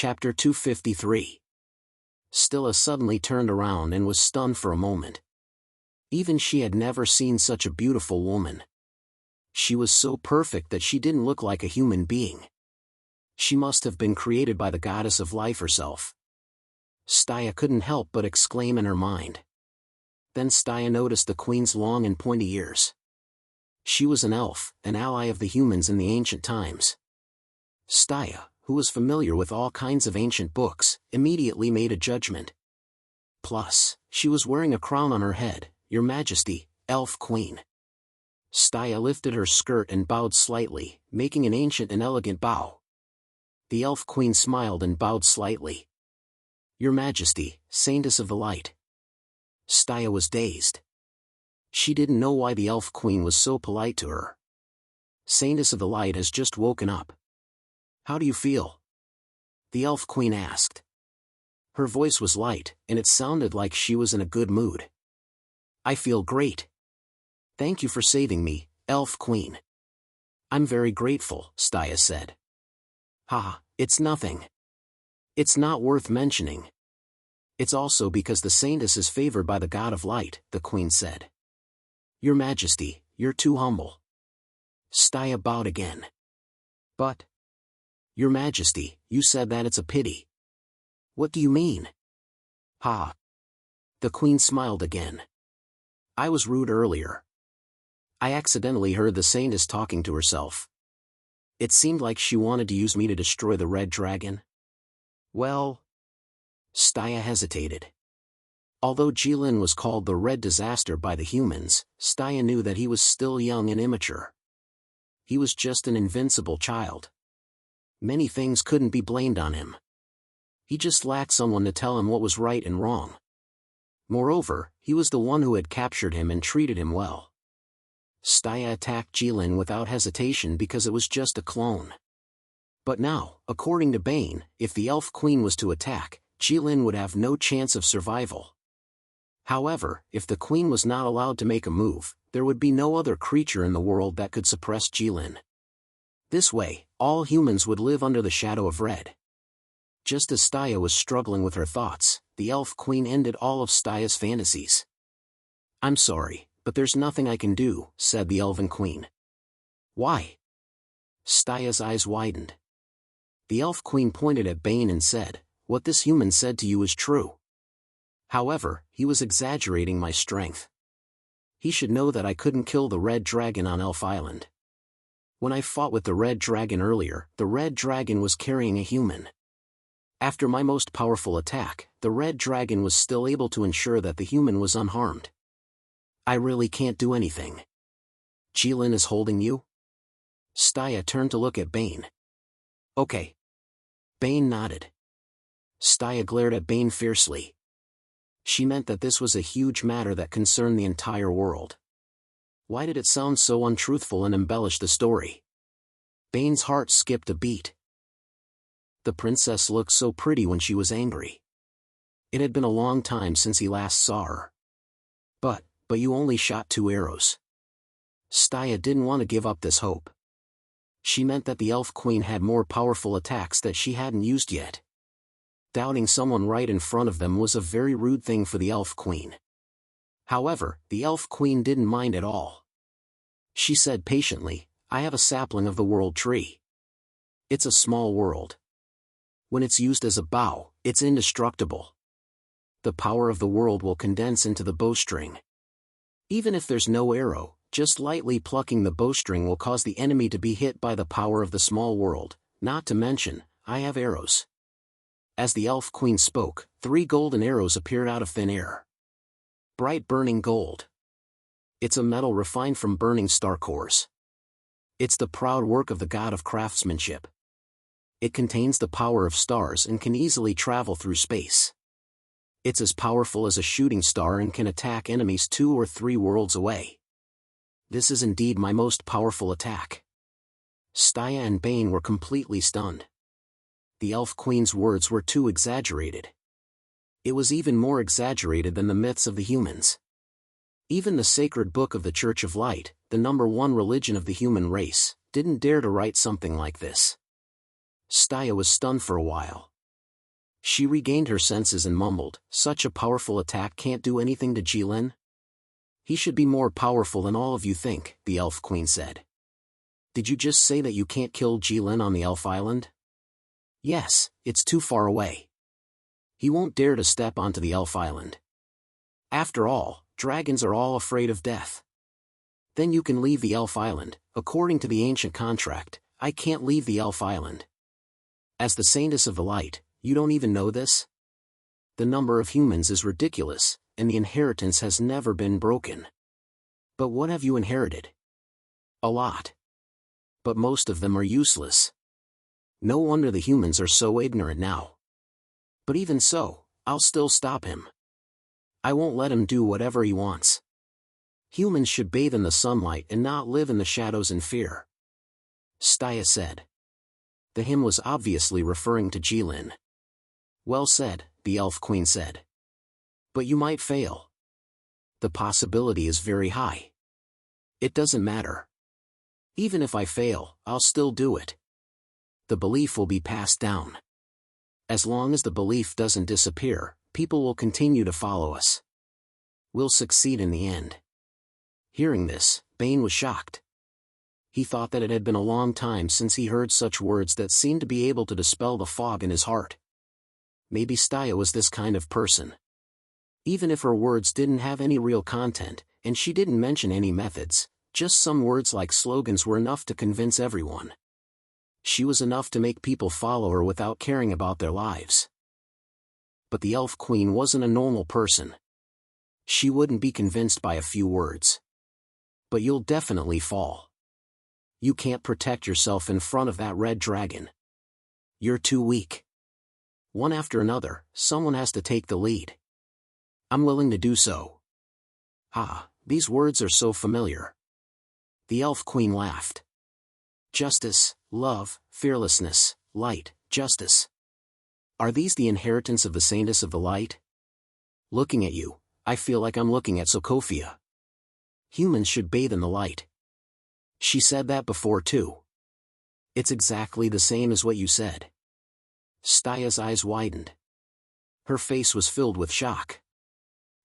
Chapter 253. Stilla suddenly turned around and was stunned for a moment. Even she had never seen such a beautiful woman. She was so perfect that she didn't look like a human being. She must have been created by the goddess of life herself. Stilla couldn't help but exclaim in her mind. Then Stilla noticed the queen's long and pointy ears. She was an elf, an ally of the humans in the ancient times. Stilla, who was familiar with all kinds of ancient books, immediately made a judgment. Plus, she was wearing a crown on her head, Your Majesty, Elf Queen. Stilla lifted her skirt and bowed slightly, making an ancient and elegant bow. The Elf Queen smiled and bowed slightly. Your Majesty, Saintess of the Light. Stilla was dazed. She didn't know why the Elf Queen was so polite to her. Saintess of the Light has just woken up. How do you feel? The Elf Queen asked. Her voice was light, and it sounded like she was in a good mood. I feel great. Thank you for saving me, Elf Queen. I'm very grateful, Stilla said. It's nothing. It's not worth mentioning. It's also because the Saintess is favored by the God of Light, the Queen said. Your Majesty, you're too humble. Stilla bowed again. But, Your Majesty, you said that it's a pity. What do you mean? The Queen smiled again. I was rude earlier. I accidentally heard the Saintess talking to herself. It seemed like she wanted to use me to destroy the Red Dragon. Well... Stilla hesitated. Although Jilin was called the Red Disaster by the humans, Stilla knew that he was still young and immature. He was just an invincible child. Many things couldn't be blamed on him. He just lacked someone to tell him what was right and wrong. Moreover, he was the one who had captured him and treated him well. Stilla attacked Jilin without hesitation because it was just a clone. But now, according to Bane, if the Elf Queen was to attack, Jilin would have no chance of survival. However, if the Queen was not allowed to make a move, there would be no other creature in the world that could suppress Jilin. This way, all humans would live under the shadow of Red. Just as Stilla was struggling with her thoughts, the Elf Queen ended all of Stilla's fantasies. I'm sorry, but there's nothing I can do, said the Elven Queen. Why? Stilla's eyes widened. The Elf Queen pointed at Bane and said, What this human said to you is true. However, he was exaggerating my strength. He should know that I couldn't kill the Red Dragon on Elf Island. When I fought with the Red Dragon earlier, the Red Dragon was carrying a human. After my most powerful attack, the Red Dragon was still able to ensure that the human was unharmed. I really can't do anything. Jilin is holding you? Stilla turned to look at Bane. Okay. Bane nodded. Stilla glared at Bane fiercely. She meant that this was a huge matter that concerned the entire world. Why did it sound so untruthful and embellish the story? Bane's heart skipped a beat. The princess looked so pretty when she was angry. It had been a long time since he last saw her. But you only shot 2 arrows. Stilla didn't want to give up this hope. She meant that the Elf Queen had more powerful attacks that she hadn't used yet. Doubting someone right in front of them was a very rude thing for the Elf Queen. However, the Elf Queen didn't mind at all. She said patiently, I have a sapling of the world tree. It's a small world. When it's used as a bow, it's indestructible. The power of the world will condense into the bowstring. Even if there's no arrow, just lightly plucking the bowstring will cause the enemy to be hit by the power of the small world, not to mention, I have arrows. As the Elf Queen spoke, 3 golden arrows appeared out of thin air. Bright burning gold. It's a metal refined from burning star cores. It's the proud work of the god of craftsmanship. It contains the power of stars and can easily travel through space. It's as powerful as a shooting star and can attack enemies 2 or 3 worlds away. This is indeed my most powerful attack. Stilla and Bane were completely stunned. The Elf Queen's words were too exaggerated. It was even more exaggerated than the myths of the humans. Even the sacred book of the Church of Light, the #1 religion of the human race, didn't dare to write something like this. Stilla was stunned for a while. She regained her senses and mumbled, "Such a powerful attack can't do anything to Jilin?" "He should be more powerful than all of you think," the Elf Queen said. "Did you just say that you can't kill Jilin on the Elf Island?" "Yes, it's too far away. He won't dare to step onto the Elf Island. After all, dragons are all afraid of death." "Then you can leave the Elf Island. According to the ancient contract, I can't leave the Elf Island." "As the Saintess of the Light, you don't even know this? The number of humans is ridiculous, and the inheritance has never been broken." "But what have you inherited?" "A lot. But most of them are useless. No wonder the humans are so ignorant now. But even so, I'll still stop him. I won't let him do whatever he wants. Humans should bathe in the sunlight and not live in the shadows in fear," Staya said. The hymn was obviously referring to Jilin. "Well said," the Elf Queen said. "But you might fail. The possibility is very high." "It doesn't matter. Even if I fail, I'll still do it. The belief will be passed down. As long as the belief doesn't disappear, people will continue to follow us. We'll succeed in the end." Hearing this, Bane was shocked. He thought that it had been a long time since he heard such words that seemed to be able to dispel the fog in his heart. Maybe Staya was this kind of person. Even if her words didn't have any real content, and she didn't mention any methods, just some words like slogans were enough to convince everyone. She was enough to make people follow her without caring about their lives. But the Elf Queen wasn't a normal person. She wouldn't be convinced by a few words. "But you'll definitely fall. You can't protect yourself in front of that red dragon. You're too weak. One after another, someone has to take the lead. I'm willing to do so." "Ah, these words are so familiar." The Elf Queen laughed. "Justice, love, fearlessness, light, justice. Are these the inheritance of the Saintess of the Light? Looking at you, I feel like I'm looking at Sokovia. Humans should bathe in the light." "She said that before too." "It's exactly the same as what you said." Staya's eyes widened. Her face was filled with shock.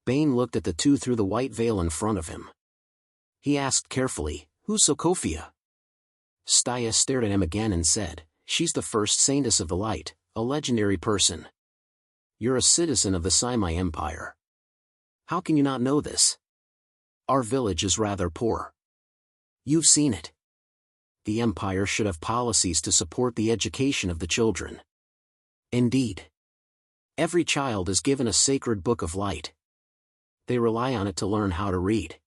Bane looked at the two through the white veil in front of him. He asked carefully, "Who's Sokovia?" Staya stared at him again and said, "She's the first Saintess of the Light, a legendary person. You're a citizen of the Saimai Empire. How can you not know this? Our village is rather poor. You've seen it. The Empire should have policies to support the education of the children. Indeed. Every child is given a sacred book of light. They rely on it to learn how to read.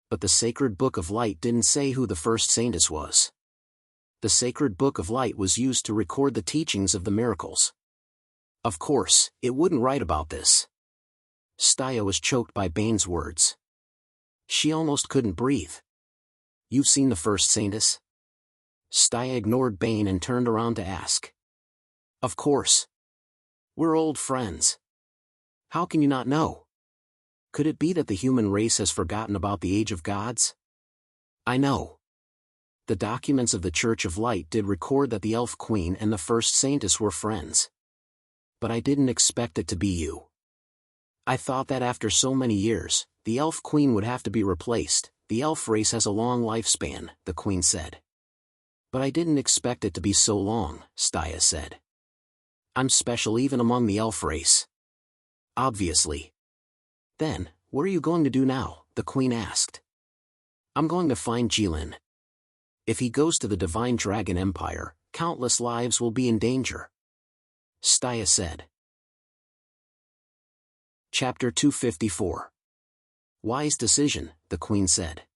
But the sacred book of light didn't say who the first saintess was. The sacred book of light was used to record the teachings of the miracles. Of course, it wouldn't write about this." Staya was choked by Bane's words. She almost couldn't breathe. "You've seen the first saintess?" Staya ignored Bane and turned around to ask. "Of course. We're old friends. How can you not know? Could it be that the human race has forgotten about the Age of Gods?" "I know. The documents of the Church of Light did record that the Elf Queen and the first saintess were friends. But I didn't expect it to be you. I thought that after so many years, the Elf Queen would have to be replaced. The elf race has a long lifespan," the Queen said. "But I didn't expect it to be so long," Staya said. "I'm special even among the elf race." "Obviously." "Then, what are you going to do now?" the Queen asked. "I'm going to find Jilin. If he goes to the Divine Dragon Empire, countless lives will be in danger," Staya said. Chapter 254. "Wise decision," the Queen said.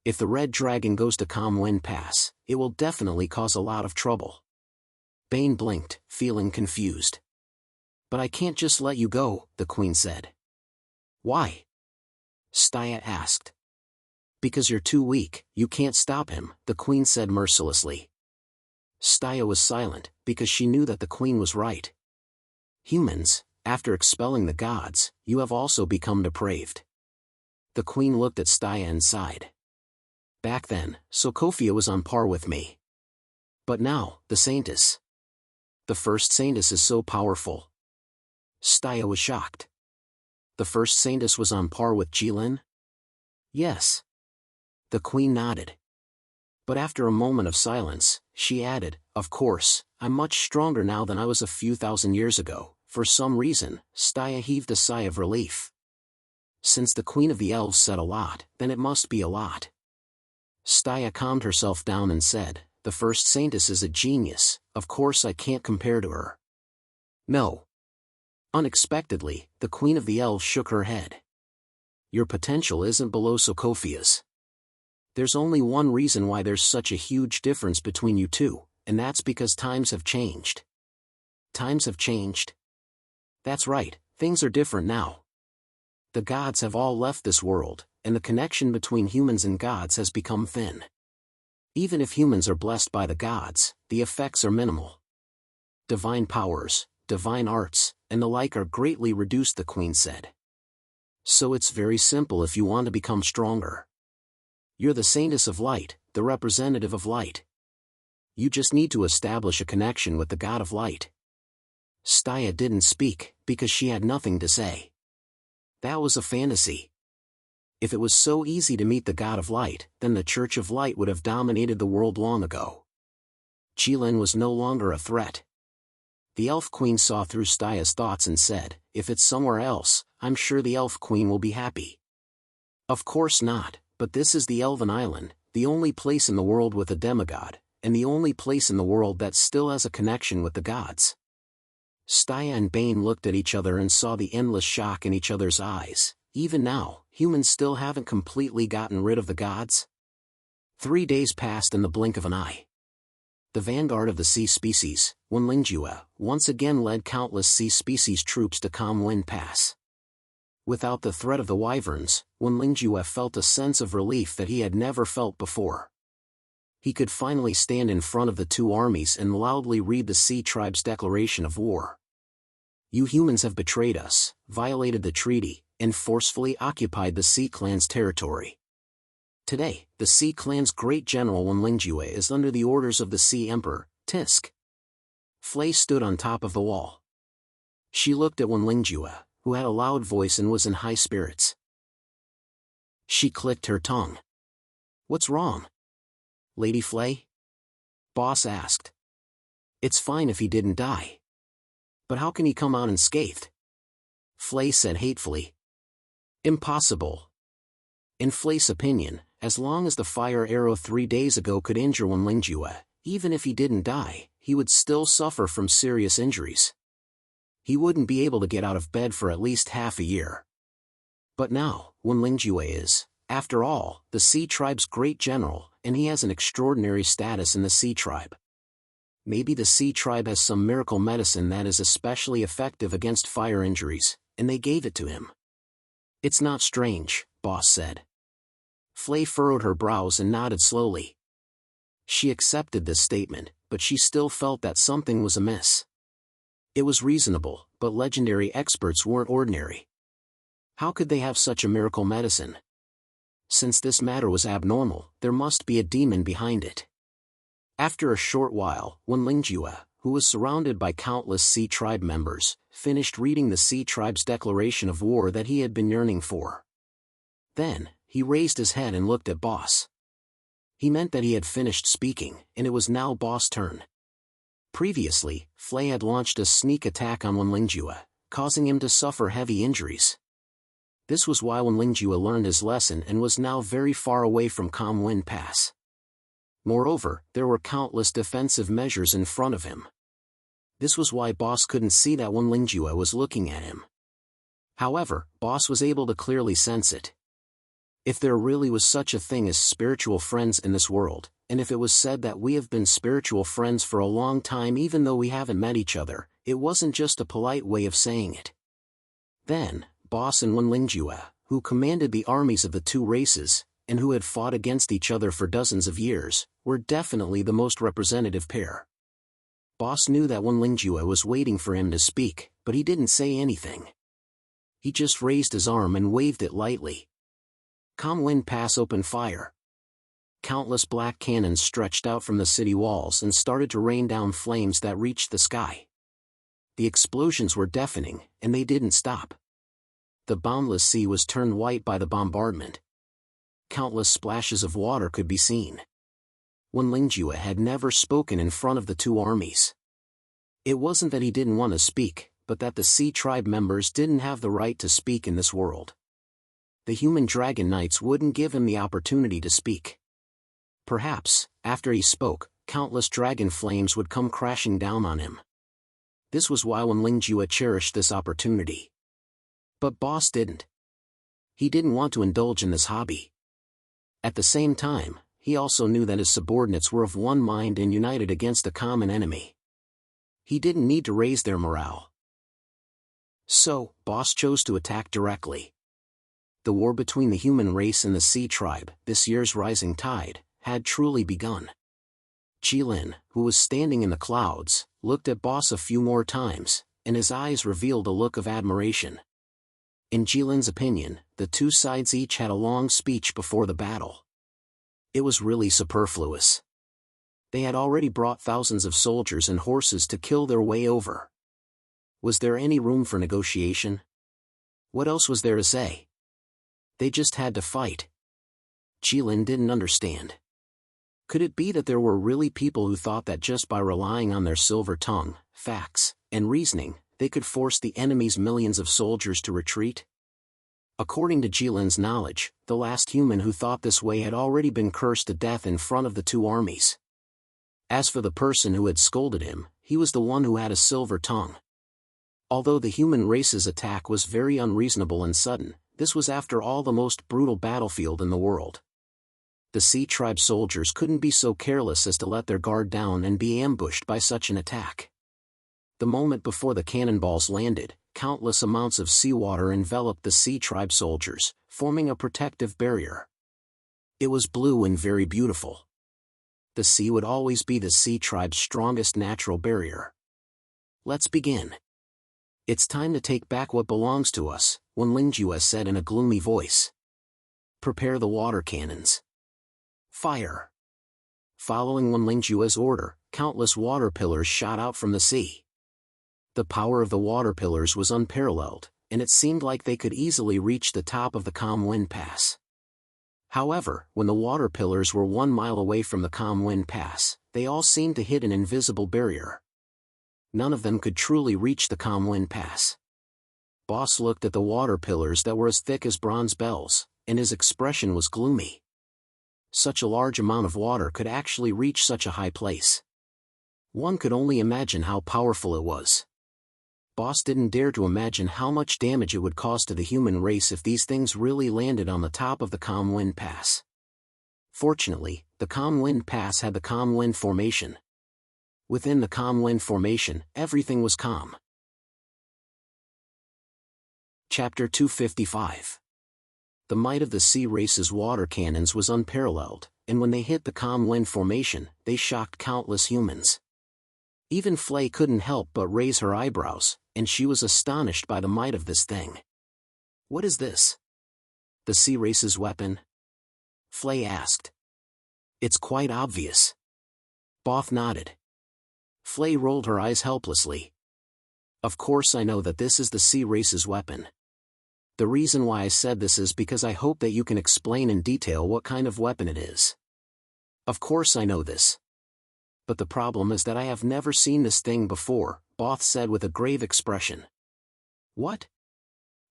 "If the red dragon goes to Kamwen Pass, it will definitely cause a lot of trouble." Bane blinked, feeling confused. "But I can't just let you go," the Queen said. "Why?" Staya asked. "Because you're too weak, you can't stop him," the Queen said mercilessly. Staya was silent, because she knew that the Queen was right. "Humans, after expelling the gods, you have also become depraved." The Queen looked at Staya and sighed. "Back then, Sokovia was on par with me. But now, the Saintess. The first saintess is so powerful. Staya was shocked. The first saintess was on par with Jilin? Yes. The queen nodded. But after a moment of silence, she added, "Of course, I'm much stronger now than I was a few thousand years ago." For some reason, Staya heaved a sigh of relief. Since the queen of the elves said a lot, then it must be a lot. Staya calmed herself down and said, "The first saintess is a genius, of course I can't compare to her." No. Unexpectedly, the queen of the elves shook her head. "Your potential isn't below Sokophia's. There's only one reason why there's such a huge difference between you two, and that's because times have changed." Times have changed? That's right, things are different now. The gods have all left this world, and the connection between humans and gods has become thin. Even if humans are blessed by the gods, the effects are minimal. Divine powers, divine arts, and the like are greatly reduced, the queen said. So it's very simple if you want to become stronger. You're the saintess of light, the representative of light. You just need to establish a connection with the god of light. Staya didn't speak, because she had nothing to say. That was a fantasy. If it was so easy to meet the god of light, then the Church of Light would have dominated the world long ago. Jilin was no longer a threat. The elf queen saw through Staya's thoughts and said, "If it's somewhere else, I'm sure the elf queen will be happy." Of course not, but this is the Elven Island, the only place in the world with a demigod, and the only place in the world that still has a connection with the gods. Staya and Bane looked at each other and saw the endless shock in each other's eyes. Even now, humans still haven't completely gotten rid of the gods? 3 days passed in the blink of an eye. The vanguard of the sea species, Wenlingjue, once again led countless sea species troops to Calm Wind Pass. Without the threat of the wyverns, Wenlingjue felt a sense of relief that he had never felt before. He could finally stand in front of the two armies and loudly read the Sea Tribe's declaration of war. "You humans have betrayed us, violated the treaty, and forcefully occupied the Sea Clan's territory. Today, the Sea Clan's great general Wenlingjue is under the orders of the Sea Emperor, Tisk." Flay stood on top of the wall. She looked at Wenlingjue, who had a loud voice and was in high spirits. She clicked her tongue. "What's wrong, Lady Flay?" Boss asked. "It's fine if he didn't die. But how can he come out unscathed?" Flay said hatefully. "Impossible. In Flay's opinion, as long as the fire arrow 3 days ago could injure Wenlingjue, even if he didn't die, he would still suffer from serious injuries. He wouldn't be able to get out of bed for at least half a year. But now, Wenlingjue is, after all, the Sea Tribe's great general, and he has an extraordinary status in the Sea Tribe. Maybe the Sea Tribe has some miracle medicine that is especially effective against fire injuries, and they gave it to him." "It's not strange," Boss said. Flay furrowed her brows and nodded slowly. She accepted this statement, but she still felt that something was amiss. It was reasonable, but legendary experts weren't ordinary. How could they have such a miracle medicine? Since this matter was abnormal, there must be a demon behind it. After a short while, Wenlingjue, who was surrounded by countless Sea Tribe members, finished reading the Sea Tribe's declaration of war that he had been yearning for. Then, he raised his head and looked at Boss. He meant that he had finished speaking, and it was now Boss' turn. Previously, Flay had launched a sneak attack on Wenlingjue, causing him to suffer heavy injuries. This was why Wenlingjue learned his lesson and was now very far away from Calm Wind Pass. Moreover, there were countless defensive measures in front of him. This was why Boss couldn't see that Wenlingjue was looking at him. However, Boss was able to clearly sense it. If there really was such a thing as spiritual friends in this world, and if it was said that we have been spiritual friends for a long time even though we haven't met each other, it wasn't just a polite way of saying it. Then, Boss and Wenlingjue, who commanded the armies of the two races, and who had fought against each other for dozens of years, were definitely the most representative pair. Boss knew that Wenlingjue was waiting for him to speak, but he didn't say anything. He just raised his arm and waved it lightly. Calm Wind Pass, open fire. Countless black cannons stretched out from the city walls and started to rain down flames that reached the sky. The explosions were deafening, and they didn't stop. The boundless sea was turned white by the bombardment. Countless splashes of water could be seen. Wenlingjue had never spoken in front of the two armies. It wasn't that he didn't want to speak, but that the Sea Tribe members didn't have the right to speak in this world. The human dragon knights wouldn't give him the opportunity to speak. Perhaps, after he spoke, countless dragon flames would come crashing down on him. This was why Wenlingjue cherished this opportunity. But Boss didn't. He didn't want to indulge in this hobby. At the same time, he also knew that his subordinates were of one mind and united against a common enemy. He didn't need to raise their morale. So, Boss chose to attack directly. The war between the human race and the Sea Tribe, this year's rising tide, had truly begun. Jilin, who was standing in the clouds, looked at Boss a few more times, and his eyes revealed a look of admiration. In Jilin's opinion, the two sides each had a long speech before the battle. It was really superfluous. They had already brought thousands of soldiers and horses to kill their way over. Was there any room for negotiation? What else was there to say? They just had to fight. Jilin didn't understand. Could it be that there were really people who thought that just by relying on their silver tongue, facts, and reasoning, they could force the enemy's millions of soldiers to retreat? According to Jilin's knowledge, the last human who thought this way had already been cursed to death in front of the two armies. As for the person who had scolded him, he was the one who had a silver tongue. Although the human race's attack was very unreasonable and sudden, this was after all the most brutal battlefield in the world. The Sea Tribe soldiers couldn't be so careless as to let their guard down and be ambushed by such an attack. The moment before the cannonballs landed, countless amounts of seawater enveloped the Sea Tribe soldiers, forming a protective barrier. It was blue and very beautiful. The sea would always be the Sea Tribe's strongest natural barrier. Let's begin. It's time to take back what belongs to us, Wenlingjue said in a gloomy voice. Prepare the water cannons. Fire. Following Wenlingjue's order, countless water pillars shot out from the sea. The power of the water pillars was unparalleled, and it seemed like they could easily reach the top of the Calm Wind Pass. However, when the water pillars were 1 mile away from the Calm Wind Pass, they all seemed to hit an invisible barrier. None of them could truly reach the Calm Wind Pass. Boss looked at the water pillars that were as thick as bronze bells, and his expression was gloomy. Such a large amount of water could actually reach such a high place. One could only imagine how powerful it was. Boss didn't dare to imagine how much damage it would cause to the human race if these things really landed on the top of the Calm Wind Pass. Fortunately, the Calm Wind Pass had the Calm Wind Formation. Within the Calm Wind Formation, everything was calm. Chapter 255. The might of the sea race's water cannons was unparalleled, and when they hit the Calm Wind Formation, they shocked countless humans. Even Flay couldn't help but raise her eyebrows, and she was astonished by the might of this thing. What is this? The sea race's weapon? Flay asked. It's quite obvious. Both nodded. Flay rolled her eyes helplessly. Of course I know that this is the sea race's weapon. The reason why I said this is because I hope that you can explain in detail what kind of weapon it is. Of course I know this. But the problem is that I have never seen this thing before, Both said with a grave expression. What?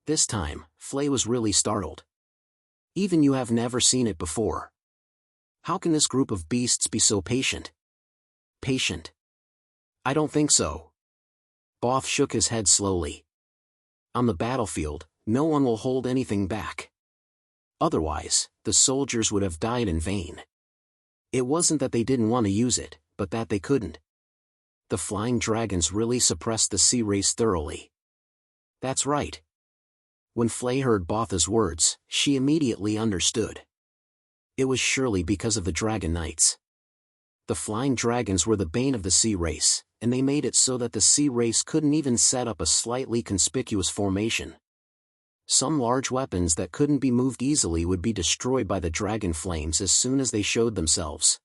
This time, Flay was really startled. Even you have never seen it before. How can this group of beasts be so patient? Patient? I don't think so. Both shook his head slowly. On the battlefield, no one will hold anything back. Otherwise, the soldiers would have died in vain. It wasn't that they didn't want to use it, but that they couldn't. The flying dragons really suppressed the sea race thoroughly. That's right. When Flay heard Botha's words, she immediately understood. It was surely because of the Dragon Knights. The flying dragons were the bane of the sea race, and they made it so that the sea race couldn't even set up a slightly conspicuous formation. Some large weapons that couldn't be moved easily would be destroyed by the dragon flames as soon as they showed themselves.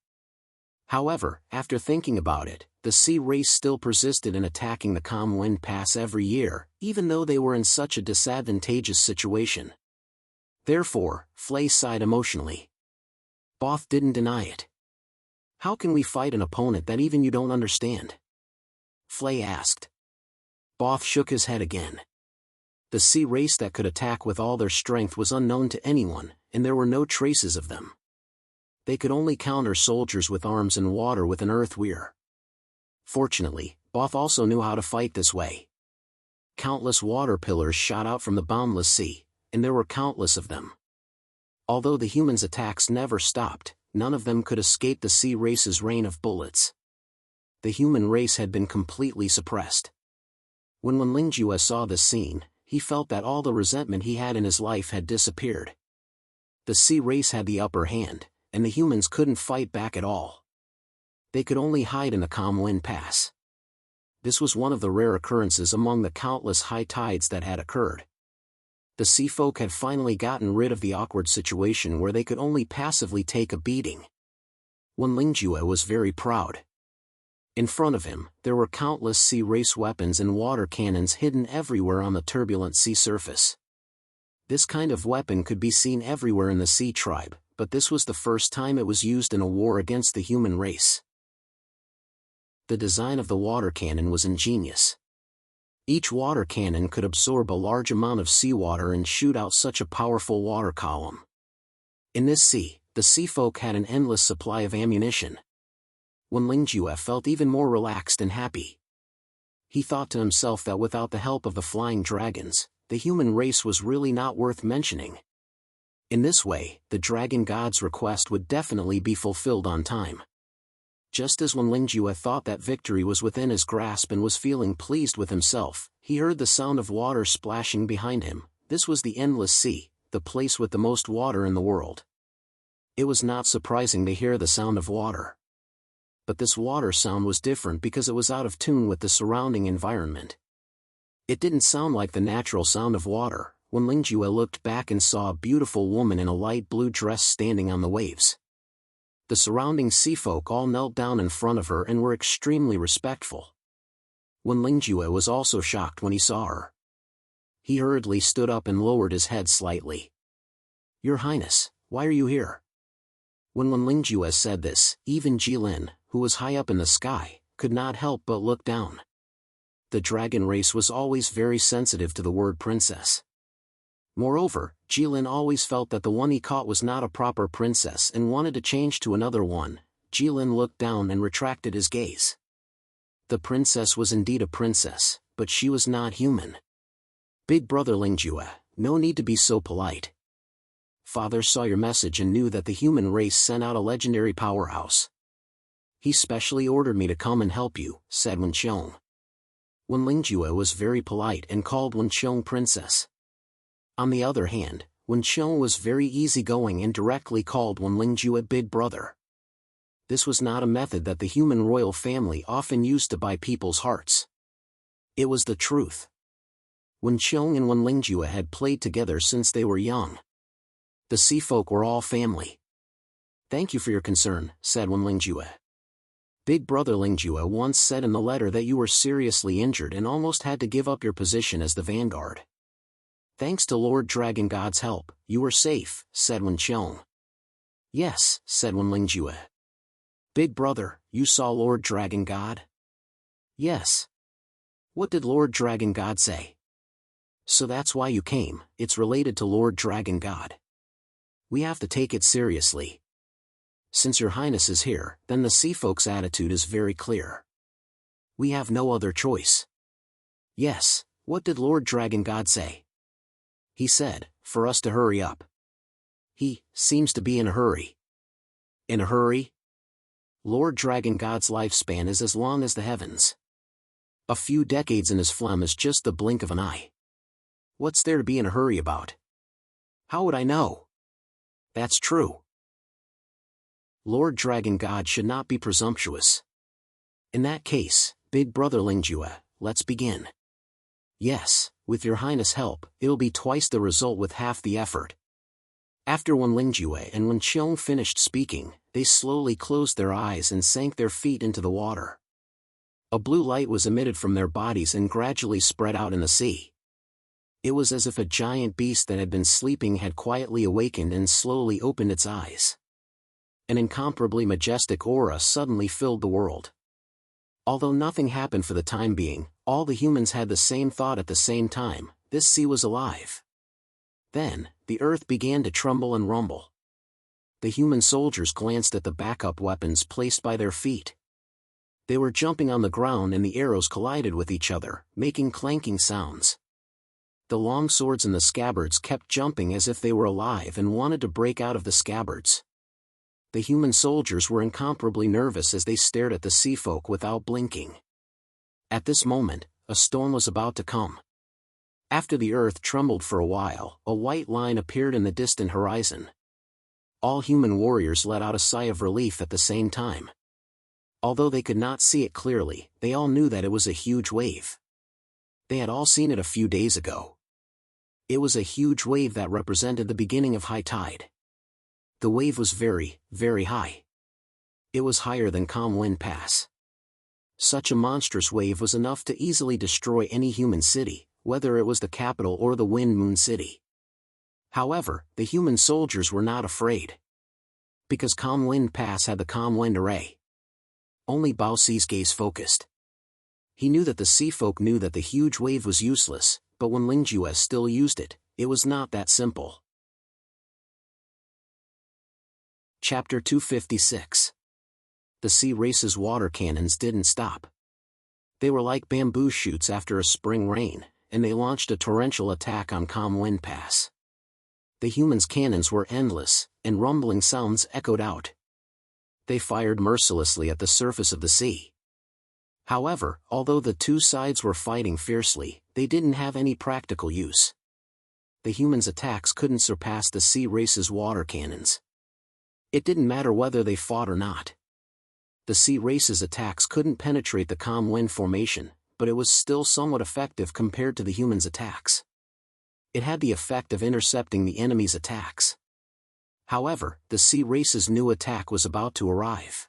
However, after thinking about it, the sea race still persisted in attacking the calm wind pass every year, even though they were in such a disadvantageous situation. Therefore, Flay sighed emotionally. Both didn't deny it. How can we fight an opponent that even you don't understand? Flay asked. Both shook his head again. The sea race that could attack with all their strength was unknown to anyone, and there were no traces of them. They could only counter soldiers with arms and water with an earth weir. Fortunately, Both also knew how to fight this way. Countless water pillars shot out from the boundless sea, and there were countless of them. Although the humans' attacks never stopped, none of them could escape the sea race's rain of bullets. The human race had been completely suppressed. When Wenlingjue saw this scene, he felt that all the resentment he had in his life had disappeared. The sea race had the upper hand, and the humans couldn't fight back at all. They could only hide in the calm wind pass. This was one of the rare occurrences among the countless high tides that had occurred. The sea folk had finally gotten rid of the awkward situation where they could only passively take a beating. Wenlingjue was very proud. In front of him, there were countless sea race weapons and water cannons hidden everywhere on the turbulent sea surface. This kind of weapon could be seen everywhere in the sea tribe, but this was the first time it was used in a war against the human race. The design of the water cannon was ingenious. Each water cannon could absorb a large amount of seawater and shoot out such a powerful water column. In this sea, the sea folk had an endless supply of ammunition. Wenlingjue felt even more relaxed and happy. He thought to himself that without the help of the flying dragons, the human race was really not worth mentioning. In this way, the dragon god's request would definitely be fulfilled on time. Just as Wenlingjue thought that victory was within his grasp and was feeling pleased with himself, he heard the sound of water splashing behind him. This was the endless sea, the place with the most water in the world. It was not surprising to hear the sound of water. But this water sound was different because it was out of tune with the surrounding environment. It didn't sound like the natural sound of water. Wenlingjue looked back and saw a beautiful woman in a light blue dress standing on the waves. The surrounding sea folk all knelt down in front of her and were extremely respectful. Wenlingjue was also shocked when he saw her. He hurriedly stood up and lowered his head slightly. "Your Highness, why are you here?" When Wenlingjue said this, even Jilin, who was high up in the sky, could not help but look down. The dragon race was always very sensitive to the word princess. Moreover, Jilin always felt that the one he caught was not a proper princess and wanted to change to another one. Jilin looked down and retracted his gaze. The princess was indeed a princess, but she was not human. "Big brother Lingjue, no need to be so polite. Father saw your message and knew that the human race sent out a legendary powerhouse. He specially ordered me to come and help you," said Wenqiong. Wenlingjue was very polite and called Wenqiong princess. On the other hand, Wenqiong was very easygoing and directly called Wenlingjue big brother. This was not a method that the human royal family often used to buy people's hearts. It was the truth. Wenqiong and Wenlingjue had played together since they were young. The sea folk were all family. "Thank you for your concern," said Wenlingjue. "Big brother Lingjue once said in the letter that you were seriously injured and almost had to give up your position as the vanguard. Thanks to Lord Dragon God's help, you were safe," said Wenqiong. "Yes," said Wenlingjue. "Big brother, you saw Lord Dragon God?" "Yes." "What did Lord Dragon God say?" "So that's why you came, it's related to Lord Dragon God. We have to take it seriously. Since your Highness is here, then the sea folk's attitude is very clear. We have no other choice." "Yes, what did Lord Dragon God say?" "He said, for us to hurry up." "He seems to be in a hurry." "In a hurry?" "Lord Dragon God's lifespan is as long as the heavens. A few decades in his phlegm is just the blink of an eye. What's there to be in a hurry about?" "How would I know?" "That's true. Lord Dragon God should not be presumptuous. In that case, big brother Lingjue, let's begin. Yes, with your highness' help, it'll be twice the result with half the effort. After Wen Lingjue and Wen Qiong finished speaking, they slowly closed their eyes and sank their feet into the water. A blue light was emitted from their bodies and gradually spread out in the sea. It was as if a giant beast that had been sleeping had quietly awakened and slowly opened its eyes. An incomparably majestic aura suddenly filled the world. Although nothing happened for the time being, all the humans had the same thought at the same time: this sea was alive. Then, the earth began to tremble and rumble. The human soldiers glanced at the backup weapons placed by their feet. They were jumping on the ground and the arrows collided with each other, making clanking sounds. The long swords in the scabbards kept jumping as if they were alive and wanted to break out of the scabbards. The human soldiers were incomparably nervous as they stared at the sea folk without blinking. At this moment, a storm was about to come. After the earth trembled for a while, a white line appeared in the distant horizon. All human warriors let out a sigh of relief at the same time. Although they could not see it clearly, they all knew that it was a huge wave. They had all seen it a few days ago. It was a huge wave that represented the beginning of high tide. The wave was very, very high. It was higher than Calm Wind Pass. Such a monstrous wave was enough to easily destroy any human city, whether it was the capital or the Wind Moon City. However, the human soldiers were not afraid. Because Calm Wind Pass had the Calm Wind Array. Only Bao Si's gaze focused. He knew that the sea folk knew that the huge wave was useless, but when Lingjue still used it, it was not that simple. Chapter 256. The sea race's water cannons didn't stop. They were like bamboo shoots after a spring rain, and they launched a torrential attack on Calm Wind Pass. The humans' cannons were endless, and rumbling sounds echoed out. They fired mercilessly at the surface of the sea. However, although the two sides were fighting fiercely, they didn't have any practical use. The humans' attacks couldn't surpass the sea race's water cannons. It didn't matter whether they fought or not. The sea race's attacks couldn't penetrate the calm wind formation, but it was still somewhat effective compared to the humans' attacks. It had the effect of intercepting the enemy's attacks. However, the sea race's new attack was about to arrive.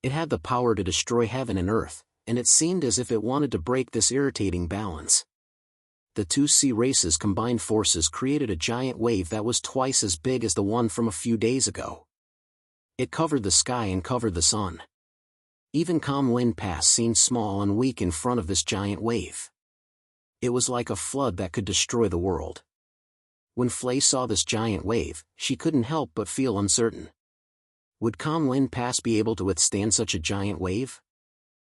It had the power to destroy heaven and earth, and it seemed as if it wanted to break this irritating balance. The two sea races' combined forces created a giant wave that was twice as big as the one from a few days ago. It covered the sky and covered the sun. Even Calm Wind Pass seemed small and weak in front of this giant wave. It was like a flood that could destroy the world. When Flay saw this giant wave, she couldn't help but feel uncertain. Would Calm Wind Pass be able to withstand such a giant wave?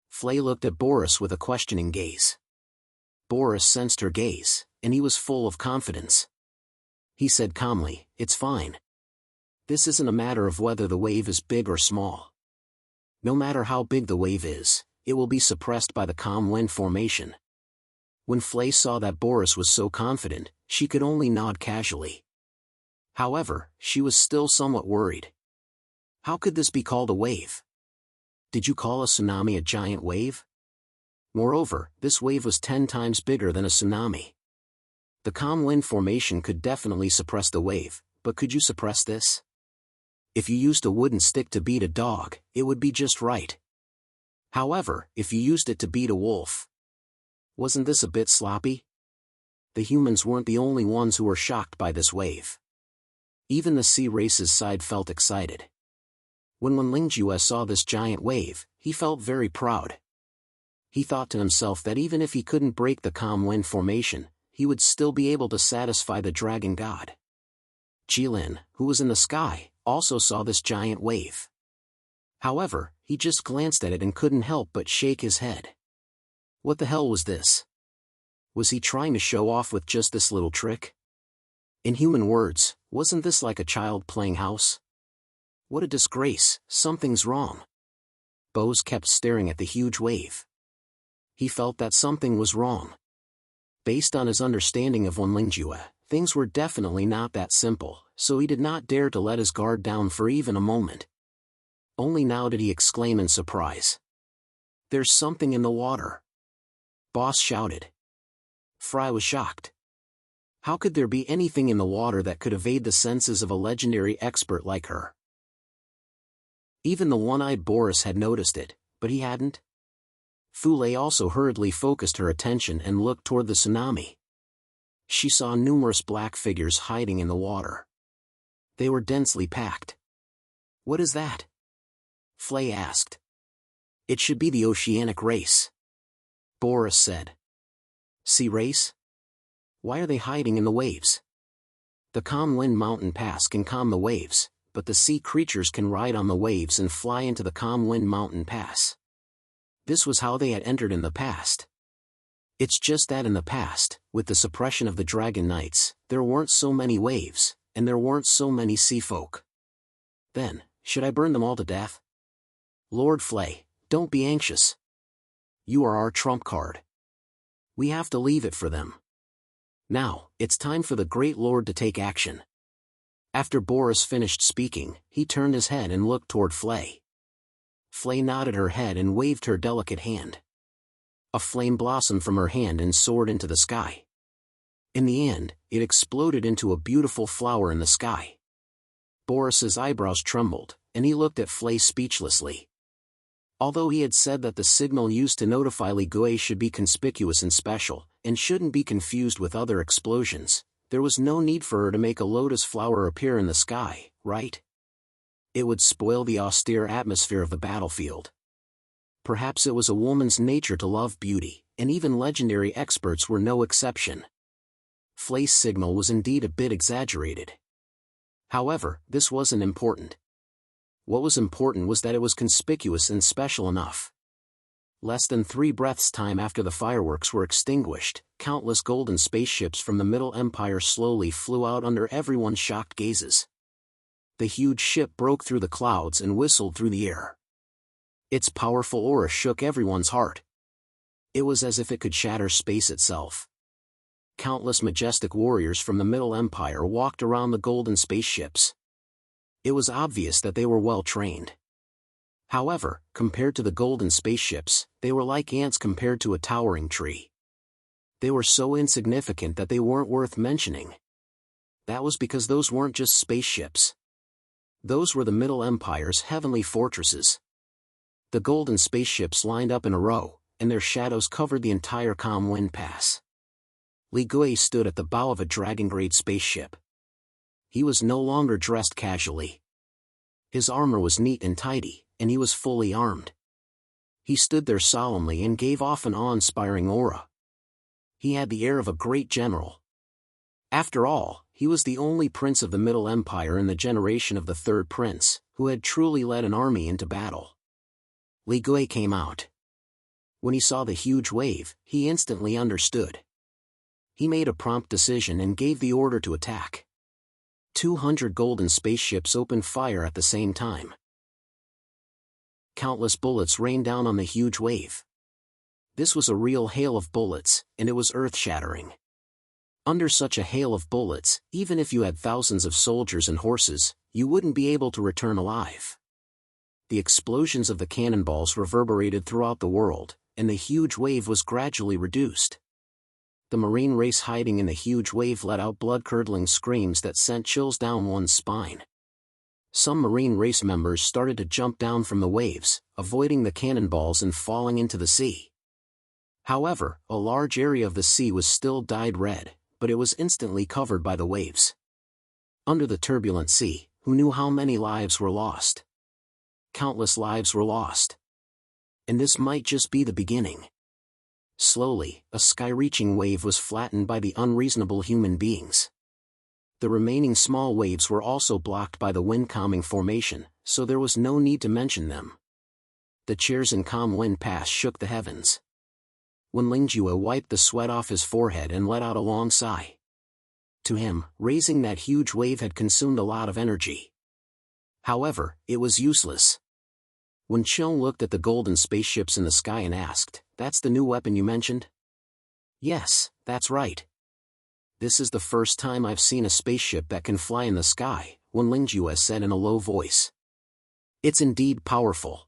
Flay looked at Boris with a questioning gaze. Boris sensed her gaze, and he was full of confidence. He said calmly, "It's fine. This isn't a matter of whether the wave is big or small. No matter how big the wave is, it will be suppressed by the calm wind formation." When Flay saw that Boris was so confident, she could only nod casually. However, she was still somewhat worried. How could this be called a wave? Did you call a tsunami a giant wave? Moreover, this wave was 10 times bigger than a tsunami. The calm wind formation could definitely suppress the wave, but could you suppress this? If you used a wooden stick to beat a dog, it would be just right. However, if you used it to beat a wolf, wasn't this a bit sloppy? The humans weren't the only ones who were shocked by this wave. Even the sea race's side felt excited. When Lingjue saw this giant wave, he felt very proud. He thought to himself that even if he couldn't break the calm wind formation, he would still be able to satisfy the dragon god. Jilin, who was in the sky, also saw this giant wave. However, he just glanced at it and couldn't help but shake his head. What the hell was this? Was he trying to show off with just this little trick? In human words, wasn't this like a child playing house? What a disgrace, something's wrong. Bose kept staring at the huge wave. He felt that something was wrong. Based on his understanding of Lingjue, things were definitely not that simple, so he did not dare to let his guard down for even a moment. Only now did he exclaim in surprise. "There's something in the water!" Boss shouted. Fry was shocked. How could there be anything in the water that could evade the senses of a legendary expert like her? Even the one-eyed Boris had noticed it, but he hadn't. Fule also hurriedly focused her attention and looked toward the tsunami. She saw numerous black figures hiding in the water. They were densely packed. "What is that?" Flay asked. "It should be the oceanic race," Boris said. "Sea race? Why are they hiding in the waves? The calm wind mountain pass can calm the waves, but the sea creatures can ride on the waves and fly into the calm wind mountain pass." This was how they had entered in the past. It's just that in the past, with the suppression of the Dragon Knights, there weren't so many waves, and there weren't so many sea folk. Then, should I burn them all to death? Lord Flay, don't be anxious. You are our trump card. We have to leave it for them. Now, it's time for the Great Lord to take action. After Boris finished speaking, he turned his head and looked toward Flay. Flay nodded her head and waved her delicate hand. A flame blossomed from her hand and soared into the sky. In the end, it exploded into a beautiful flower in the sky. Boris's eyebrows trembled, and he looked at Flay speechlessly. Although he had said that the signal used to notify Ligui should be conspicuous and special, and shouldn't be confused with other explosions, there was no need for her to make a lotus flower appear in the sky, right? It would spoil the austere atmosphere of the battlefield. Perhaps it was a woman's nature to love beauty, and even legendary experts were no exception. Flay's signal was indeed a bit exaggerated. However, this wasn't important. What was important was that it was conspicuous and special enough. Less than 3 breaths' time after the fireworks were extinguished, countless golden spaceships from the Middle Empire slowly flew out under everyone's shocked gazes. The huge ship broke through the clouds and whistled through the air. Its powerful aura shook everyone's heart. It was as if it could shatter space itself. Countless majestic warriors from the Middle Empire walked around the golden spaceships. It was obvious that they were well trained. However, compared to the golden spaceships, they were like ants compared to a towering tree. They were so insignificant that they weren't worth mentioning. That was because those weren't just spaceships. Those were the Middle Empire's heavenly fortresses. The golden spaceships lined up in a row, and their shadows covered the entire calm wind pass. Ligui stood at the bow of a dragon-grade spaceship. He was no longer dressed casually. His armor was neat and tidy, and he was fully armed. He stood there solemnly and gave off an awe-inspiring aura. He had the air of a great general. After all, he was the only prince of the Middle Empire in the generation of the Third Prince, who had truly led an army into battle. Ligui came out. When he saw the huge wave, he instantly understood. He made a prompt decision and gave the order to attack. 200 golden spaceships opened fire at the same time. Countless bullets rained down on the huge wave. This was a real hail of bullets, and it was earth-shattering. Under such a hail of bullets, even if you had thousands of soldiers and horses, you wouldn't be able to return alive. The explosions of the cannonballs reverberated throughout the world, and the huge wave was gradually reduced. The marine race hiding in the huge wave let out blood-curdling screams that sent chills down one's spine. Some marine race members started to jump down from the waves, avoiding the cannonballs and falling into the sea. However, a large area of the sea was still dyed red, but it was instantly covered by the waves. Under the turbulent sea, who knew how many lives were lost? Countless lives were lost. And this might just be the beginning. Slowly, a sky-reaching wave was flattened by the unreasonable human beings. The remaining small waves were also blocked by the wind-calming formation, so there was no need to mention them. The chairs in calm wind pass shook the heavens. When Lingjue wiped the sweat off his forehead and let out a long sigh. To him, raising that huge wave had consumed a lot of energy. However, it was useless. When Cheung looked at the golden spaceships in the sky and asked, "That's the new weapon you mentioned?" "Yes, that's right. This is the first time I've seen a spaceship that can fly in the sky," Wen Lingjue said in a low voice. "It's indeed powerful.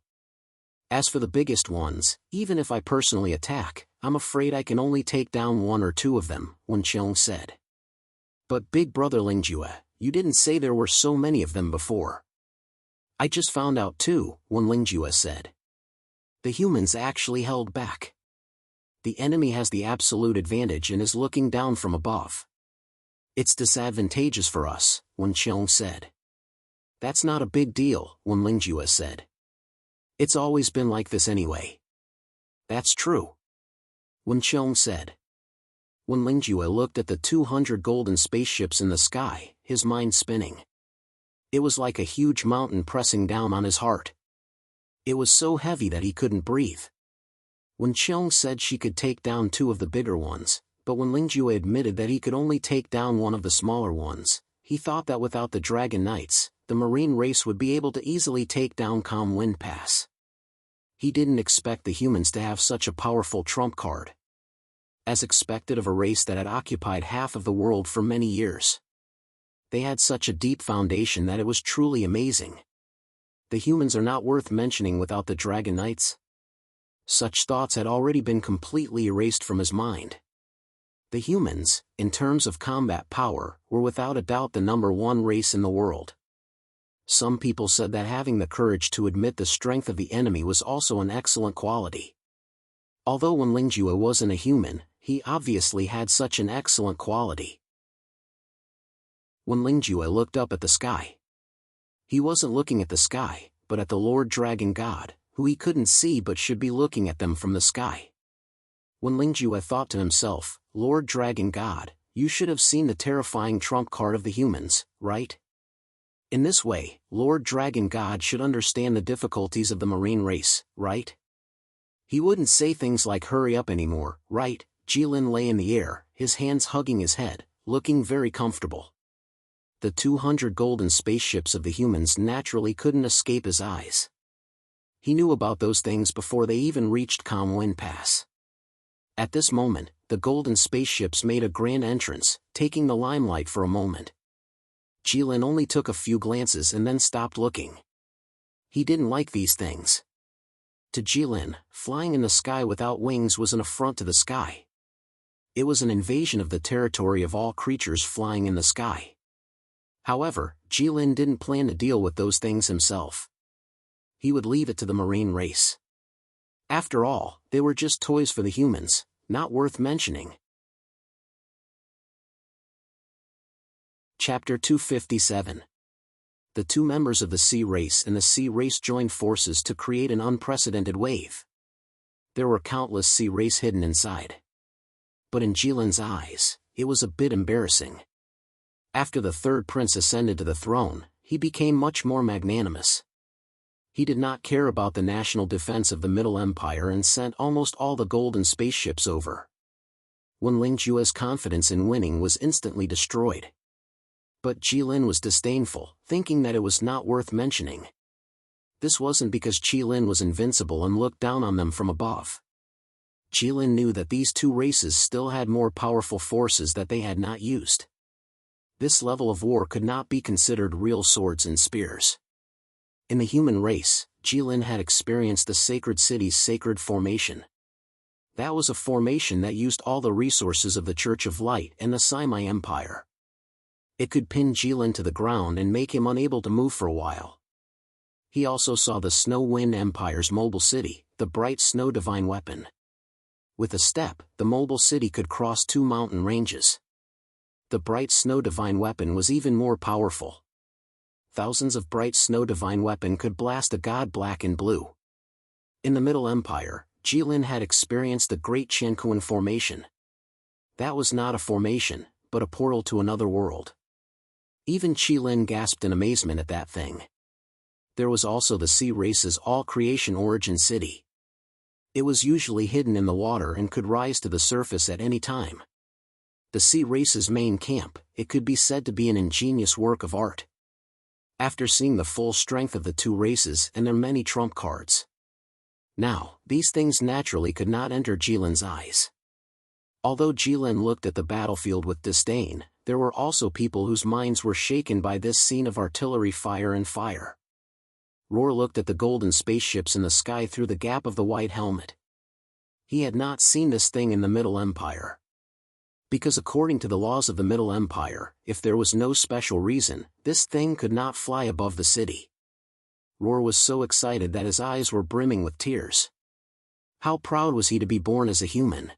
As for the biggest ones, even if I personally attack, I'm afraid I can only take down one or two of them, Wen Qiong said. But Big Brother Lingjue, you didn't say there were so many of them before. I just found out too, Wen Lingjue said. The humans actually held back. The enemy has the absolute advantage and is looking down from above. It's disadvantageous for us, Wen Qiong said. That's not a big deal, Wen Lingjue said. It's always been like this anyway. That's true, Wen Qiong said. Wen Lingjue looked at the 200 golden spaceships in the sky, his mind spinning. It was like a huge mountain pressing down on his heart. It was so heavy that he couldn't breathe. Wen Qiong said she could take down two of the bigger ones, but when Lingjue admitted that he could only take down one of the smaller ones, he thought that without the Dragon Knights, the marine race would be able to easily take down Calm Wind Pass. He didn't expect the humans to have such a powerful trump card. As expected of a race that had occupied half of the world for many years. They had such a deep foundation that it was truly amazing. The humans are not worth mentioning without the Dragon Knights. Such thoughts had already been completely erased from his mind. The humans, in terms of combat power, were without a doubt the #1 race in the world. Some people said that having the courage to admit the strength of the enemy was also an excellent quality. Although Wen Lingjue wasn't a human, he obviously had such an excellent quality. Wen Lingjue looked up at the sky. He wasn't looking at the sky, but at the Lord Dragon God, who he couldn't see but should be looking at them from the sky. Wen Lingjue thought to himself, Lord Dragon God, you should have seen the terrifying trump card of the humans, right? In this way, Lord Dragon God should understand the difficulties of the marine race, right? He wouldn't say things like hurry up anymore, right? Jilin lay in the air, his hands hugging his head, looking very comfortable. The 200 golden spaceships of the humans naturally couldn't escape his eyes. He knew about those things before they even reached Calm Wind Pass. At this moment, the golden spaceships made a grand entrance, taking the limelight for a moment. Jilin only took a few glances and then stopped looking. He didn't like these things. To Jilin, flying in the sky without wings was an affront to the sky. It was an invasion of the territory of all creatures flying in the sky. However, Jilin didn't plan to deal with those things himself. He would leave it to the marine race. After all, they were just toys for the humans, not worth mentioning. Chapter 257. The two members of the Sea Race and the Sea Race joined forces to create an unprecedented wave. There were countless Sea Race hidden inside. But in Jilin's eyes, it was a bit embarrassing. After the third prince ascended to the throne, he became much more magnanimous. He did not care about the national defense of the Middle Empire and sent almost all the golden spaceships over. Wen Lingjue's confidence in winning was instantly destroyed. But Jilin was disdainful, thinking that it was not worth mentioning. This wasn't because Jilin was invincible and looked down on them from above. Jilin knew that these two races still had more powerful forces that they had not used. This level of war could not be considered real swords and spears. In the human race, Jilin had experienced the Sacred City's sacred formation. That was a formation that used all the resources of the Church of Light and the Saimai Empire. It could pin Jilin to the ground and make him unable to move for a while. He also saw the Snow Wind Empire's mobile city, the Bright Snow Divine Weapon. With a step, the mobile city could cross 2 mountain ranges. The Bright Snow Divine Weapon was even more powerful. Thousands of Bright Snow Divine Weapon could blast a god black and blue. In the Middle Empire, Jilin had experienced the Great Qianquan Formation. That was not a formation, but a portal to another world. Even Jilin gasped in amazement at that thing. There was also the Sea Race's all-creation origin city. It was usually hidden in the water and could rise to the surface at any time. The Sea Race's main camp, it could be said to be an ingenious work of art. After seeing the full strength of the two races and their many trump cards. Now, these things naturally could not enter Jilin's eyes. Although Jilin looked at the battlefield with disdain, there were also people whose minds were shaken by this scene of artillery fire and fire. Roar looked at the golden spaceships in the sky through the gap of the white helmet. He had not seen this thing in the Middle Empire. Because according to the laws of the Middle Empire, if there was no special reason, this thing could not fly above the city. Roar was so excited that his eyes were brimming with tears. How proud was he to be born as a human?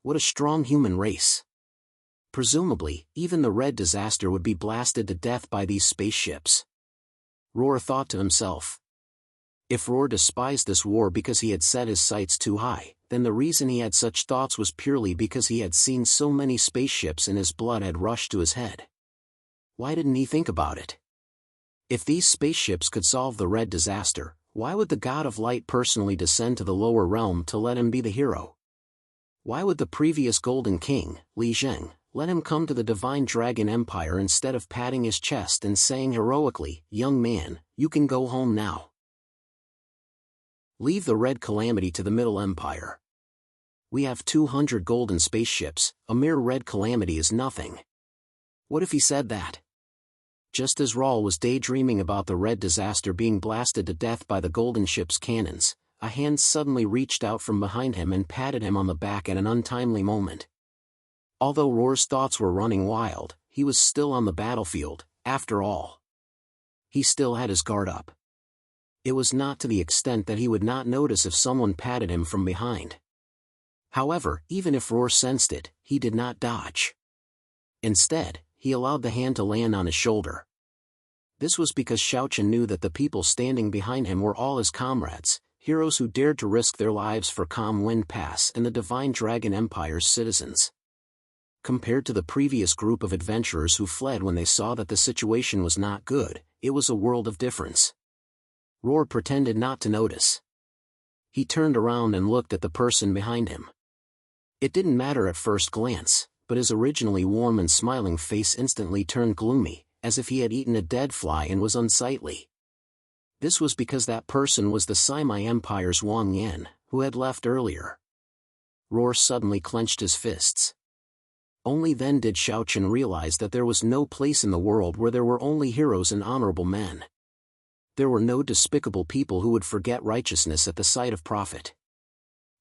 What a strong human race. Presumably, even the Red Disaster would be blasted to death by these spaceships. Roar thought to himself. If Roar despised this war because he had set his sights too high, then the reason he had such thoughts was purely because he had seen so many spaceships and his blood had rushed to his head. Why didn't he think about it? If these spaceships could solve the Red Disaster, why would the God of Light personally descend to the lower realm to let him be the hero? Why would the previous Golden King, Li Zheng, let him come to the Divine Dragon Empire instead of patting his chest and saying heroically, "Young man, you can go home now. Leave the Red Calamity to the Middle Empire. We have 200 golden spaceships, a mere Red Calamity is nothing." What if he said that? Just as Raul was daydreaming about the Red Disaster being blasted to death by the golden ship's cannons, a hand suddenly reached out from behind him and patted him on the back at an untimely moment. Although Roar's thoughts were running wild, he was still on the battlefield, after all. He still had his guard up. It was not to the extent that he would not notice if someone patted him from behind. However, even if Roar sensed it, he did not dodge. Instead, he allowed the hand to land on his shoulder. This was because Xiaochen knew that the people standing behind him were all his comrades, heroes who dared to risk their lives for Calm Wind Pass and the Divine Dragon Empire's citizens. Compared to the previous group of adventurers who fled when they saw that the situation was not good, it was a world of difference. Roar pretended not to notice. He turned around and looked at the person behind him. It didn't matter at first glance, but his originally warm and smiling face instantly turned gloomy, as if he had eaten a dead fly and was unsightly. This was because that person was the Saimai Empire's Wang Yan, who had left earlier. Roar suddenly clenched his fists. Only then did Xiaochen realize that there was no place in the world where there were only heroes and honorable men. There were no despicable people who would forget righteousness at the sight of profit.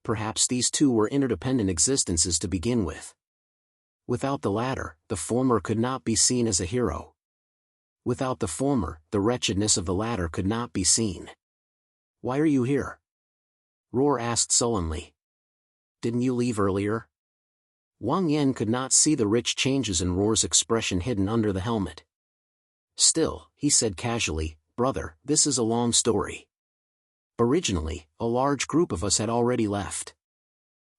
Perhaps these two were interdependent existences to begin with. Without the latter, the former could not be seen as a hero. Without the former, the wretchedness of the latter could not be seen. "Why are you here?" Roar asked sullenly. "Didn't you leave earlier?" Wang Yan could not see the rich changes in Roar's expression hidden under the helmet. "Still," he said casually, "brother, this is a long story. Originally, a large group of us had already left.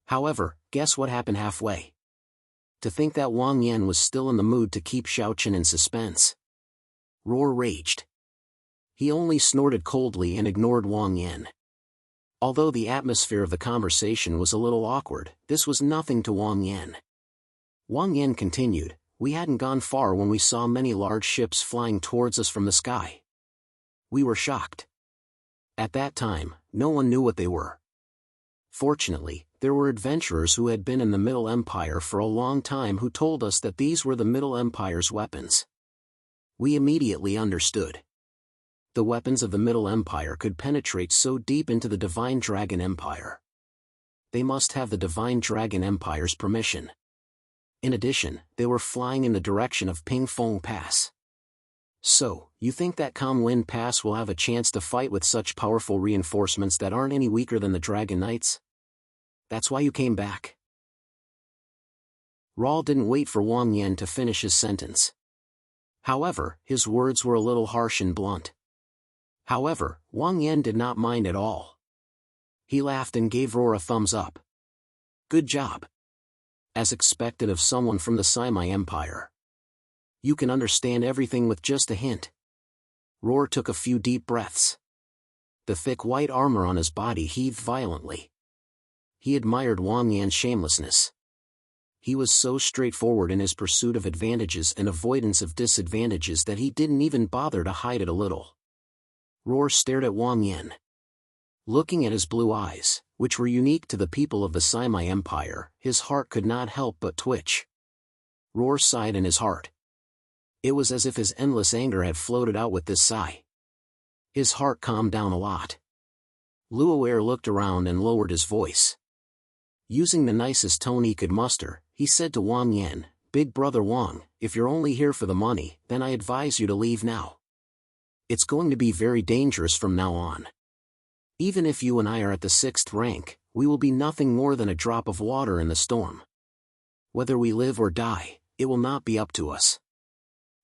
However, guess what happened halfway?" To think that Wang Yan was still in the mood to keep Xiaochen in suspense. Roar raged. He only snorted coldly and ignored Wang Yan. Although the atmosphere of the conversation was a little awkward, this was nothing to Wang Yan. Wang Yan continued, "We hadn't gone far when we saw many large ships flying towards us from the sky. We were shocked. At that time, no one knew what they were. Fortunately, there were adventurers who had been in the Middle Empire for a long time who told us that these were the Middle Empire's weapons. We immediately understood. The weapons of the Middle Empire could penetrate so deep into the Divine Dragon Empire. They must have the Divine Dragon Empire's permission. In addition, they were flying in the direction of Pingfeng Pass. So, you think that Calm Wind Pass will have a chance to fight with such powerful reinforcements that aren't any weaker than the Dragon Knights? That's why you came back?" Raul didn't wait for Wang Yan to finish his sentence. However, his words were a little harsh and blunt. However, Wang Yan did not mind at all. He laughed and gave Roar a thumbs up. "Good job. As expected of someone from the Saimai Empire. You can understand everything with just a hint." Roar took a few deep breaths. The thick white armor on his body heaved violently. He admired Wang Yan's shamelessness. He was so straightforward in his pursuit of advantages and avoidance of disadvantages that he didn't even bother to hide it a little. Roar stared at Wang Yan. Looking at his blue eyes, which were unique to the people of the Saimai Empire, his heart could not help but twitch. Roar sighed in his heart. It was as if his endless anger had floated out with this sigh. His heart calmed down a lot. Luoer looked around and lowered his voice. Using the nicest tone he could muster, he said to Wang Yan, "Big brother Wang, if you're only here for the money, then I advise you to leave now. It's going to be very dangerous from now on. Even if you and I are at the 6th rank, we will be nothing more than a drop of water in the storm. Whether we live or die, it will not be up to us.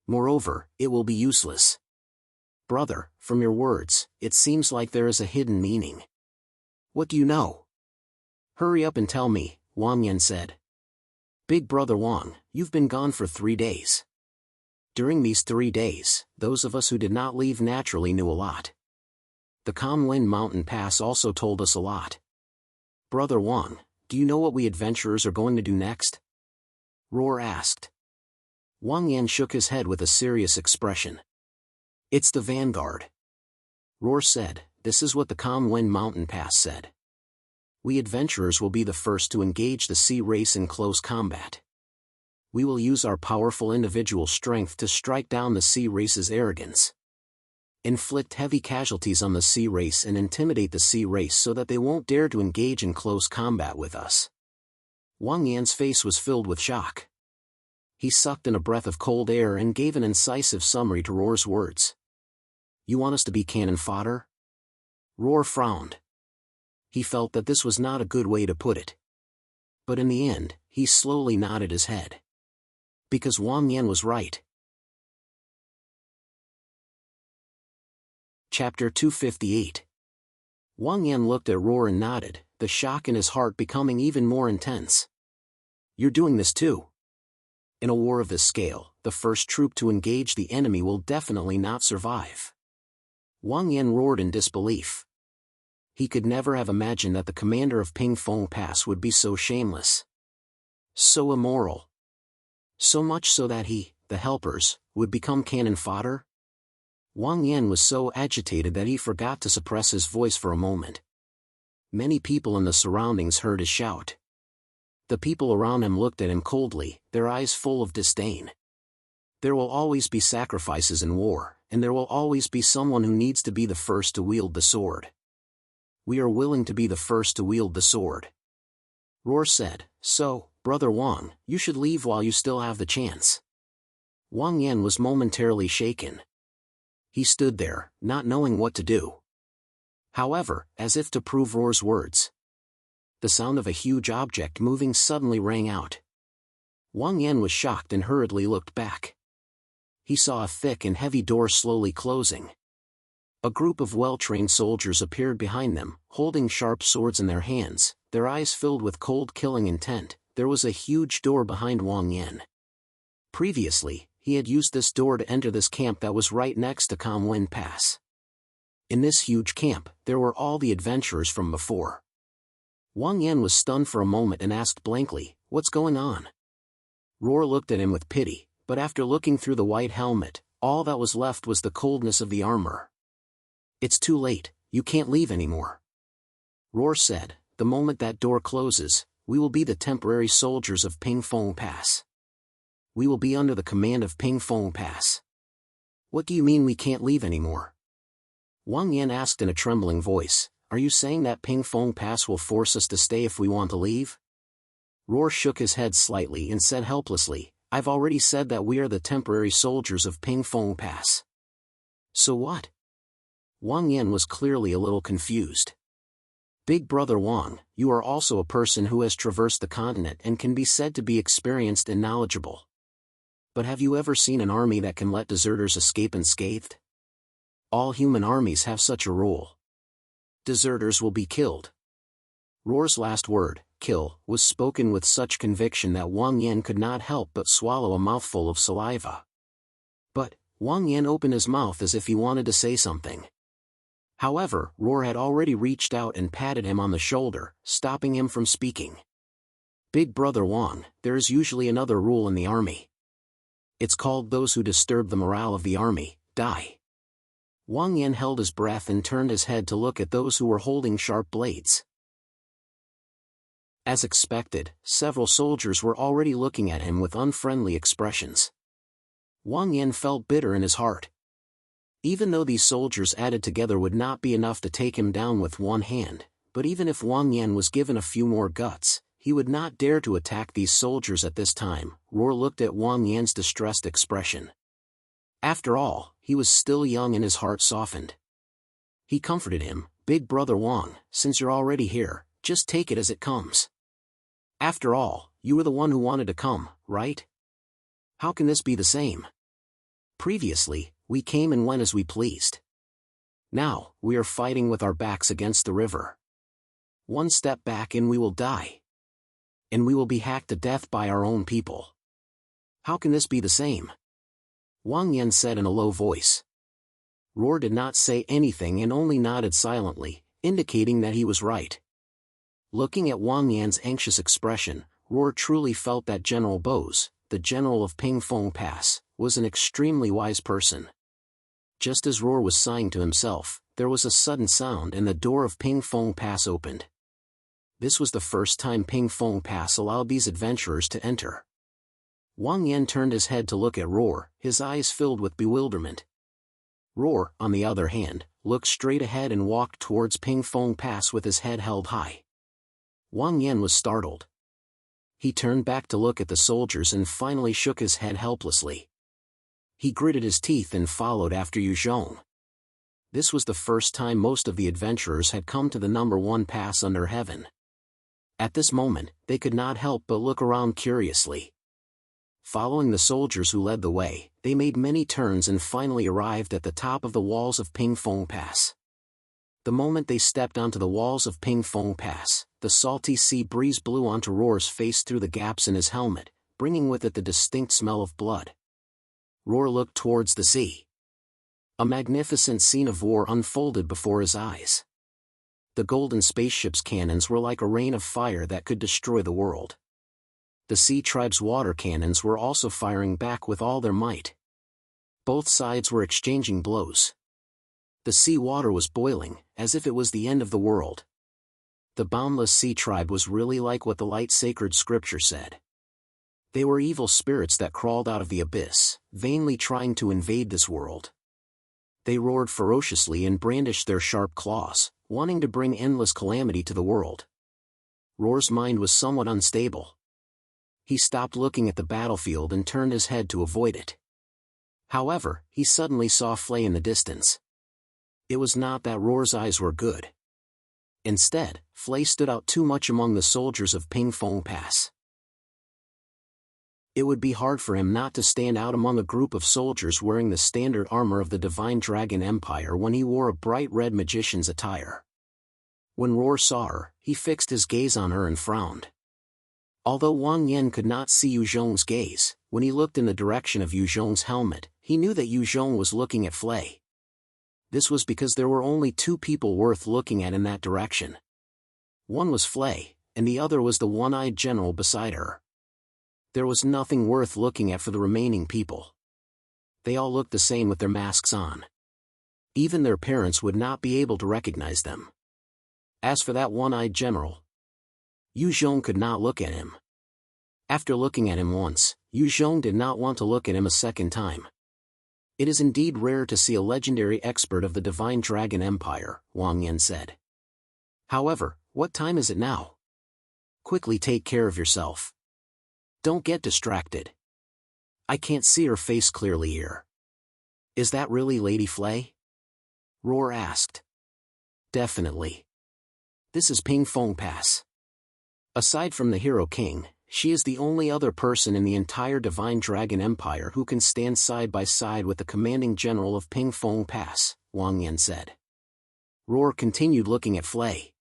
Moreover, it will be useless. Brother, from your words, it seems like there is a hidden meaning. What do you know?" "Hurry up and tell me," Wang Yan said. "Big brother Wang, you've been gone for 3 days. During these 3 days, those of us who did not leave naturally knew a lot. The Conwen Mountain Pass also told us a lot. Brother Wang, do you know what we adventurers are going to do next?" Roar asked. Wang Yan shook his head with a serious expression. "It's the vanguard." Roar said, "This is what the Conwen Mountain Pass said. We adventurers will be the first to engage the sea race in close combat. We will use our powerful individual strength to strike down the sea race's arrogance. Inflict heavy casualties on the sea race and intimidate the sea race so that they won't dare to engage in close combat with us." Wang Yan's face was filled with shock. He sucked in a breath of cold air and gave an incisive summary to Roar's words. "You want us to be cannon fodder?" Roar frowned. He felt that this was not a good way to put it. But in the end, he slowly nodded his head. Because Wang Yan was right. Chapter 258. Wang Yan looked at Roar and nodded, the shock in his heart becoming even more intense. "You're doing this too?" In a war of this scale, the first troop to engage the enemy will definitely not survive. Wang Yan roared in disbelief. He could never have imagined that the commander of Pingfeng Pass would be so shameless. So immoral. So much so that he, the helpers, would become cannon fodder? Wang Yan was so agitated that he forgot to suppress his voice for a moment. Many people in the surroundings heard his shout. The people around him looked at him coldly, their eyes full of disdain. There will always be sacrifices in war, and there will always be someone who needs to be the first to wield the sword. We are willing to be the first to wield the sword. Roar said, "So, brother Wang, you should leave while you still have the chance." Wang Yan was momentarily shaken. He stood there, not knowing what to do. However, as if to prove Roar's words, the sound of a huge object moving suddenly rang out. Wang Yan was shocked and hurriedly looked back. He saw a thick and heavy door slowly closing. A group of well-trained soldiers appeared behind them, holding sharp swords in their hands, their eyes filled with cold killing intent. There was a huge door behind Wang Yan. Previously, he had used this door to enter this camp that was right next to Conwen Pass. In this huge camp, there were all the adventurers from before. Wang Yan was stunned for a moment and asked blankly, "What's going on?" Roar looked at him with pity, but after looking through the white helmet, all that was left was the coldness of the armor. "It's too late, you can't leave anymore." Roar said, "The moment that door closes, we will be the temporary soldiers of Pingfeng Pass. We will be under the command of Pingfeng Pass." "What do you mean we can't leave anymore?" Wang Yan asked in a trembling voice, "Are you saying that Pingfeng Pass will force us to stay if we want to leave?" Roar shook his head slightly and said helplessly, "I've already said that we are the temporary soldiers of Pingfeng Pass." "So what?" Wang Yan was clearly a little confused. "Big brother Wang, you are also a person who has traversed the continent and can be said to be experienced and knowledgeable. But have you ever seen an army that can let deserters escape unscathed? All human armies have such a rule. Deserters will be killed." Roar's last word, "kill," was spoken with such conviction that Wang Yan could not help but swallow a mouthful of saliva. But Wang Yan opened his mouth as if he wanted to say something. However, Roar had already reached out and patted him on the shoulder, stopping him from speaking. "Big brother Wang, there is usually another rule in the army. It's called those who disturb the morale of the army, die." Wang Yan held his breath and turned his head to look at those who were holding sharp blades. As expected, several soldiers were already looking at him with unfriendly expressions. Wang Yan felt bitter in his heart. Even though these soldiers added together would not be enough to take him down with one hand, but even if Wang Yan was given a few more guts, he would not dare to attack these soldiers at this time. Roar looked at Wang Yan's distressed expression. After all, he was still young and his heart softened. He comforted him, "Big brother Wang, since you're already here, just take it as it comes. After all, you were the one who wanted to come, right? How can this be the same? Previously, we came and went as we pleased. Now, we are fighting with our backs against the river. One step back and we will die. And we will be hacked to death by our own people. How can this be the same?" Wang Yan said in a low voice. Roar did not say anything and only nodded silently, indicating that he was right. Looking at Wang Yan's anxious expression, Roar truly felt that General Bose, the general of Pingfeng Pass, was an extremely wise person. Just as Roar was sighing to himself, there was a sudden sound and the door of Pingfeng Pass opened. This was the first time Pingfeng Pass allowed these adventurers to enter. Wang Yan turned his head to look at Roar, his eyes filled with bewilderment. Roar, on the other hand, looked straight ahead and walked towards Pingfeng Pass with his head held high. Wang Yan was startled. He turned back to look at the soldiers and finally shook his head helplessly. He gritted his teeth and followed after Yu Zhong. This was the first time most of the adventurers had come to the number 1 pass under heaven. At this moment, they could not help but look around curiously. Following the soldiers who led the way, they made many turns and finally arrived at the top of the walls of Pingfeng Pass. The moment they stepped onto the walls of Pingfeng Pass, the salty sea breeze blew onto Roar's face through the gaps in his helmet, bringing with it the distinct smell of blood. Roar looked towards the sea. A magnificent scene of war unfolded before his eyes. The golden spaceship's cannons were like a rain of fire that could destroy the world. The Sea Tribe's water cannons were also firing back with all their might. Both sides were exchanging blows. The sea water was boiling, as if it was the end of the world. The boundless Sea Tribe was really like what the light sacred scripture said. They were evil spirits that crawled out of the abyss, vainly trying to invade this world. They roared ferociously and brandished their sharp claws, wanting to bring endless calamity to the world. Roar's mind was somewhat unstable. He stopped looking at the battlefield and turned his head to avoid it. However, he suddenly saw Flay in the distance. It was not that Roar's eyes were good. Instead, Flay stood out too much among the soldiers of Pingfeng Pass. It would be hard for him not to stand out among a group of soldiers wearing the standard armor of the Divine Dragon Empire when he wore a bright red magician's attire. When Roar saw her, he fixed his gaze on her and frowned. Although Wang Yan could not see Yu Zhong's gaze, when he looked in the direction of Yu Zhong's helmet, he knew that Yu Zhong was looking at Flay. This was because there were only 2 people worth looking at in that direction. One was Flay, and the other was the one-eyed general beside her. There was nothing worth looking at for the remaining people. They all looked the same with their masks on. Even their parents would not be able to recognize them. As for that one-eyed general, Yu Zhong could not look at him. After looking at him once, Yu Zhong did not want to look at him a second time. It is indeed rare to see a legendary expert of the Divine Dragon Empire, Wang Yan said. However, what time is it now? Quickly take care of yourself. Don't get distracted. I can't see her face clearly here. Is that really Lady Flay? Roar asked. Definitely. This is Pingfeng Pass. Aside from the Hero King, she is the only other person in the entire Divine Dragon Empire who can stand side by side with the commanding general of Pingfeng Pass, Wang Yan said. Roar continued looking at Flay.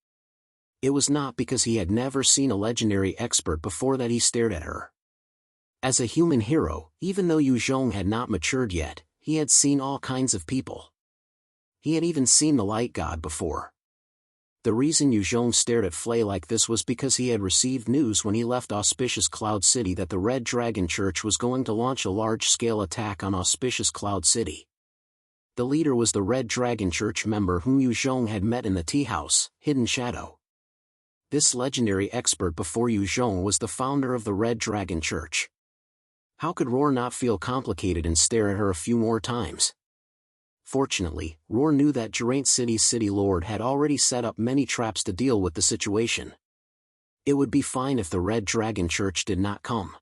It was not because he had never seen a legendary expert before that he stared at her. As a human hero, even though Yu Zhong had not matured yet, he had seen all kinds of people. He had even seen the Light God before. The reason Yu Zhong stared at Flay like this was because he had received news when he left Auspicious Cloud City that the Red Dragon Church was going to launch a large-scale attack on Auspicious Cloud City. The leader was the Red Dragon Church member whom Yu Zhong had met in the tea house, Hidden Shadow. This legendary expert before Yu Zhong was the founder of the Red Dragon Church. How could Roar not feel complicated and stare at her a few more times? Fortunately, Roar knew that Geraint City's city lord had already set up many traps to deal with the situation. It would be fine if the Red Dragon Church did not come.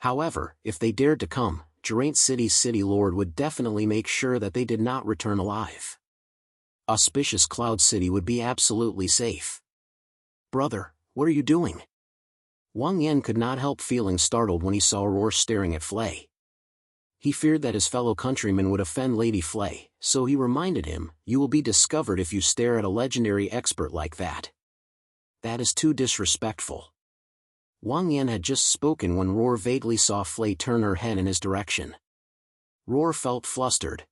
However, if they dared to come, Geraint City's city lord would definitely make sure that they did not return alive. Auspicious Cloud City would be absolutely safe. "Brother, what are you doing?" Wang Yan could not help feeling startled when he saw Roar staring at Flay. He feared that his fellow countryman would offend Lady Flay, so he reminded him, "You will be discovered if you stare at a legendary expert like that. That is too disrespectful." Wang Yan had just spoken when Roar vaguely saw Flay turn her head in his direction. Roar felt flustered.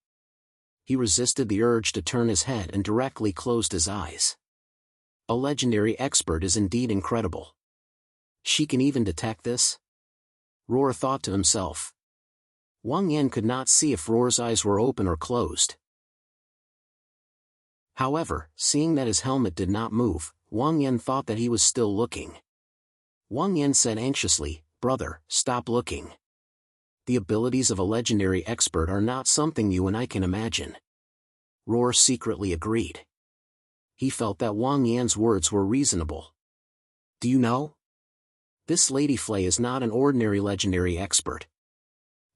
He resisted the urge to turn his head and directly closed his eyes. A legendary expert is indeed incredible. She can even detect this? Roar thought to himself. Wang Yan could not see if Roar's eyes were open or closed. However, seeing that his helmet did not move, Wang Yan thought that he was still looking. Wang Yan said anxiously, "Brother, stop looking. The abilities of a legendary expert are not something you and I can imagine." Roar secretly agreed. He felt that Wang Yan's words were reasonable. "Do you know? This Lady Flay is not an ordinary legendary expert.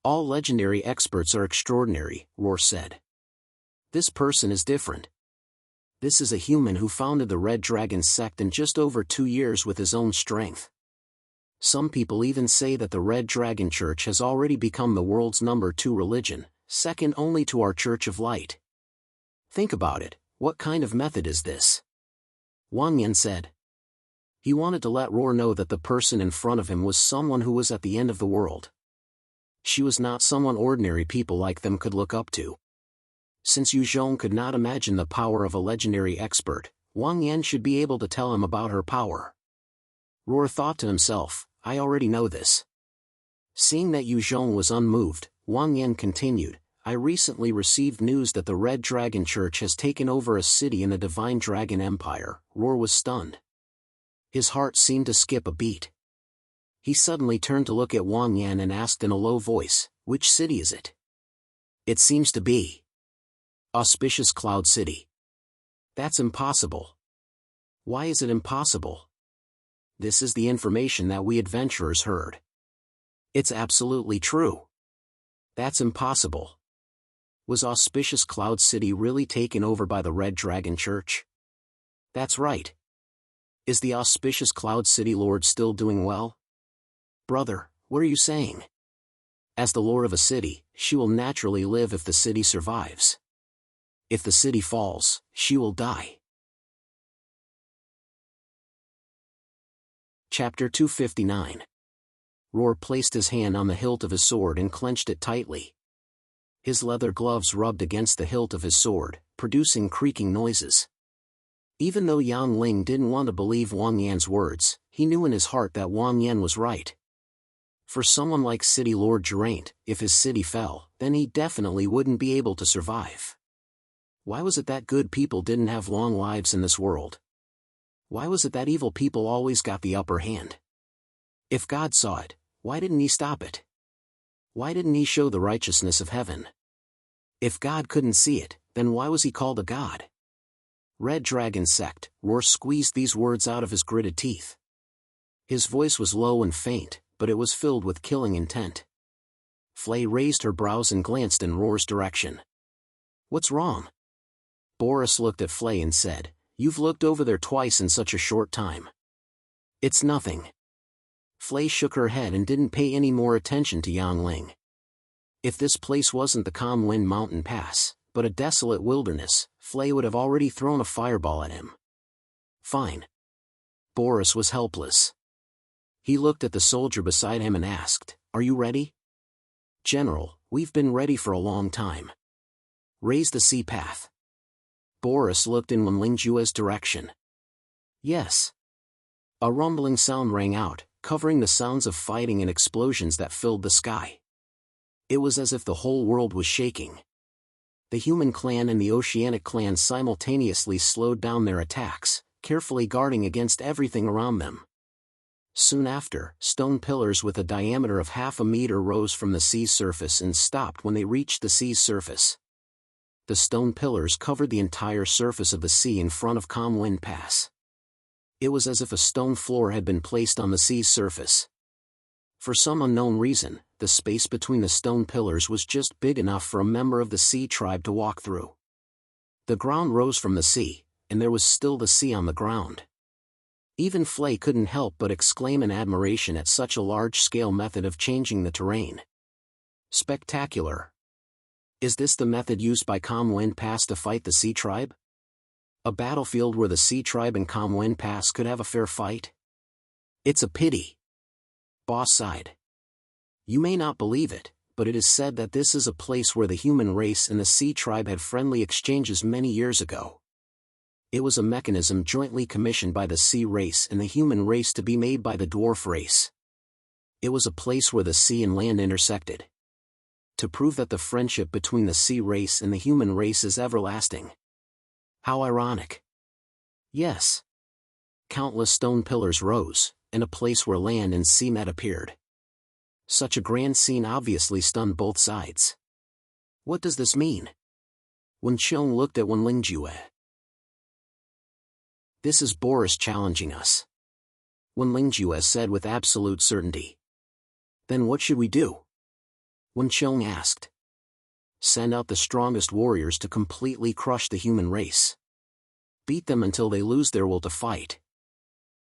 All legendary experts are extraordinary," Roar said. "This person is different. This is a human who founded the Red Dragon sect in just over 2 years with his own strength. Some people even say that the Red Dragon Church has already become the world's #2 religion, second only to our Church of Light. Think about it, what kind of method is this?" Wang Yan said. He wanted to let Roar know that the person in front of him was someone who was at the end of the world. She was not someone ordinary people like them could look up to. Since Yu Zhong could not imagine the power of a legendary expert, Wang Yan should be able to tell him about her power. Roar thought to himself, "I already know this." Seeing that Yu Zhong was unmoved, Wang Yan continued, "I recently received news that the Red Dragon Church has taken over a city in the Divine Dragon Empire." Roar was stunned. His heart seemed to skip a beat. He suddenly turned to look at Wang Yan and asked in a low voice, "Which city is it?" "It seems to be Auspicious Cloud City." "That's impossible." "Why is it impossible?" "This is the information that we adventurers heard." "It's absolutely true." "That's impossible." Was Auspicious Cloud City really taken over by the Red Dragon Church? "That's right." "Is the Auspicious Cloud City Lord still doing well?" "Brother, what are you saying?" "As the lord of a city, she will naturally live if the city survives. If the city falls, she will die." Chapter 259. Roar placed his hand on the hilt of his sword and clenched it tightly. His leather gloves rubbed against the hilt of his sword, producing creaking noises. Even though Yang Ling didn't want to believe Wang Yan's words, he knew in his heart that Wang Yan was right. For someone like City Lord Geraint, if his city fell, then he definitely wouldn't be able to survive. Why was it that good people didn't have long lives in this world? Why was it that evil people always got the upper hand? If God saw it, why didn't he stop it? Why didn't he show the righteousness of heaven? If God couldn't see it, then why was he called a god? Red Dragon Sect, Roar squeezed these words out of his gritted teeth. His voice was low and faint, but it was filled with killing intent. Flay raised her brows and glanced in Roar's direction. "What's wrong?" Boris looked at Flay and said, "You've looked over there twice in such a short time." "It's nothing." Flay shook her head and didn't pay any more attention to Yang Ling. If this place wasn't the Calm Wind Mountain Pass, but a desolate wilderness, Flay would have already thrown a fireball at him. "Fine." Boris was helpless. He looked at the soldier beside him and asked, "Are you ready?" "General, we've been ready for a long time." "Raise the sea path." Boris looked in Wenlingjue's direction. "Yes." A rumbling sound rang out, covering the sounds of fighting and explosions that filled the sky. It was as if the whole world was shaking. The human clan and the oceanic clan simultaneously slowed down their attacks, carefully guarding against everything around them. Soon after, stone pillars with a diameter of 1/2 meter rose from the sea's surface and stopped when they reached the sea's surface. The stone pillars covered the entire surface of the sea in front of Calm Wind Pass. It was as if a stone floor had been placed on the sea's surface. For some unknown reason, the space between the stone pillars was just big enough for a member of the sea tribe to walk through. The ground rose from the sea, and there was still the sea on the ground. Even Flay couldn't help but exclaim in admiration at such a large-scale method of changing the terrain. Spectacular. Is this the method used by Calm Wind Pass to fight the sea tribe? A battlefield where the sea tribe and Calm Wind Pass could have a fair fight? It's a pity. Boss sighed. You may not believe it, but it is said that this is a place where the human race and the sea tribe had friendly exchanges many years ago. It was a mechanism jointly commissioned by the sea race and the human race to be made by the dwarf race. It was a place where the sea and land intersected. To prove that the friendship between the sea race and the human race is everlasting. How ironic. Yes. Countless stone pillars rose, and a place where land and sea met appeared. Such a grand scene obviously stunned both sides. What does this mean? Wen Qiong looked at Wen Lingjue. This is Boris challenging us. Wen Lingjue said with absolute certainty. Then what should we do? Wen Qiong asked. Send out the strongest warriors to completely crush the human race. Beat them until they lose their will to fight.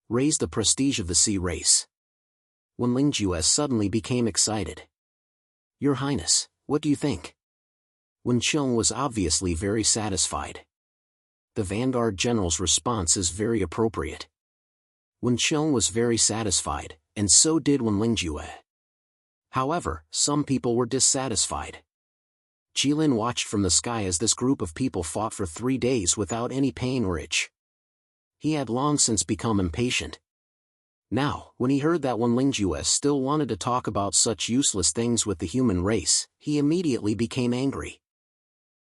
Raise the prestige of the sea race. Wen Lingjue suddenly became excited. Your Highness, what do you think? Wen Qiong was obviously very satisfied. The Vanguard General's response is very appropriate. Wen Qiong was very satisfied, and so did Wen Lingjue. However, some people were dissatisfied. Jilin watched from the sky as this group of people fought for 3 days without any pain or itch. He had long since become impatient. Now, when he heard that Wen Lingjue still wanted to talk about such useless things with the human race, he immediately became angry.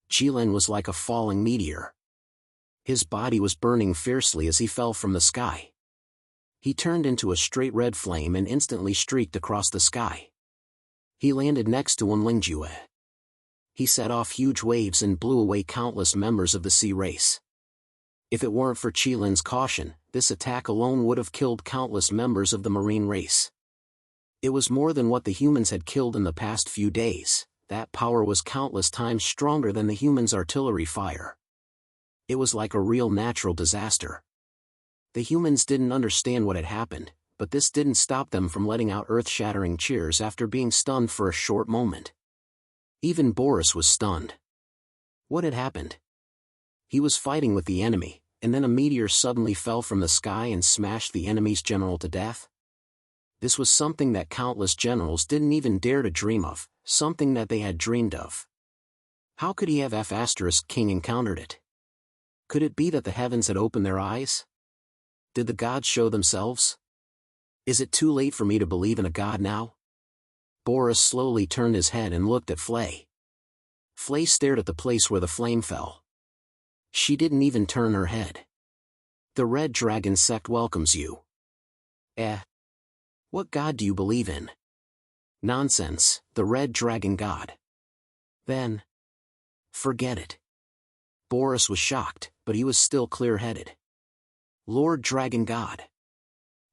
Jilin was like a falling meteor. His body was burning fiercely as he fell from the sky. He turned into a straight red flame and instantly streaked across the sky. He landed next to Wen Lingjue. He set off huge waves and blew away countless members of the sea race. If it weren't for Jilin's caution, this attack alone would have killed countless members of the marine race. It was more than what the humans had killed in the past few days. That power was countless times stronger than the humans' artillery fire. It was like a real natural disaster. The humans didn't understand what had happened, but this didn't stop them from letting out earth-shattering cheers after being stunned for a short moment. Even Boris was stunned. What had happened? He was fighting with the enemy, and then a meteor suddenly fell from the sky and smashed the enemy's general to death? This was something that countless generals didn't even dare to dream of, something that they had dreamed of. How could he have King encountered it? Could it be that the heavens had opened their eyes? Did the gods show themselves? Is it too late for me to believe in a god now? Boris slowly turned his head and looked at Flay. Flay stared at the place where the flame fell. She didn't even turn her head. The Red Dragon sect welcomes you. What god do you believe in? Nonsense, the Red Dragon god. Then, forget it. Boris was shocked, but he was still clear-headed. Lord Dragon God.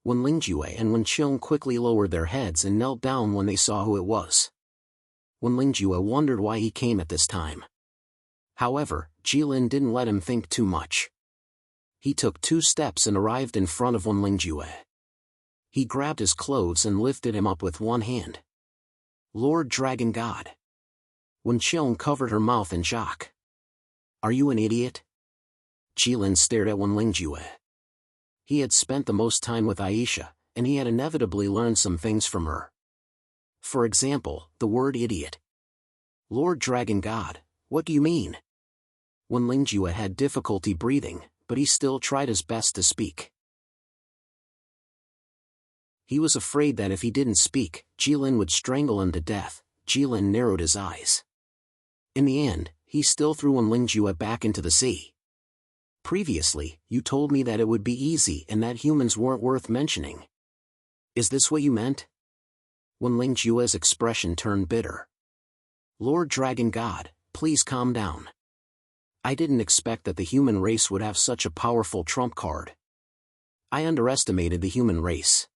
Wen Lingjue and Wen Qiong quickly lowered their heads and knelt down when they saw who it was. Wen Lingjue wondered why he came at this time. However, Jilin didn't let him think too much. He took 2 steps and arrived in front of Wen Lingjue. He grabbed his clothes and lifted him up with one hand. Lord Dragon God. Wen Qiong covered her mouth in shock. Are you an idiot? Jilin stared at Wen Lingjue. He had spent the most time with Aisha, and he had inevitably learned some things from her. For example, the word idiot. Lord Dragon God, what do you mean? Wen Lingjue had difficulty breathing, but he still tried his best to speak. He was afraid that if he didn't speak, Jilin would strangle him to death. Jilin narrowed his eyes. In the end, he still threw Wen Lingjue back into the sea. Previously, you told me that it would be easy and that humans weren't worth mentioning. Is this what you meant? Wen Lingjue's expression turned bitter. Lord Dragon God, please calm down. I didn't expect that the human race would have such a powerful trump card. I underestimated the human race.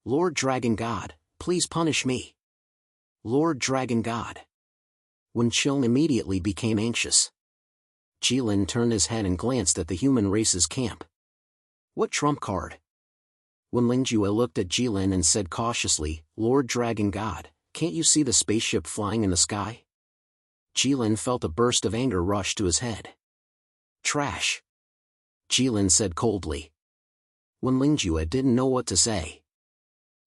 Lord Dragon God, please punish me. Lord Dragon God. Wenqing immediately became anxious. Jilin turned his head and glanced at the human race's camp. What trump card? Wenlingjue looked at Jilin and said cautiously, Lord Dragon God, can't you see the spaceship flying in the sky? Jilin felt a burst of anger rush to his head. Trash. Jilin said coldly. Wenlingjue didn't know what to say.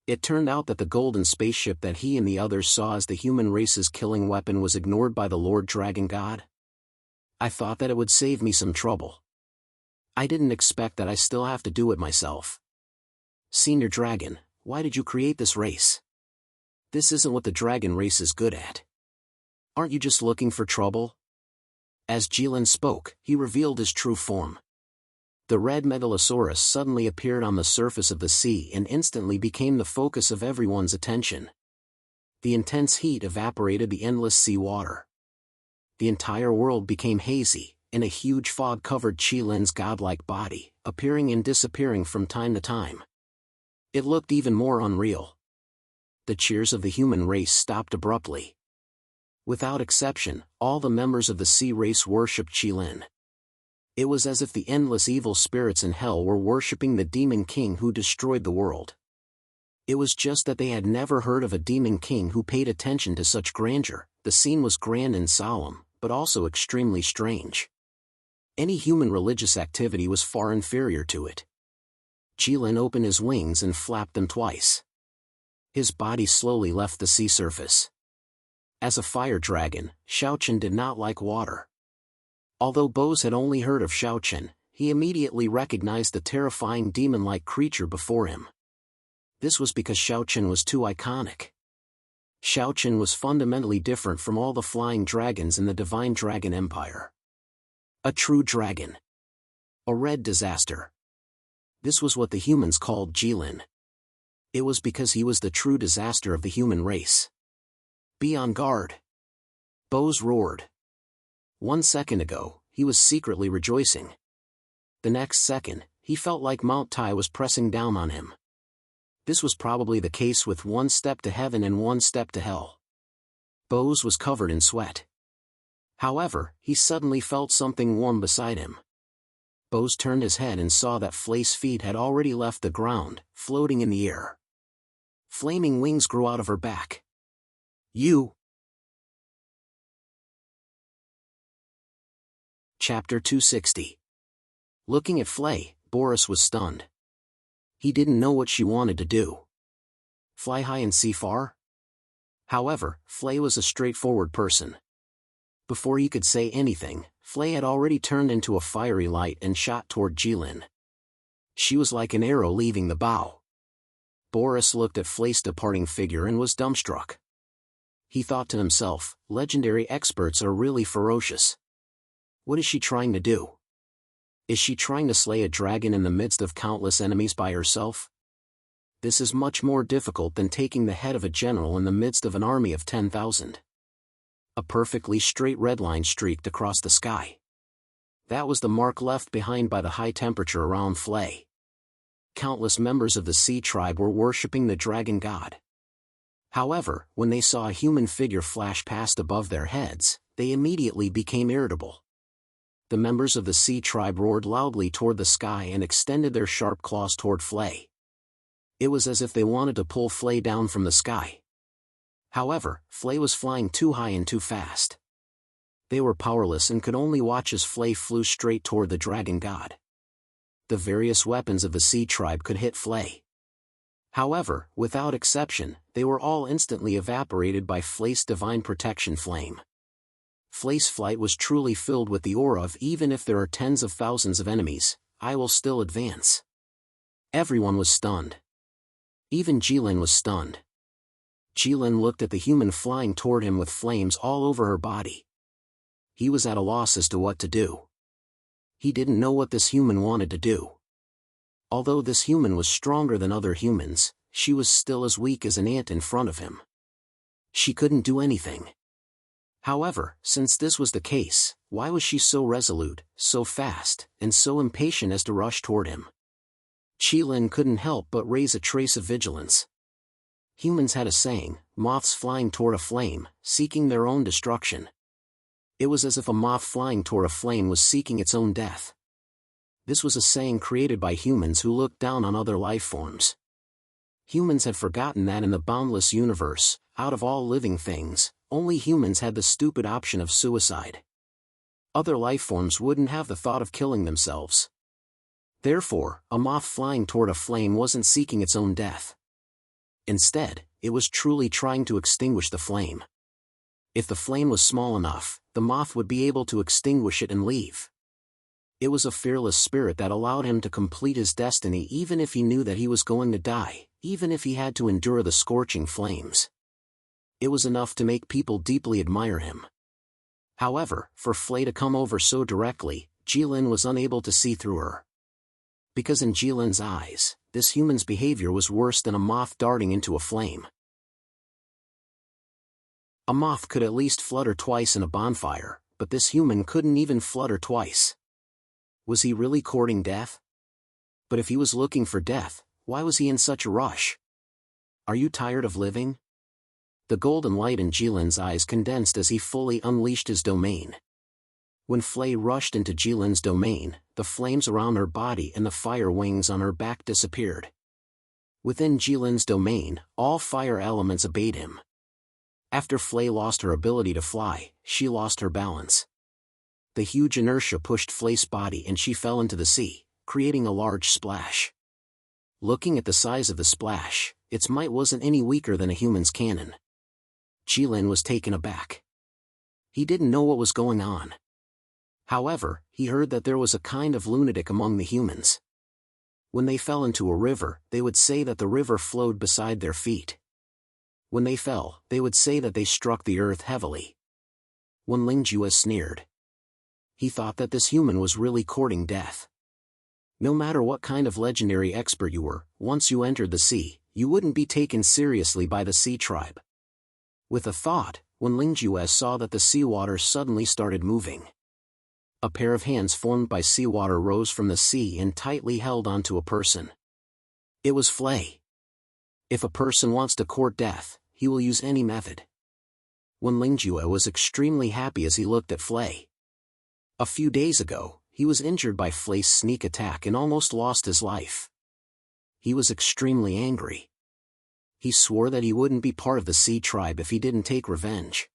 It turned out that the golden spaceship that he and the others saw as the human race's killing weapon was ignored by the Lord Dragon God. I thought that it would save me some trouble. I didn't expect that I still have to do it myself. Senior Dragon, why did you create this race? This isn't what the dragon race is good at. Aren't you just looking for trouble? As Jilin spoke, he revealed his true form. The red megalosaurus suddenly appeared on the surface of the sea and instantly became the focus of everyone's attention. The intense heat evaporated the endless sea water. The entire world became hazy, and a huge fog covered Jilin's godlike body, appearing and disappearing from time to time. It looked even more unreal. The cheers of the human race stopped abruptly. Without exception, all the members of the sea race worshipped Jilin. It was as if the endless evil spirits in hell were worshipping the demon king who destroyed the world. It was just that they had never heard of a demon king who paid attention to such grandeur. The scene was grand and solemn, but also extremely strange. Any human religious activity was far inferior to it. Jilin opened his wings and flapped them twice. His body slowly left the sea surface. As a fire dragon, Xiaochen did not like water. Although Bose had only heard of Xiaochen, he immediately recognized the terrifying demon-like creature before him. This was because Xiaochen was too iconic. Xiaochen was fundamentally different from all the flying dragons in the Divine Dragon Empire. A true dragon. A red disaster. This was what the humans called Jilin. It was because he was the true disaster of the human race. Be on guard. Bose roared. 1 second ago, he was secretly rejoicing. The next second, he felt like Mount Tai was pressing down on him. This was probably the case with 1 step to heaven and 1 step to hell. Bose was covered in sweat. However, he suddenly felt something warm beside him. Bose turned his head and saw that Flay's feet had already left the ground, floating in the air. Flaming wings grew out of her back. You! Chapter 260. Looking at Flay, Boris was stunned. He didn't know what she wanted to do. Fly high and see far? However, Flay was a straightforward person. Before he could say anything, Flay had already turned into a fiery light and shot toward Jilin. She was like an arrow leaving the bow. Boris looked at Flay's departing figure and was dumbstruck. He thought to himself, legendary experts are really ferocious. What is she trying to do? Is she trying to slay a dragon in the midst of countless enemies by herself? This is much more difficult than taking the head of a general in the midst of an army of 10,000. A perfectly straight red line streaked across the sky. That was the mark left behind by the high temperature around Flay. Countless members of the sea tribe were worshipping the dragon god. However, when they saw a human figure flash past above their heads, they immediately became irritable. The members of the sea tribe roared loudly toward the sky and extended their sharp claws toward Flay. It was as if they wanted to pull Flay down from the sky. However, Flay was flying too high and too fast. They were powerless and could only watch as Flay flew straight toward the dragon god. The various weapons of the sea tribe could hit Flay. However, without exception, they were all instantly evaporated by Flay's divine protection flame. Flay's flight was truly filled with the aura of even if there are tens of thousands of enemies, I will still advance. Everyone was stunned. Even Jilin was stunned. Jilin looked at the human flying toward him with flames all over her body. He was at a loss as to what to do. He didn't know what this human wanted to do. Although this human was stronger than other humans, she was still as weak as an ant in front of him. She couldn't do anything. However, since this was the case, why was she so resolute, so fast, and so impatient as to rush toward him? Qilin couldn't help but raise a trace of vigilance. Humans had a saying, moths flying toward a flame, seeking their own destruction. It was as if a moth flying toward a flame was seeking its own death. This was a saying created by humans who looked down on other life forms. Humans had forgotten that in the boundless universe, out of all living things, only humans had the stupid option of suicide. Other life forms wouldn't have the thought of killing themselves. Therefore, a moth flying toward a flame wasn't seeking its own death. Instead, it was truly trying to extinguish the flame. If the flame was small enough, the moth would be able to extinguish it and leave. It was a fearless spirit that allowed him to complete his destiny even if he knew that he was going to die, even if he had to endure the scorching flames. It was enough to make people deeply admire him. However, for Flay to come over so directly, Jilin was unable to see through her. Because in Jilin's eyes, this human's behavior was worse than a moth darting into a flame. A moth could at least flutter twice in a bonfire, but this human couldn't even flutter twice. Was he really courting death? But if he was looking for death, why was he in such a rush? Are you tired of living? The golden light in Jilin's eyes condensed as he fully unleashed his domain. When Flay rushed into Jilin's domain, the flames around her body and the fire wings on her back disappeared. Within Jilin's domain, all fire elements obeyed him. After Flay lost her ability to fly, she lost her balance. The huge inertia pushed Flay's body and she fell into the sea, creating a large splash. Looking at the size of the splash, its might wasn't any weaker than a human's cannon. Jilin was taken aback. He didn't know what was going on. However, he heard that there was a kind of lunatic among the humans. When they fell into a river, they would say that the river flowed beside their feet. When they fell, they would say that they struck the earth heavily. When Lingjue sneered. He thought that this human was really courting death. No matter what kind of legendary expert you were, once you entered the sea, you wouldn't be taken seriously by the sea tribe. With a thought, when Lingjue saw that the seawater suddenly started moving. A pair of hands formed by seawater rose from the sea and tightly held onto a person. It was Flay. If a person wants to court death, he will use any method. When Lingjue was extremely happy as he looked at Flay. A few days ago, he was injured by Flay's sneak attack and almost lost his life. He was extremely angry. He swore that he wouldn't be part of the sea tribe if he didn't take revenge.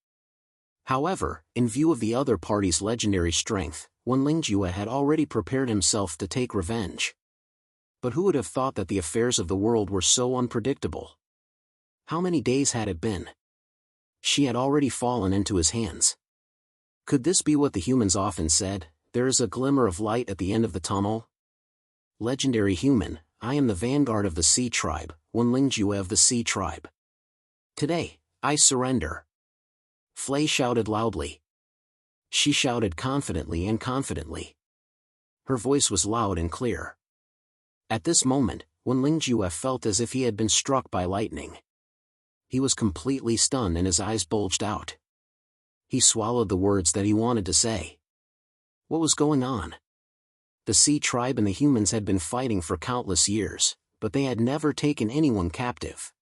However, in view of the other party's legendary strength, Wen Lingjue had already prepared himself to take revenge. But who would have thought that the affairs of the world were so unpredictable? How many days had it been? She had already fallen into his hands. Could this be what the humans often said, there is a glimmer of light at the end of the tunnel? Legendary human, I am the vanguard of the sea tribe, Wen Lingjue of the sea tribe. Today, I surrender. Flay shouted loudly. She shouted confidently and confidently. Her voice was loud and clear. At this moment, Wen Lingjue felt as if he had been struck by lightning. He was completely stunned and his eyes bulged out. He swallowed the words that he wanted to say. What was going on? The sea tribe and the humans had been fighting for countless years, but they had never taken anyone captive.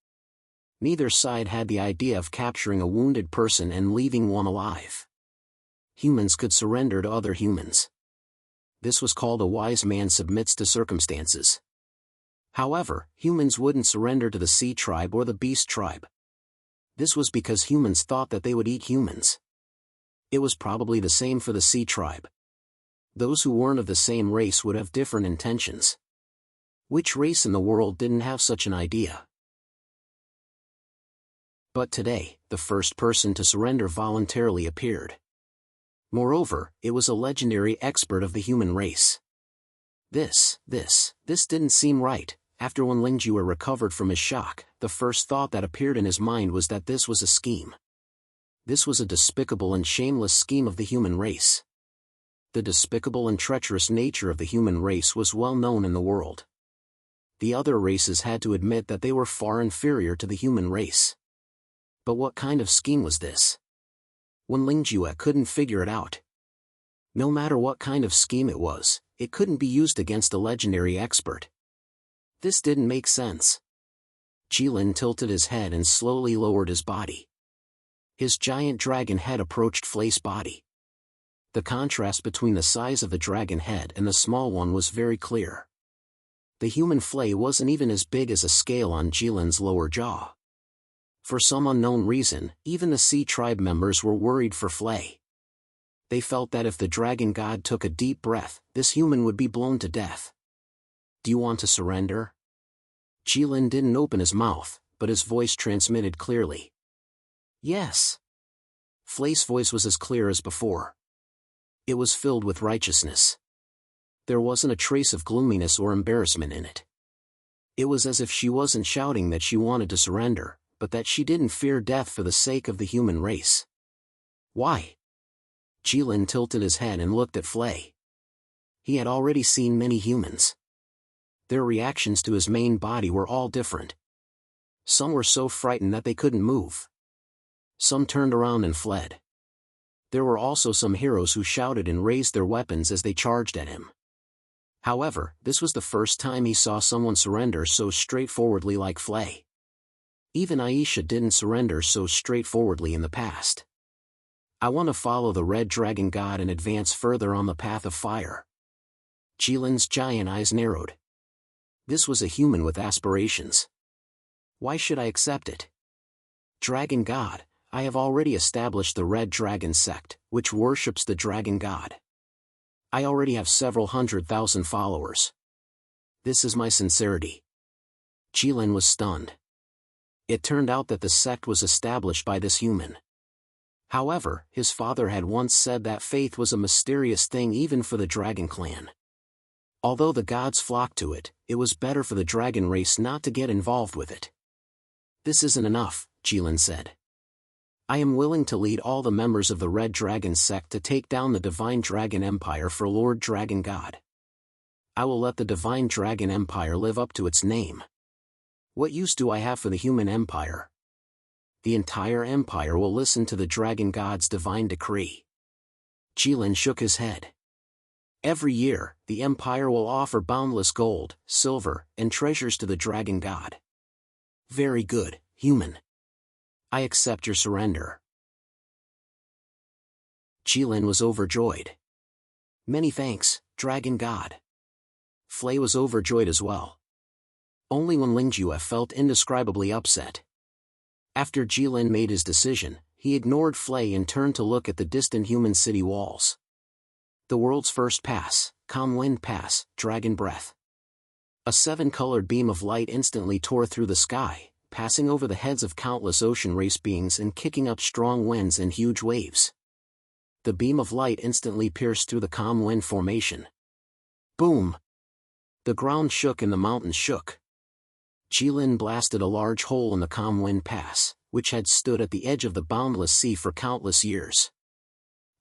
Neither side had the idea of capturing a wounded person and leaving one alive. Humans could surrender to other humans. This was called a wise man submits to circumstances. However, humans wouldn't surrender to the sea tribe or the beast tribe. This was because humans thought that they would eat humans. It was probably the same for the sea tribe. Those who weren't of the same race would have different intentions. Which race in the world didn't have such an idea? But today, the first person to surrender voluntarily appeared. Moreover, it was a legendary expert of the human race. This didn't seem right. After Wen Lingjue recovered from his shock, the first thought that appeared in his mind was that this was a scheme. This was a despicable and shameless scheme of the human race. The despicable and treacherous nature of the human race was well known in the world. The other races had to admit that they were far inferior to the human race. But what kind of scheme was this? Wen Lingjue couldn't figure it out. No matter what kind of scheme it was, it couldn't be used against a legendary expert. This didn't make sense. Jilin tilted his head and slowly lowered his body. His giant dragon head approached Flay's body. The contrast between the size of the dragon head and the small one was very clear. The human Flay wasn't even as big as a scale on Jilin's lower jaw. For some unknown reason, even the Sea Tribe members were worried for Flay. They felt that if the dragon god took a deep breath, this human would be blown to death. "Do you want to surrender?" Jilin didn't open his mouth, but his voice transmitted clearly. "Yes." Flay's voice was as clear as before. It was filled with righteousness. There wasn't a trace of gloominess or embarrassment in it. It was as if she wasn't shouting that she wanted to surrender, but that she didn't fear death for the sake of the human race. "Why?" Jilin tilted his head and looked at Flay. He had already seen many humans. Their reactions to his main body were all different. Some were so frightened that they couldn't move. Some turned around and fled. There were also some heroes who shouted and raised their weapons as they charged at him. However, this was the first time he saw someone surrender so straightforwardly like Flay. Even Aisha didn't surrender so straightforwardly in the past. "I want to follow the red dragon god and advance further on the path of fire." Jilin's giant eyes narrowed. This was a human with aspirations. "Why should I accept it?" "Dragon god, I have already established the Red Dragon sect, which worships the dragon god. I already have several 100,000 followers. This is my sincerity." Jilin was stunned. It turned out that the sect was established by this human. However, his father had once said that faith was a mysterious thing even for the dragon clan. Although the gods flocked to it, it was better for the dragon race not to get involved with it. "This isn't enough," Jilin said. "I am willing to lead all the members of the Red Dragon sect to take down the Divine Dragon Empire for Lord Dragon God. I will let the Divine Dragon Empire live up to its name. What use do I have for the human empire? The entire empire will listen to the dragon god's divine decree." Jilin shook his head. "Every year, the empire will offer boundless gold, silver, and treasures to the dragon god." "Very good, human. I accept your surrender." Jilin was overjoyed. "Many thanks, dragon god." Flay was overjoyed as well. Only when Lingjue felt indescribably upset. After Jilin made his decision, he ignored Flay and turned to look at the distant human city walls. The world's first pass, Calm Wind Pass, Dragon Breath. A 7-colored beam of light instantly tore through the sky, passing over the heads of countless ocean race beings and kicking up strong winds and huge waves. The beam of light instantly pierced through the Calm Wind formation. Boom! The ground shook and the mountains shook. Jilin blasted a large hole in the Calm Wind Pass, which had stood at the edge of the boundless sea for countless years.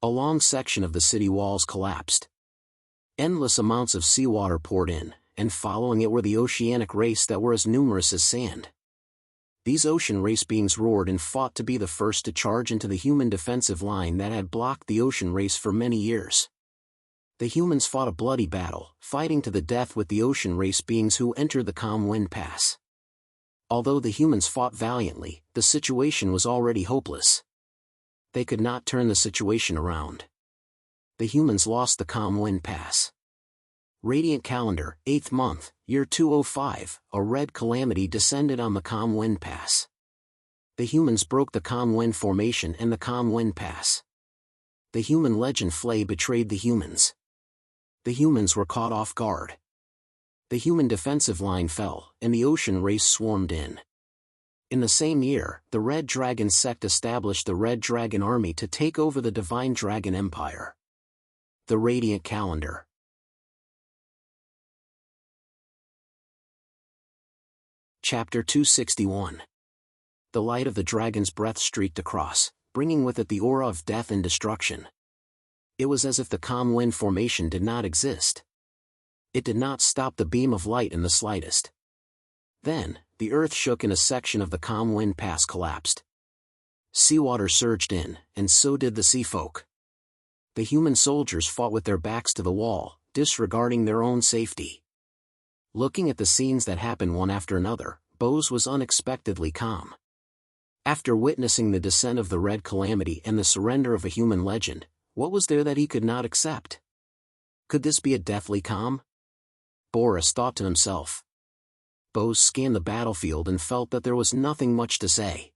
A long section of the city walls collapsed. Endless amounts of seawater poured in, and following it were the oceanic race that were as numerous as sand. These ocean race beings roared and fought to be the first to charge into the human defensive line that had blocked the ocean race for many years. The humans fought a bloody battle, fighting to the death with the ocean race beings who entered the Calm Wind Pass. Although the humans fought valiantly, the situation was already hopeless. They could not turn the situation around. The humans lost the Calm Wind Pass. Radiant Calendar, 8th month, year 205, a red calamity descended on the Calm Wind Pass. The humans broke the Calm Wind formation and the Calm Wind Pass. The human legend Flay betrayed the humans. The humans were caught off guard. The human defensive line fell, and the ocean race swarmed in. In the same year, the Red Dragon sect established the Red Dragon Army to take over the Divine Dragon Empire. The Radiant Calendar. Chapter 261. The light of the dragon's breath streaked across, bringing with it the aura of death and destruction. It was as if the Calm Wind formation did not exist. It did not stop the beam of light in the slightest. Then, the earth shook and a section of the Calm Wind Pass collapsed. Seawater surged in, and so did the sea folk. The human soldiers fought with their backs to the wall, disregarding their own safety. Looking at the scenes that happened one after another, Bose was unexpectedly calm. After witnessing the descent of the Red Calamity and the surrender of a human legend, what was there that he could not accept? Could this be a deathly calm? Boris thought to himself. Bose scanned the battlefield and felt that there was nothing much to say.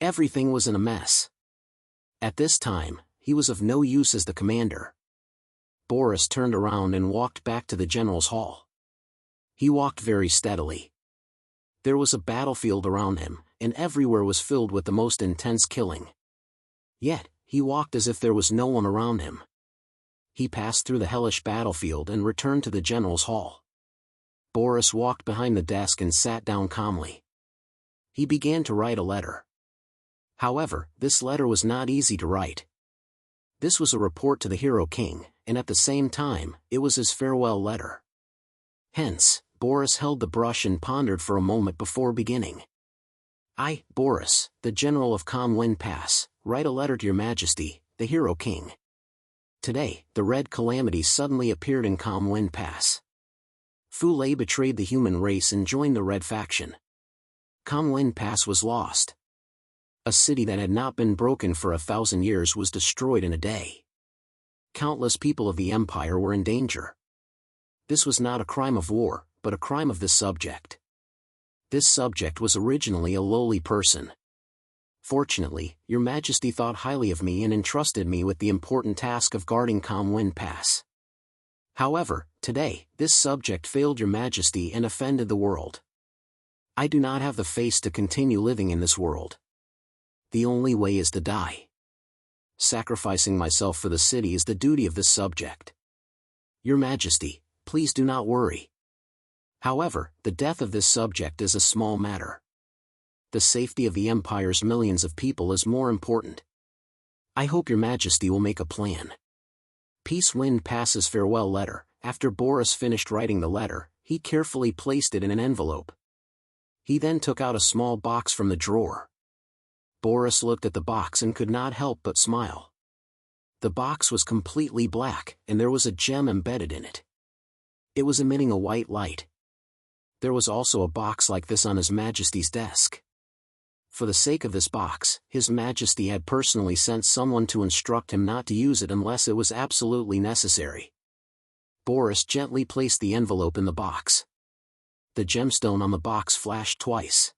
Everything was in a mess. At this time, he was of no use as the commander. Boris turned around and walked back to the general's hall. He walked very steadily. There was a battlefield around him, and everywhere was filled with the most intense killing. Yet, he walked as if there was no one around him. He passed through the hellish battlefield and returned to the general's hall. Boris walked behind the desk and sat down calmly. He began to write a letter. However, this letter was not easy to write. This was a report to the Hero King, and at the same time, it was his farewell letter. Hence, Boris held the brush and pondered for a moment before beginning. I, Boris, the General of Calm Wind Pass, write a letter to Your Majesty, the Hero King. Today, the Red Calamity suddenly appeared in Calm Wind Pass. Fule betrayed the human race and joined the Red faction. Calm Wind Pass was lost. A city that had not been broken for 1,000 years was destroyed in a day. Countless people of the Empire were in danger. This was not a crime of war, but a crime of this subject. This subject was originally a lowly person. Fortunately, Your Majesty thought highly of me and entrusted me with the important task of guarding Calm Wind Pass. However, today, this subject failed Your Majesty and offended the world. I do not have the face to continue living in this world. The only way is to die. Sacrificing myself for the city is the duty of this subject. Your Majesty, please do not worry. However, the death of this subject is a small matter. The safety of the Empire's millions of people is more important. I hope Your Majesty will make a plan. Peace Wind Pass's farewell letter. After Boris finished writing the letter, he carefully placed it in an envelope. He then took out a small box from the drawer. Boris looked at the box and could not help but smile. The box was completely black, and there was a gem embedded in it. It was emitting a white light. There was also a box like this on His Majesty's desk. For the sake of this box, His Majesty had personally sent someone to instruct him not to use it unless it was absolutely necessary. Boris gently placed the envelope in the box. The gemstone on the box flashed twice.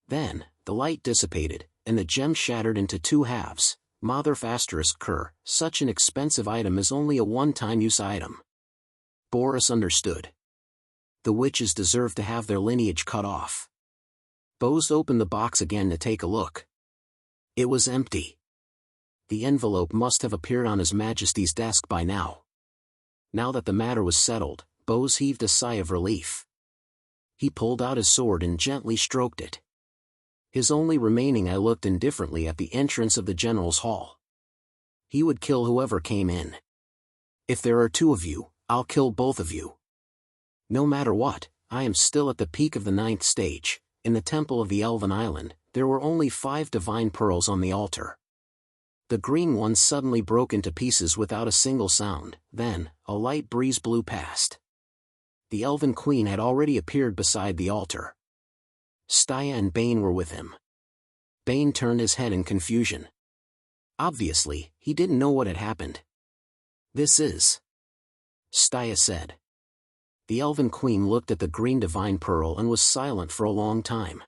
Then, the light dissipated, and the gem shattered into 2 halves. Mother *Cur, such an expensive item is only a one-time use item. Boris understood. The witches deserve to have their lineage cut off. Bose opened the box again to take a look. It was empty. The envelope must have appeared on His Majesty's desk by now. Now that the matter was settled, Bose heaved a sigh of relief. He pulled out his sword and gently stroked it. His only remaining eye looked indifferently at the entrance of the general's hall. He would kill whoever came in. If there are 2 of you, I'll kill both of you. No matter what, I am still at the peak of the 9th stage. In the temple of the Elven Island, there were only 5 divine pearls on the altar. The green one suddenly broke into pieces without a single sound, then, a light breeze blew past. The Elven Queen had already appeared beside the altar. Staya and Bane were with him. Bane turned his head in confusion. Obviously, he didn't know what had happened. This is... Staya said. The Elven Queen looked at the green divine pearl and was silent for a long time.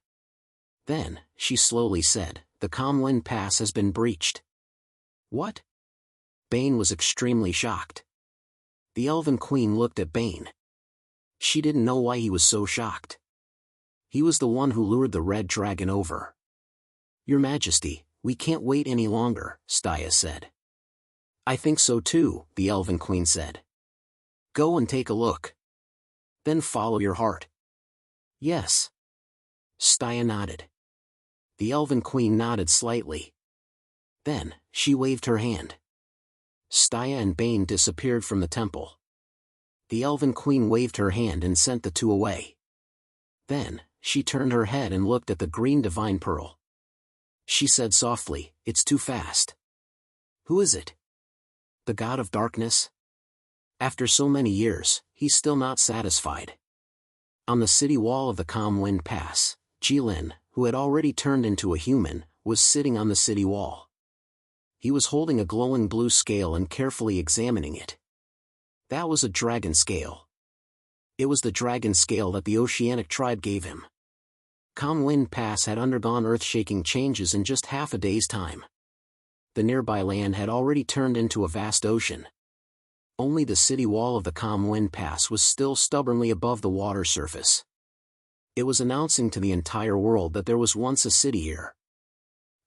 Then, she slowly said, the Calm Wind Pass has been breached. What? Bane was extremely shocked. The Elven Queen looked at Bane. She didn't know why he was so shocked. He was the one who lured the red dragon over. Your Majesty, we can't wait any longer, Staya said. I think so too, the Elven Queen said. Go and take a look. Then follow your heart. Yes. Staya nodded. The Elven Queen nodded slightly. Then, she waved her hand. Staya and Bane disappeared from the temple. The Elven Queen waved her hand and sent the 2 away. Then, she turned her head and looked at the green divine pearl. She said softly, it's too fast. Who is it? The god of darkness? After so many years, he's still not satisfied. On the city wall of the Calm Wind Pass, Jilin, who had already turned into a human, was sitting on the city wall. He was holding a glowing blue scale and carefully examining it. That was a dragon scale. It was the dragon scale that the oceanic tribe gave him. Calm Wind Pass had undergone earth-shaking changes in just half a day's time. The nearby land had already turned into a vast ocean. Only the city wall of the Calm Wind Pass was still stubbornly above the water surface. It was announcing to the entire world that there was once a city here.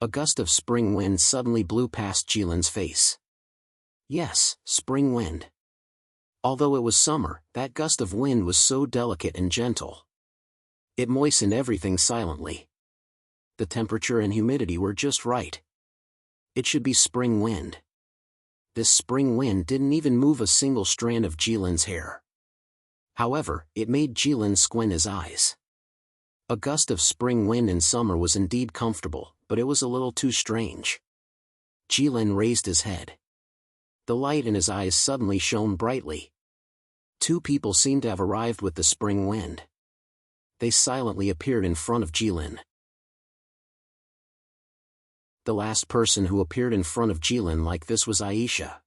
A gust of spring wind suddenly blew past Jilin's face. Yes, spring wind. Although it was summer, that gust of wind was so delicate and gentle. It moistened everything silently. The temperature and humidity were just right. It should be spring wind. This spring wind didn't even move a single strand of Jilin's hair. However, it made Jilin squint his eyes. A gust of spring wind in summer was indeed comfortable, but it was a little too strange. Jilin raised his head. The light in his eyes suddenly shone brightly. Two people seemed to have arrived with the spring wind. They silently appeared in front of Jilin. The last person who appeared in front of Jilin like this was Aisha.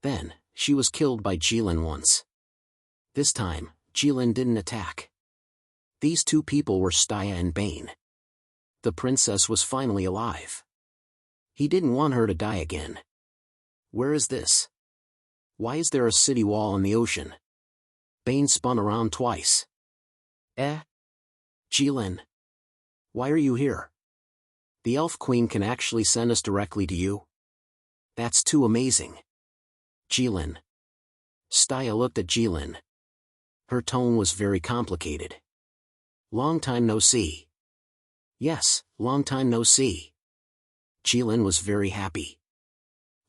Then, she was killed by Jilin once. This time, Jilin didn't attack. These two people were Staya and Bane. The princess was finally alive. He didn't want her to die again. Where is this? Why is there a city wall in the ocean? Bane spun around twice. Jilin. Why are you here? The Elf Queen can actually send us directly to you? That's too amazing. Jilin. Staya looked at Jilin. Her tone was very complicated. Long time no see. Yes, long time no see. Jilin was very happy.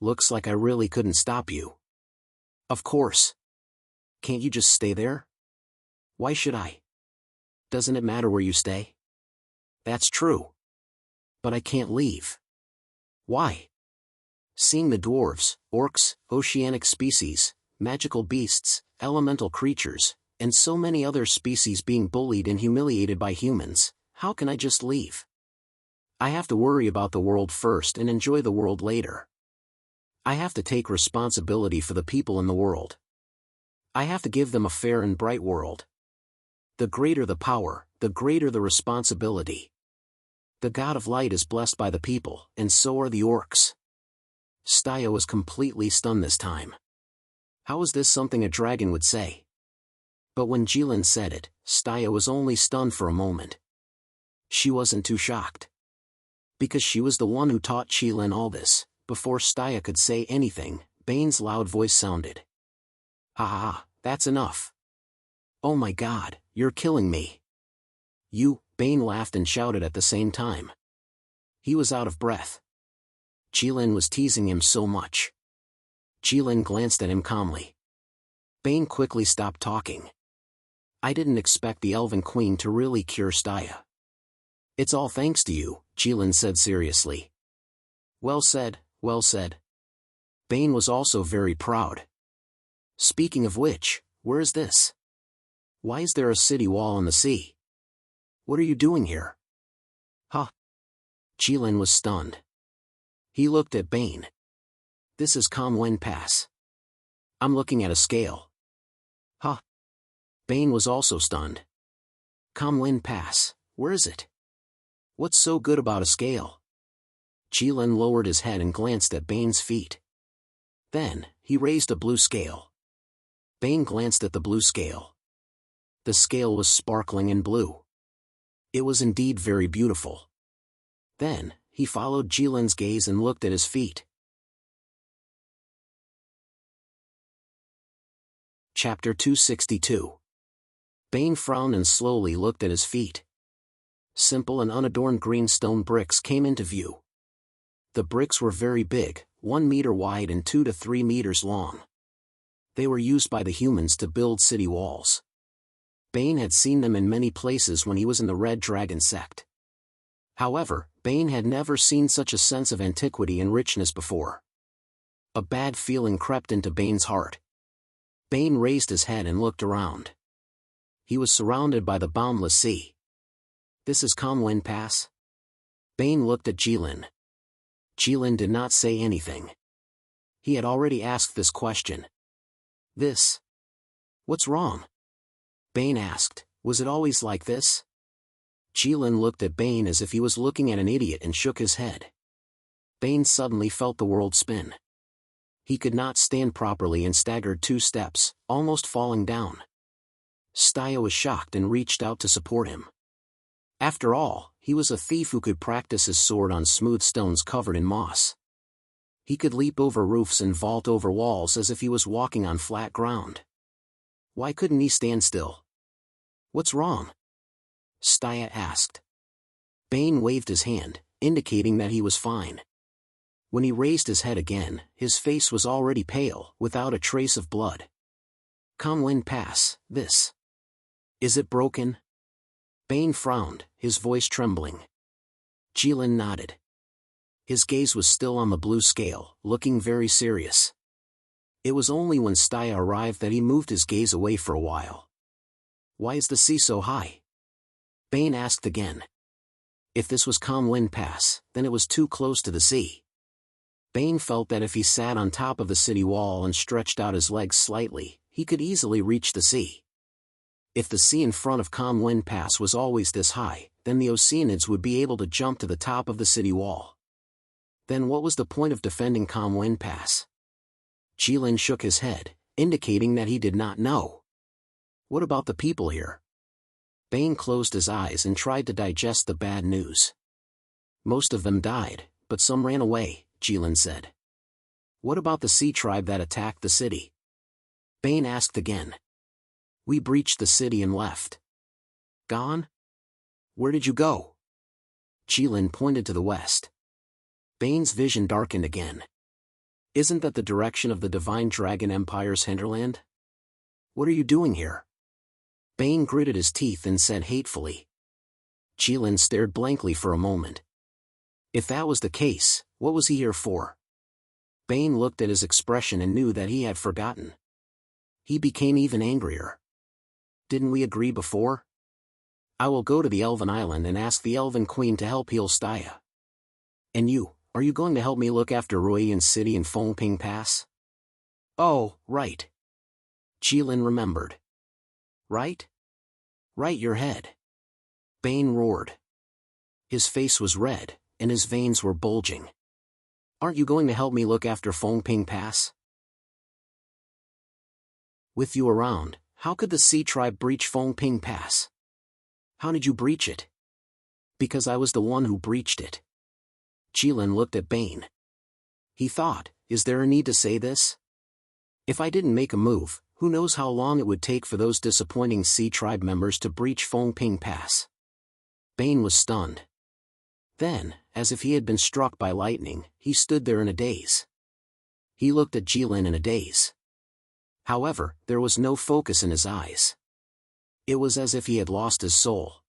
Looks like I really couldn't stop you. Of course. Can't you just stay there? Why should I? Doesn't it matter where you stay? That's true. But I can't leave. Why? Seeing the dwarves, orcs, oceanic species, magical beasts, elemental creatures, and so many other species being bullied and humiliated by humans, how can I just leave? I have to worry about the world first and enjoy the world later. I have to take responsibility for the people in the world. I have to give them a fair and bright world. The greater the power, the greater the responsibility. The God of Light is blessed by the people, and so are the orcs. Staya was completely stunned this time. How is this something a dragon would say? But when Jilin said it, Staya was only stunned for a moment. She wasn't too shocked. Because she was the one who taught Jilin all this. Before Staya could say anything, Bane's loud voice sounded. Ha ha, that's enough. Oh my God, you're killing me. You, Bane laughed and shouted at the same time. He was out of breath. Jilin was teasing him so much. Jilin glanced at him calmly. Bane quickly stopped talking. I didn't expect the Elven Queen to really cure Staya. It's all thanks to you, Jilin said seriously. Well said, well said. Bane was also very proud. Speaking of which, where is this? Why is there a city wall on the sea? What are you doing here? Huh? Jilin was stunned. He looked at Bane. This is Calm Wind Pass. I'm looking at a scale. Huh? Bane was also stunned. Calm Wind Pass, where is it? What's so good about a scale? Jilin lowered his head and glanced at Bane's feet. Then, he raised a blue scale. Bane glanced at the blue scale. The scale was sparkling and blue. It was indeed very beautiful. Then, he followed Jilin's gaze and looked at his feet. Chapter 262. Bane frowned and slowly looked at his feet. Simple and unadorned green stone bricks came into view. The bricks were very big, 1 meter wide and 2 to 3 meters long. They were used by the humans to build city walls. Bane had seen them in many places when he was in the Red Dragon sect. However, Bane had never seen such a sense of antiquity and richness before. A bad feeling crept into Bane's heart. Bane raised his head and looked around. He was surrounded by the boundless sea. This is Comlin Pass? Bane looked at Jilin. Jilin did not say anything. He had already asked this question. This? What's wrong? Bane asked. Was it always like this? Jilin looked at Bane as if he was looking at an idiot and shook his head. Bane suddenly felt the world spin. He could not stand properly and staggered 2 steps, almost falling down. Staya was shocked and reached out to support him. After all, he was a thief who could practice his sword on smooth stones covered in moss. He could leap over roofs and vault over walls as if he was walking on flat ground. Why couldn't he stand still? What's wrong? Staya asked. Bane waved his hand, indicating that he was fine. When he raised his head again, his face was already pale, without a trace of blood. Comlin Pass, this. Is it broken? Bane frowned, his voice trembling. Jilin nodded. His gaze was still on the blue scale, looking very serious. It was only when Staya arrived that he moved his gaze away for a while. Why is the sea so high? Bane asked again. If this was Comlin Pass, then it was too close to the sea. Bane felt that if he sat on top of the city wall and stretched out his legs slightly, he could easily reach the sea. If the sea in front of Comlin Pass was always this high, then the Oceanids would be able to jump to the top of the city wall. Then what was the point of defending Comlin Pass? Jilin shook his head, indicating that he did not know. What about the people here? Bane closed his eyes and tried to digest the bad news. Most of them died, but some ran away, Jilin said. What about the sea tribe that attacked the city? Bane asked again. We breached the city and left. Gone? Where did you go? Jilin pointed to the west. Bane's vision darkened again. Isn't that the direction of the Divine Dragon Empire's hinterland? What are you doing here? Bane gritted his teeth and said hatefully. Jilin stared blankly for a moment. If that was the case, what was he here for? Bane looked at his expression and knew that he had forgotten. He became even angrier. Didn't we agree before? I will go to the Elven Island and ask the Elven Queen to help heal Staya. And you, are you going to help me look after Ruian City and Fengping Pass? Oh, right. Jilin remembered. Right? Right your head. Bane roared. His face was red, and his veins were bulging. Aren't you going to help me look after Fengping Pass? With you around, how could the Sea Tribe breach Fengping Pass? How did you breach it? Because I was the one who breached it. Jilin looked at Bane. He thought, is there a need to say this? If I didn't make a move, who knows how long it would take for those disappointing Sea Tribe members to breach Fengping Pass. Bane was stunned. Then, as if he had been struck by lightning, he stood there in a daze. He looked at Jilin in a daze. However, there was no focus in his eyes. It was as if he had lost his soul.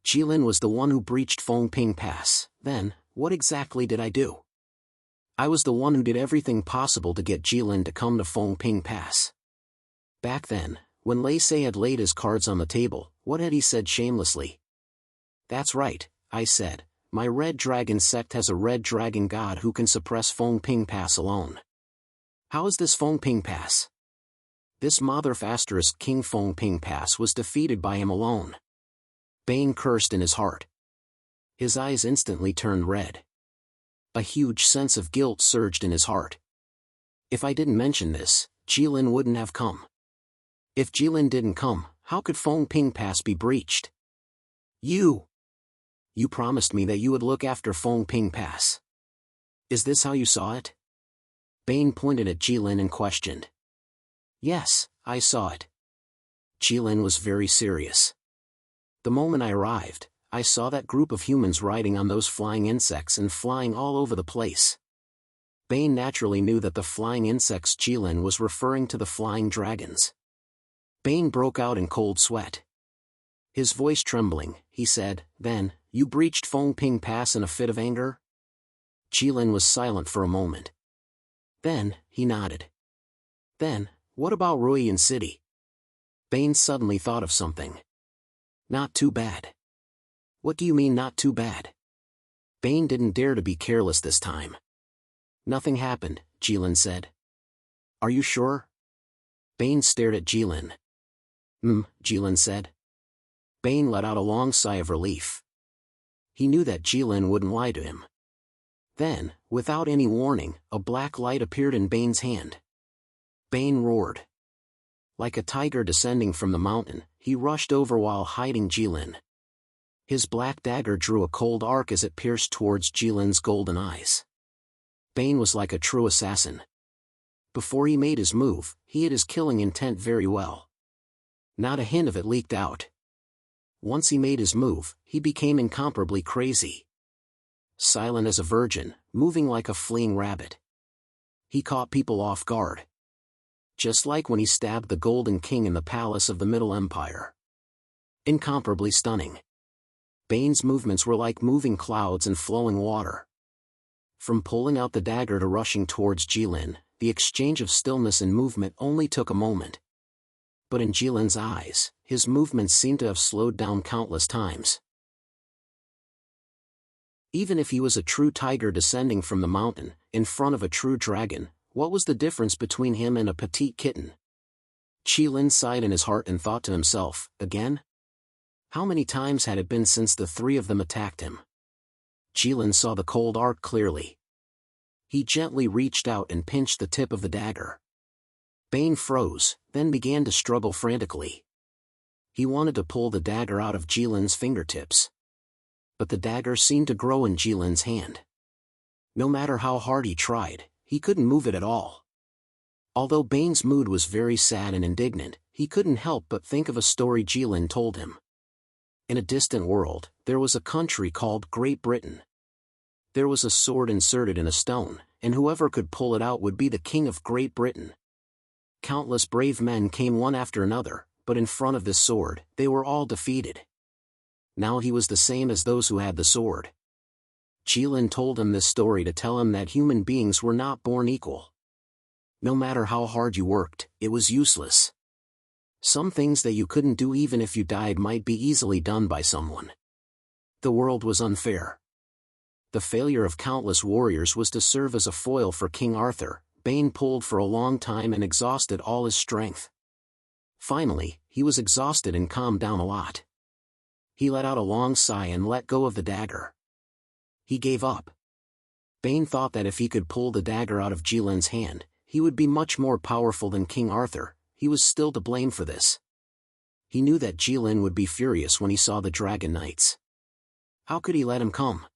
Jilin was the one who breached Fengping Pass. Then, what exactly did I do? I was the one who did everything possible to get Jilin to come to Fengping Pass. Back then, when Lei Se had laid his cards on the table, what had he said shamelessly? That's right, I said, my Red Dragon sect has a Red Dragon god who can suppress Fengping Pass alone. How is this Fengping Pass? This Motherf * King Fengping Pass was defeated by him alone. Bane cursed in his heart. His eyes instantly turned red. A huge sense of guilt surged in his heart. If I didn't mention this, Jilin wouldn't have come. If Jilin didn't come, how could Fengping Pass be breached? You promised me that you would look after Fengping Pass. Is this how you saw it? Bane pointed at Jilin and questioned. Yes, I saw it. Jilin was very serious. The moment I arrived, I saw that group of humans riding on those flying insects and flying all over the place. Bane naturally knew that the flying insects Jilin was referring to the flying dragons. Bane broke out in cold sweat. His voice trembling, he said, then, you breached Fengping Pass in a fit of anger? Jilin was silent for a moment. Then, he nodded. Then, What about Ruyan City? Bane suddenly thought of something. Not too bad. What do you mean not too bad? Bane didn't dare to be careless this time. Nothing happened, Jilin said. Are you sure? Bane stared at Jilin. Jilin said. Bane let out a long sigh of relief. He knew that Jilin wouldn't lie to him. Then, without any warning, a black light appeared in Bane's hand. Bane roared. Like a tiger descending from the mountain, he rushed over while hiding Jilin. His black dagger drew a cold arc as it pierced towards Jilin's golden eyes. Bane was like a true assassin. Before he made his move, he hid his killing intent very well. Not a hint of it leaked out. Once he made his move, he became incomparably crazy. Silent as a virgin, moving like a fleeing rabbit. He caught people off guard. Just like when he stabbed the Golden King in the palace of the Middle Empire. Incomparably stunning. Bane's movements were like moving clouds and flowing water. From pulling out the dagger to rushing towards Jilin, the exchange of stillness and movement only took a moment. But in Jilin's eyes, his movements seemed to have slowed down countless times. Even if he was a true tiger descending from the mountain, in front of a true dragon, what was the difference between him and a petite kitten? Jilin sighed in his heart and thought to himself, again? How many times had it been since the three of them attacked him? Jilin saw the cold arc clearly. He gently reached out and pinched the tip of the dagger. Bane froze, then began to struggle frantically. He wanted to pull the dagger out of Jilin's fingertips. But the dagger seemed to grow in Jilin's hand. No matter how hard he tried, he couldn't move it at all. Although Bane's mood was very sad and indignant, he couldn't help but think of a story Jilin told him. In a distant world, there was a country called Great Britain. There was a sword inserted in a stone, and whoever could pull it out would be the king of Great Britain. Countless brave men came one after another, but in front of this sword, they were all defeated. Now he was the same as those who had the sword. Jilin told him this story to tell him that human beings were not born equal. No matter how hard you worked, it was useless. Some things that you couldn't do even if you died might be easily done by someone. The world was unfair. The failure of countless warriors was to serve as a foil for King Arthur. Bane pulled for a long time and exhausted all his strength. Finally, he was exhausted and calmed down a lot. He let out a long sigh and let go of the dagger. He gave up. Bane thought that if he could pull the dagger out of Jilin's hand, he would be much more powerful than King Arthur. He was still to blame for this. He knew that Jilin would be furious when he saw the Dragon Knights. How could he let him come?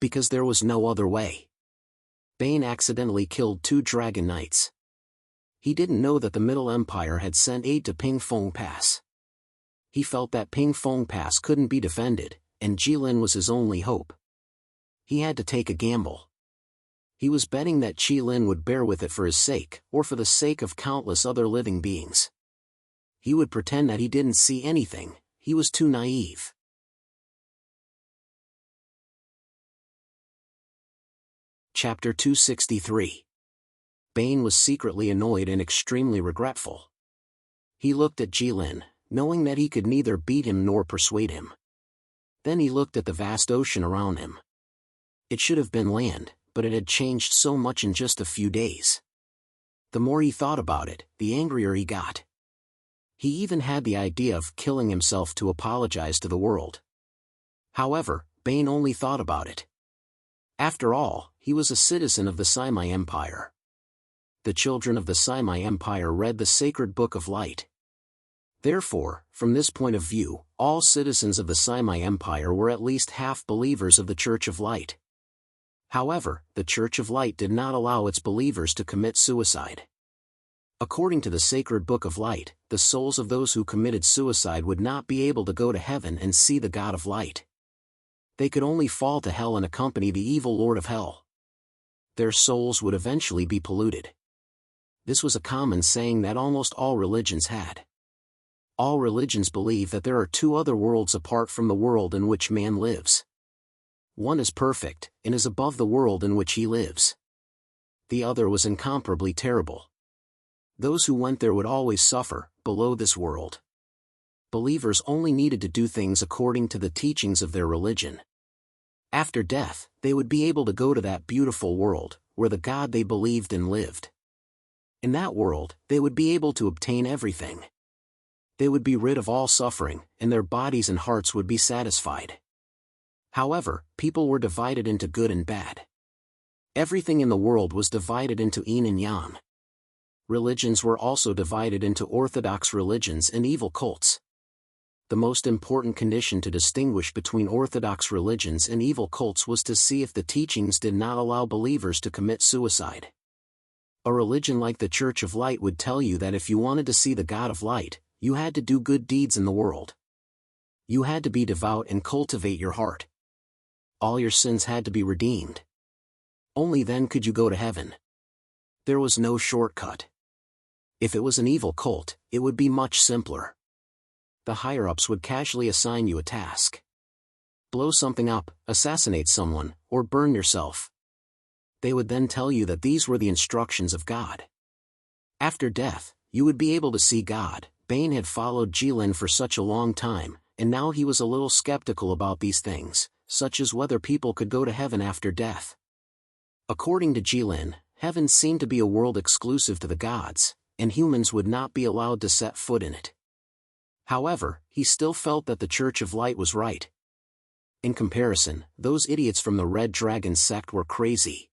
Because there was no other way. Bane accidentally killed 2 Dragon Knights. He didn't know that the Middle Empire had sent aid to Ping Fong Pass. He felt that Ping Fong Pass couldn't be defended, and Jilin was his only hope. He had to take a gamble. He was betting that Jilin would bear with it for his sake, or for the sake of countless other living beings. He would pretend that he didn't see anything. He was too naive. Chapter 263. Bane was secretly annoyed and extremely regretful. He looked at Jilin, knowing that he could neither beat him nor persuade him. Then he looked at the vast ocean around him. It should have been land, but it had changed so much in just a few days. The more he thought about it, the angrier he got. He even had the idea of killing himself to apologize to the world. However, Bane only thought about it. After all, he was a citizen of the Saimai Empire. The children of the Saimai Empire read the sacred Book of Light. Therefore, from this point of view, all citizens of the Saimai Empire were at least half believers of the Church of Light. However, the Church of Light did not allow its believers to commit suicide. According to the sacred Book of Light, the souls of those who committed suicide would not be able to go to heaven and see the God of Light. They could only fall to hell and accompany the evil Lord of Hell. Their souls would eventually be polluted. This was a common saying that almost all religions had. All religions believe that there are 2 other worlds apart from the world in which man lives. One is perfect, and is above the world in which he lives. The other was incomparably terrible. Those who went there would always suffer, below this world. Believers only needed to do things according to the teachings of their religion. After death, they would be able to go to that beautiful world, where the God they believed in lived. In that world, they would be able to obtain everything. They would be rid of all suffering, and their bodies and hearts would be satisfied. However, people were divided into good and bad. Everything in the world was divided into yin and yang. Religions were also divided into orthodox religions and evil cults. The most important condition to distinguish between orthodox religions and evil cults was to see if the teachings did not allow believers to commit suicide. A religion like the Church of Light would tell you that if you wanted to see the God of Light, you had to do good deeds in the world. You had to be devout and cultivate your heart. All your sins had to be redeemed. Only then could you go to heaven. There was no shortcut. If it was an evil cult, it would be much simpler. The higher-ups would casually assign you a task. Blow something up, assassinate someone, or burn yourself. They would then tell you that these were the instructions of God. After death, you would be able to see God. Bane had followed Jilin for such a long time, and now he was a little skeptical about these things, such as whether people could go to heaven after death. According to Jilin, heaven seemed to be a world exclusive to the gods, and humans would not be allowed to set foot in it. However, he still felt that the Church of Light was right. In comparison, those idiots from the Red Dragon sect were crazy.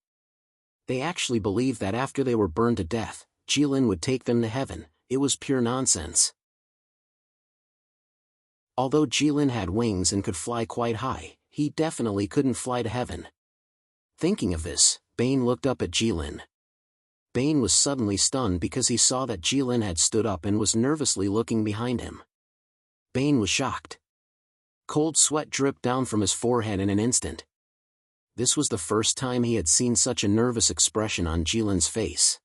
They actually believed that after they were burned to death, Jilin would take them to heaven. It was pure nonsense. Although Jilin had wings and could fly quite high, he definitely couldn't fly to heaven. Thinking of this, Bane looked up at Jilin. Bane was suddenly stunned because he saw that Jilin had stood up and was nervously looking behind him. Bane was shocked. Cold sweat dripped down from his forehead in an instant. This was the first time he had seen such a nervous expression on Jilin's face.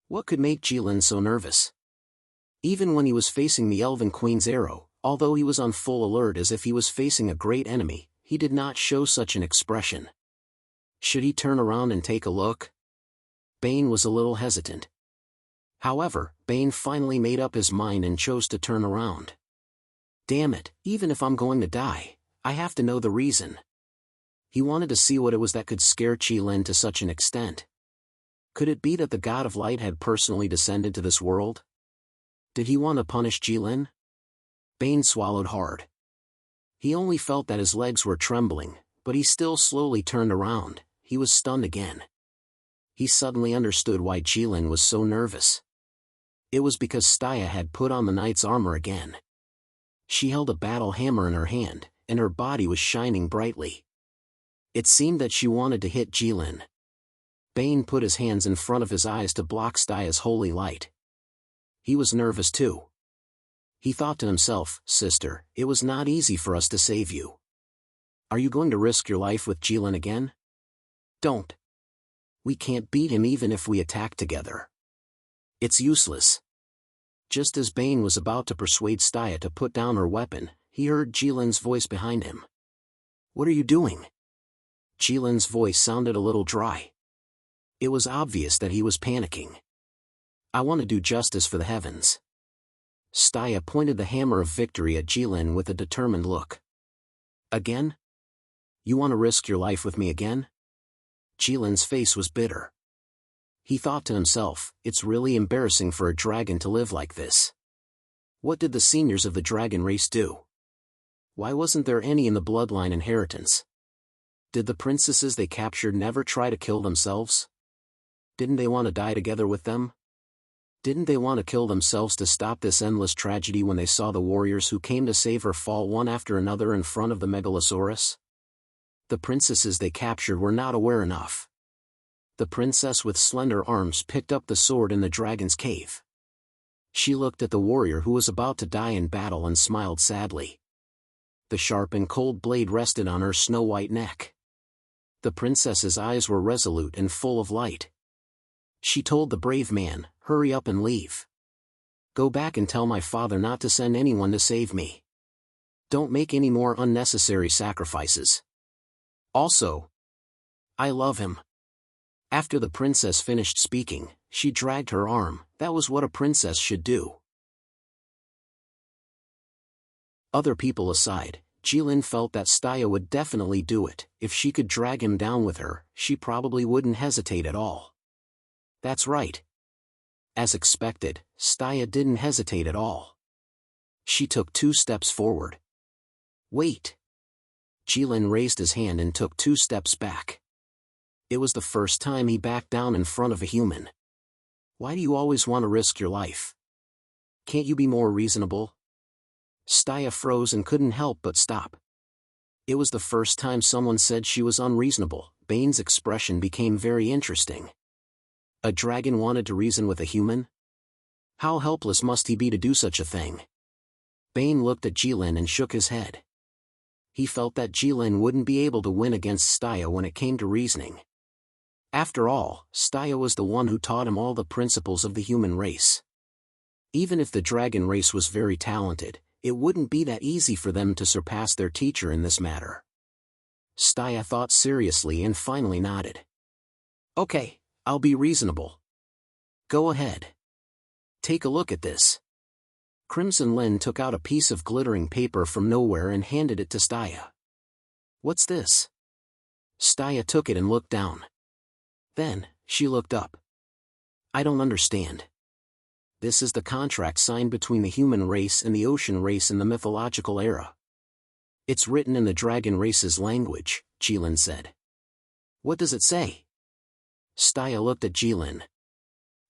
What could make Jilin so nervous? Even when he was facing the Elven Queen's arrow, although he was on full alert as if he was facing a great enemy, he did not show such an expression. Should he turn around and take a look? Bane was a little hesitant. However, Bane finally made up his mind and chose to turn around. Damn it, even if I'm going to die, I have to know the reason. He wanted to see what it was that could scare Jilin to such an extent. Could it be that the God of Light had personally descended to this world? Did he want to punish Jilin? Bane swallowed hard. He only felt that his legs were trembling, but he still slowly turned around. He was stunned again. He suddenly understood why Jilin was so nervous. It was because Staya had put on the knight's armor again. She held a battle hammer in her hand, and her body was shining brightly. It seemed that she wanted to hit Jilin. Bane put his hands in front of his eyes to block Staya's holy light. He was nervous too. He thought to himself, "Sister, it was not easy for us to save you. Are you going to risk your life with Jilin again? Don't. We can't beat him even if we attack together. It's useless." Just as Bane was about to persuade Staya to put down her weapon, he heard Jilin's voice behind him. "What are you doing?" Jilin's voice sounded a little dry. It was obvious that he was panicking. "I want to do justice for the heavens." Staya pointed the hammer of victory at Jilin with a determined look. "Again? You want to risk your life with me again?" Jilin's face was bitter. He thought to himself, it's really embarrassing for a dragon to live like this. What did the seniors of the dragon race do? Why wasn't there any in the bloodline inheritance? Did the princesses they captured never try to kill themselves? Didn't they want to die together with them? Didn't they want to kill themselves to stop this endless tragedy when they saw the warriors who came to save her fall one after another in front of the Megalosaurus? The princesses they captured were not aware enough. The princess with slender arms picked up the sword in the dragon's cave. She looked at the warrior who was about to die in battle and smiled sadly. The sharp and cold blade rested on her snow-white neck. The princess's eyes were resolute and full of light. She told the brave man, "Hurry up and leave. Go back and tell my father not to send anyone to save me. Don't make any more unnecessary sacrifices. Also, I love him." After the princess finished speaking, she dragged her arm. That was what a princess should do. Other people aside, Jilin felt that Staya would definitely do it. If she could drag him down with her, she probably wouldn't hesitate at all. That's right. As expected, Staya didn't hesitate at all. She took 2 steps forward. Wait. Jilin raised his hand and took 2 steps back. It was the first time he backed down in front of a human. Why do you always want to risk your life? Can't you be more reasonable? Staya froze and couldn't help but stop. It was the first time someone said she was unreasonable. Bane's expression became very interesting. A dragon wanted to reason with a human? How helpless must he be to do such a thing? Bane looked at Jilin and shook his head. He felt that Jilin wouldn't be able to win against Staya when it came to reasoning. After all, Staya was the one who taught him all the principles of the human race. Even if the dragon race was very talented, it wouldn't be that easy for them to surpass their teacher in this matter. Staya thought seriously and finally nodded. Okay, I'll be reasonable. Go ahead. Take a look at this. Crimson Lin took out a piece of glittering paper from nowhere and handed it to Staya. What's this? Staya took it and looked down. Then, she looked up. I don't understand. This is the contract signed between the human race and the ocean race in the mythological era. It's written in the dragon race's language, Jilin said. What does it say? Staya looked at Jilin.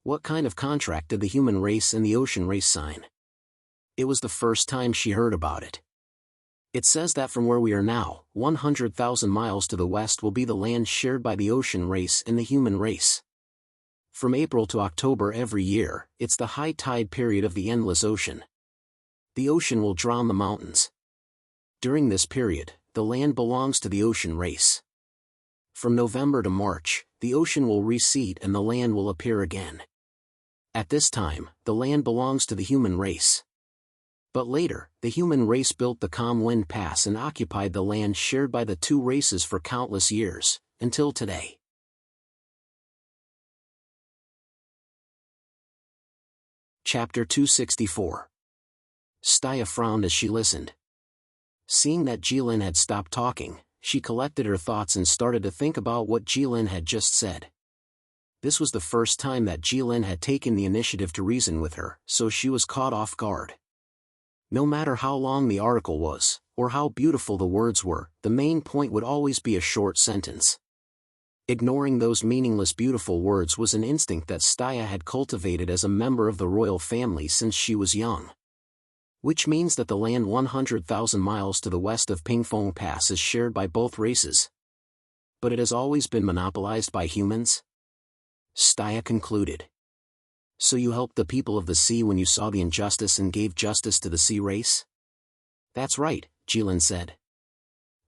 What kind of contract did the human race and the ocean race sign? It was the first time she heard about it. It says that from where we are now, 100,000 miles to the west will be the land shared by the ocean race and the human race. From April to October every year, it's the high tide period of the endless ocean. The ocean will drown the mountains. During this period, the land belongs to the ocean race. From November to March, the ocean will recede and the land will appear again. At this time, the land belongs to the human race. But later, the human race built the Calm Wind Pass and occupied the land shared by the 2 races for countless years, until today. Chapter 264. Staya frowned as she listened. Seeing that Jilin had stopped talking, she collected her thoughts and started to think about what Jilin had just said. This was the first time that Jilin had taken the initiative to reason with her, so she was caught off guard. No matter how long the article was, or how beautiful the words were, the main point would always be a short sentence. Ignoring those meaningless beautiful words was an instinct that Staya had cultivated as a member of the royal family since she was young. Which means that the land 100,000 miles to the west of Pingfeng Pass is shared by both races. But it has always been monopolized by humans? Staya concluded. So you helped the people of the sea when you saw the injustice and gave justice to the sea race? That's right, Jilin said.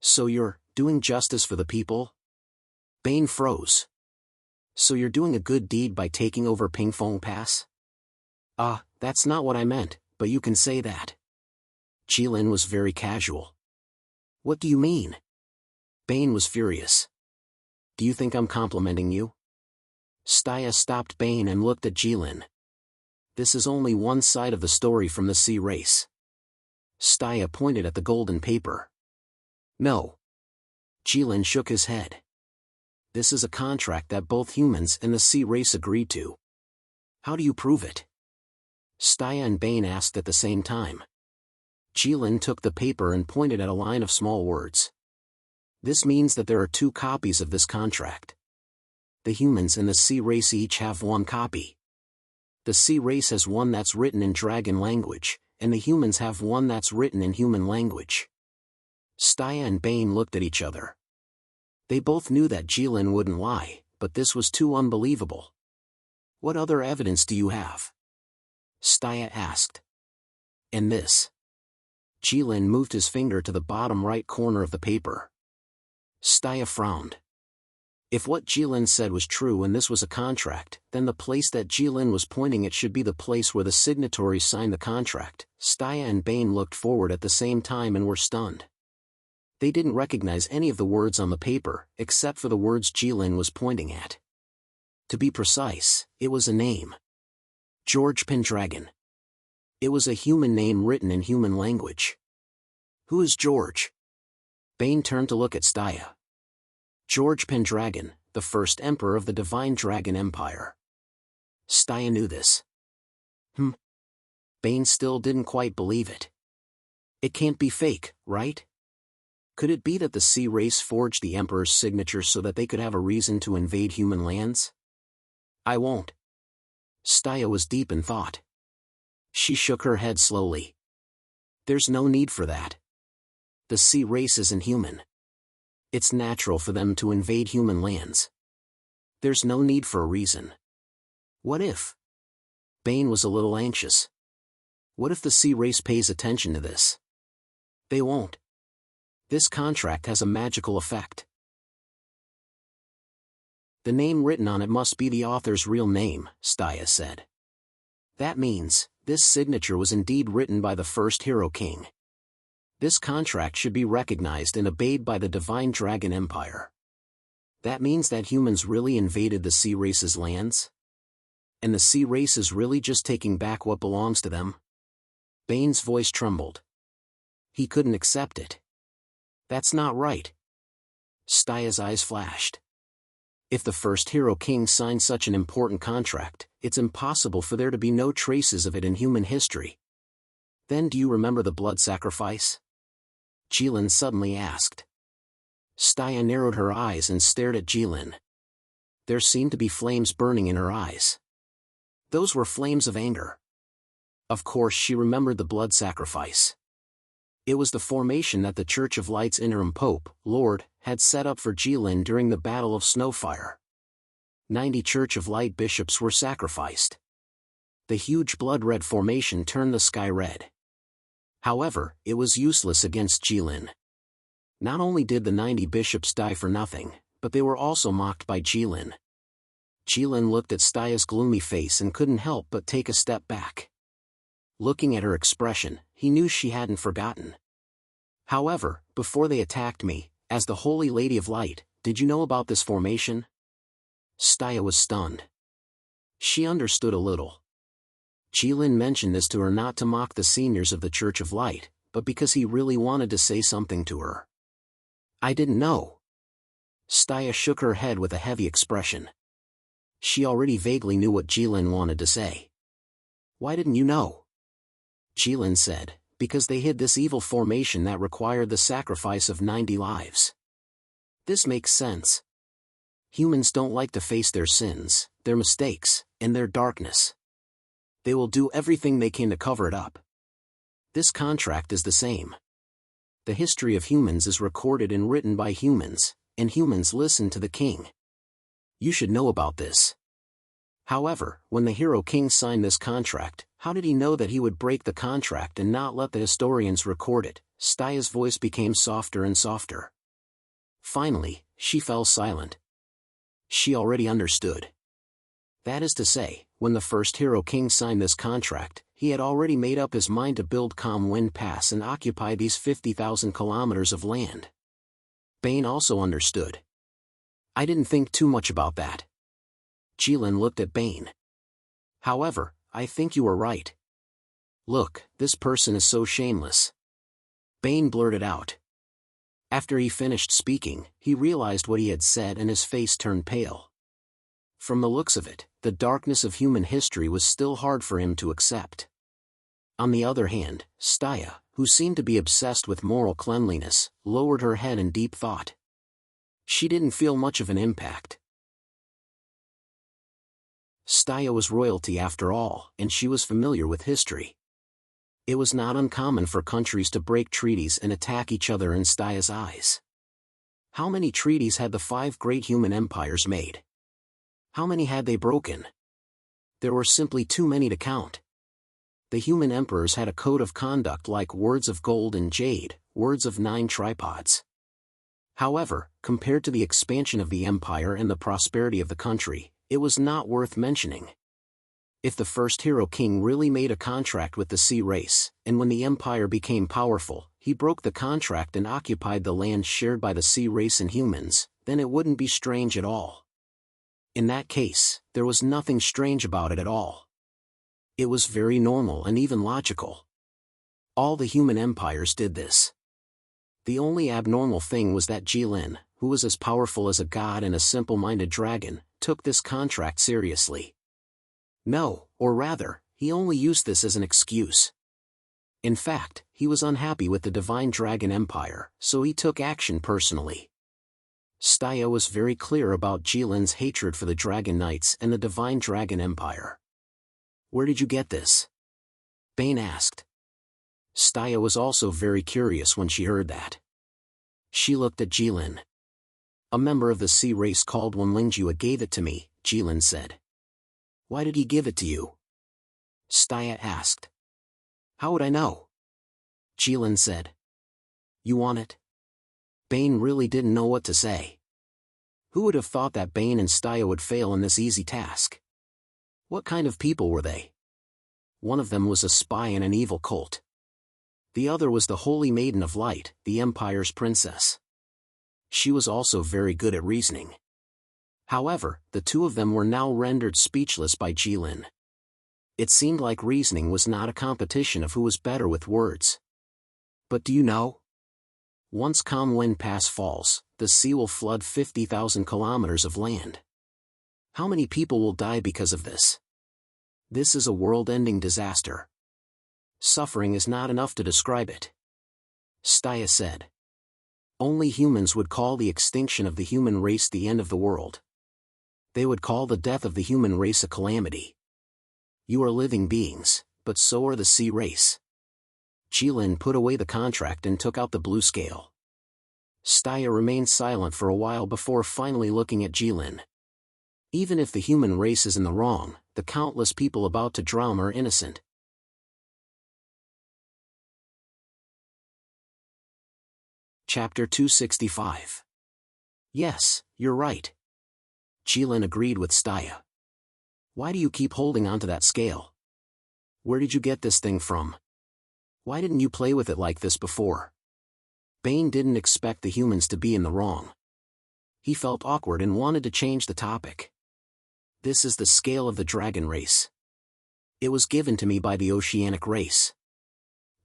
So you're doing justice for the people? Bane froze. So you're doing a good deed by taking over Pingfeng Pass? That's not what I meant, but you can say that. Jilin was very casual. What do you mean? Bane was furious. Do you think I'm complimenting you? Staya stopped Bane and looked at Jilin. This is only one side of the story from the sea race. Staya pointed at the golden paper. No. Jilin shook his head. This is a contract that both humans and the sea race agreed to. How do you prove it? Staya and Bane asked at the same time. Jilin took the paper and pointed at a line of small words. This means that there are 2 copies of this contract. The humans and the sea race each have 1 copy. The sea race has one that's written in dragon language, and the humans have one that's written in human language. Staya and Bane looked at each other. They both knew that Jilin wouldn't lie, but this was too unbelievable. What other evidence do you have? Staya asked. And this. Jilin moved his finger to the bottom right corner of the paper. Staya frowned. If what Jilin said was true and this was a contract, then the place that Jilin was pointing at should be the place where the signatories signed the contract. Staya and Bane looked forward at the same time and were stunned. They didn't recognize any of the words on the paper, except for the words Jilin was pointing at. To be precise, it was a name. George Pendragon. It was a human name written in human language. Who is George? Bane turned to look at Staya. George Pendragon, the first emperor of the Divine Dragon Empire. Staya knew this. Bane still didn't quite believe it. It can't be fake, right? Could it be that the sea race forged the Emperor's signature so that they could have a reason to invade human lands? I won't. Staya was deep in thought. She shook her head slowly. There's no need for that. The sea race isn't human. It's natural for them to invade human lands. There's no need for a reason. What if? Bane was a little anxious. What if the sea race pays attention to this? They won't. This contract has a magical effect. The name written on it must be the author's real name, Staya said. That means, this signature was indeed written by the first Hero King. This contract should be recognized and obeyed by the Divine Dragon Empire. That means that humans really invaded the sea race's lands? And the sea race is really just taking back what belongs to them? Bane's voice trembled. He couldn't accept it. That's not right. Staya's eyes flashed. If the first Hero King signed such an important contract, it's impossible for there to be no traces of it in human history. Then do you remember the blood sacrifice? Jilin suddenly asked. Staya narrowed her eyes and stared at Jilin. There seemed to be flames burning in her eyes. Those were flames of anger. Of course she remembered the blood sacrifice. It was the formation that the Church of Light's interim Pope, Lord, had set up for Jilin during the Battle of Snowfire. 90 Church of Light bishops were sacrificed. The huge blood-red formation turned the sky red. However, it was useless against Jilin. Not only did the 90 bishops die for nothing, but they were also mocked by Jilin. Jilin looked at Staya's gloomy face and couldn't help but take a step back. Looking at her expression, he knew she hadn't forgotten. However, before they attacked me, as the Holy Lady of Light, did you know about this formation? Staya was stunned. She understood a little. Jilin mentioned this to her not to mock the seniors of the Church of Light, but because he really wanted to say something to her. I didn't know. Staya shook her head with a heavy expression. She already vaguely knew what Jilin wanted to say. Why didn't you know? Jilin said, because they hid this evil formation that required the sacrifice of 90 lives. This makes sense. Humans don't like to face their sins, their mistakes, and their darkness. They will do everything they can to cover it up. This contract is the same. The history of humans is recorded and written by humans, and humans listen to the king. You should know about this. However, when the Hero King signed this contract, how did he know that he would break the contract and not let the historians record it? Staya's voice became softer and softer. Finally, she fell silent. She already understood. That is to say, when the first Hero King signed this contract, he had already made up his mind to build Calm Wind Pass and occupy these 50,000 kilometers of land. Bane also understood. I didn't think too much about that. Jilin looked at Bane. However, I think you are right. Look, this person is so shameless. Bane blurted out. After he finished speaking, he realized what he had said and his face turned pale. From the looks of it, the darkness of human history was still hard for him to accept. On the other hand, Staya, who seemed to be obsessed with moral cleanliness, lowered her head in deep thought. She didn't feel much of an impact. Staya was royalty after all, and she was familiar with history. It was not uncommon for countries to break treaties and attack each other in Staya's eyes. How many treaties had the 5 great human empires made? How many had they broken? There were simply too many to count. The human emperors had a code of conduct like words of gold and jade, words of 9 tripods. However, compared to the expansion of the empire and the prosperity of the country, it was not worth mentioning. If the first Hero King really made a contract with the sea race, and when the empire became powerful, he broke the contract and occupied the land shared by the sea race and humans, then it wouldn't be strange at all. In that case, there was nothing strange about it at all. It was very normal and even logical. All the human empires did this. The only abnormal thing was that Jilin, who was as powerful as a god and a simple-minded dragon, took this contract seriously. No, or rather, he only used this as an excuse. In fact, he was unhappy with the Divine Dragon Empire, so he took action personally. Staya was very clear about Jilin's hatred for the Dragon Knights and the Divine Dragon Empire. "Where did you get this?" Bane asked. Staya was also very curious when she heard that. She looked at Jilin. "A member of the sea race called Wenlingjue gave it to me," Jilin said. "Why did he give it to you?" Staya asked. "How would I know?" Jilin said. "You want it?" Bane really didn't know what to say. Who would have thought that Bane and Staya would fail in this easy task? What kind of people were they? One of them was a spy in an evil cult. The other was the Holy Maiden of Light, the Empire's princess. She was also very good at reasoning. However, the two of them were now rendered speechless by Jilin. It seemed like reasoning was not a competition of who was better with words. "But do you know? Once Calm Wind Pass falls, the sea will flood 50,000 kilometers of land. How many people will die because of this? This is a world-ending disaster. Suffering is not enough to describe it." Staya said. "Only humans would call the extinction of the human race the end of the world. They would call the death of the human race a calamity. You are living beings, but so are the sea race." Jilin put away the contract and took out the blue scale. Staya remained silent for a while before finally looking at Jilin. Even if the human race is in the wrong, the countless people about to drown are innocent. Chapter 265. "Yes, you're right." Jilin agreed with Staya. "Why do you keep holding onto that scale? Where did you get this thing from? Why didn't you play with it like this before?" Bane didn't expect the humans to be in the wrong. He felt awkward and wanted to change the topic. "This is the scale of the dragon race. It was given to me by the oceanic race.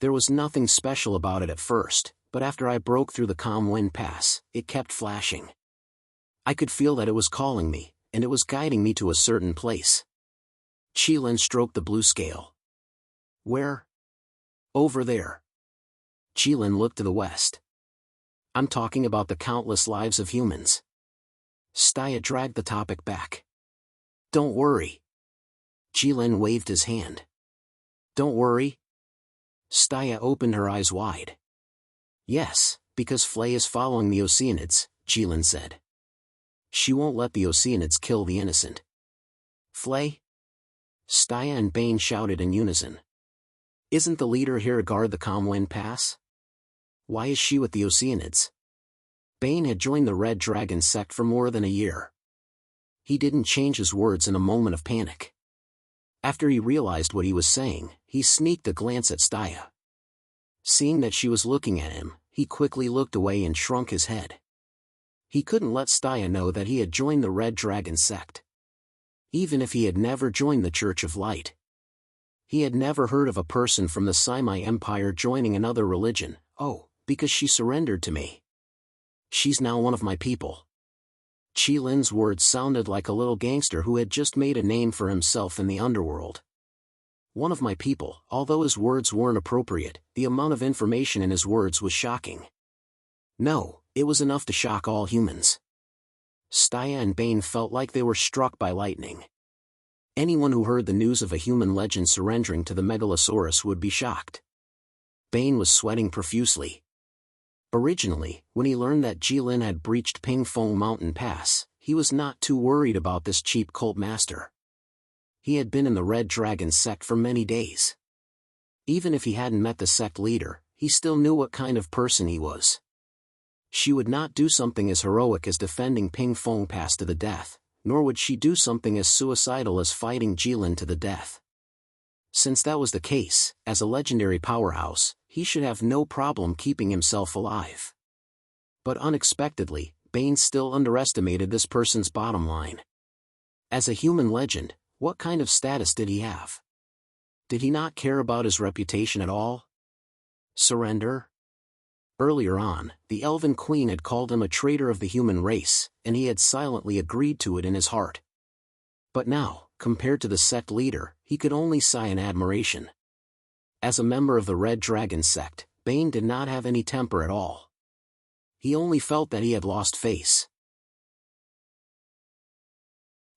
There was nothing special about it at first, but after I broke through the Calm Wind Pass, it kept flashing. I could feel that it was calling me, and it was guiding me to a certain place." Jilin stroked the blue scale. "Where?" "Over there." Jilin looked to the west. "I'm talking about the countless lives of humans." Staya dragged the topic back. "Don't worry." Jilin waved his hand. "Don't worry?" Staya opened her eyes wide. "Yes, because Flay is following the Oceanids," Jilin said. "She won't let the Oceanids kill the innocent." "Flay?" Staya and Bane shouted in unison. "Isn't the leader here to guard the Calm Wind Pass? Why is she with the Oceanids?" Bane had joined the Red Dragon sect for more than a year. He didn't change his words in a moment of panic. After he realized what he was saying, he sneaked a glance at Staya. Seeing that she was looking at him, he quickly looked away and shrunk his head. He couldn't let Staya know that he had joined the Red Dragon sect. Even if he had never joined the Church of Light. He had never heard of a person from the Saimai Empire joining another religion. "Oh, because she surrendered to me. She's now one of my people." Jilin's words sounded like a little gangster who had just made a name for himself in the underworld. One of my people. Although his words weren't appropriate, the amount of information in his words was shocking. No, it was enough to shock all humans. Staya and Bane felt like they were struck by lightning. Anyone who heard the news of a human legend surrendering to the Megalosaurus would be shocked. Bane was sweating profusely. Originally, when he learned that Jilin had breached Pingfeng Mountain Pass, he was not too worried about this cheap cult master. He had been in the Red Dragon sect for many days. Even if he hadn't met the sect leader, he still knew what kind of person he was. She would not do something as heroic as defending Pingfeng Pass to the death, nor would she do something as suicidal as fighting Jilin to the death. Since that was the case, as a legendary powerhouse, he should have no problem keeping himself alive. But unexpectedly, Bane still underestimated this person's bottom line. As a human legend, what kind of status did he have? Did he not care about his reputation at all? Surrender? Earlier on, the Elven Queen had called him a traitor of the human race, and he had silently agreed to it in his heart. But now, compared to the sect leader, he could only sigh in admiration. As a member of the Red Dragon sect, Bane did not have any temper at all. He only felt that he had lost face.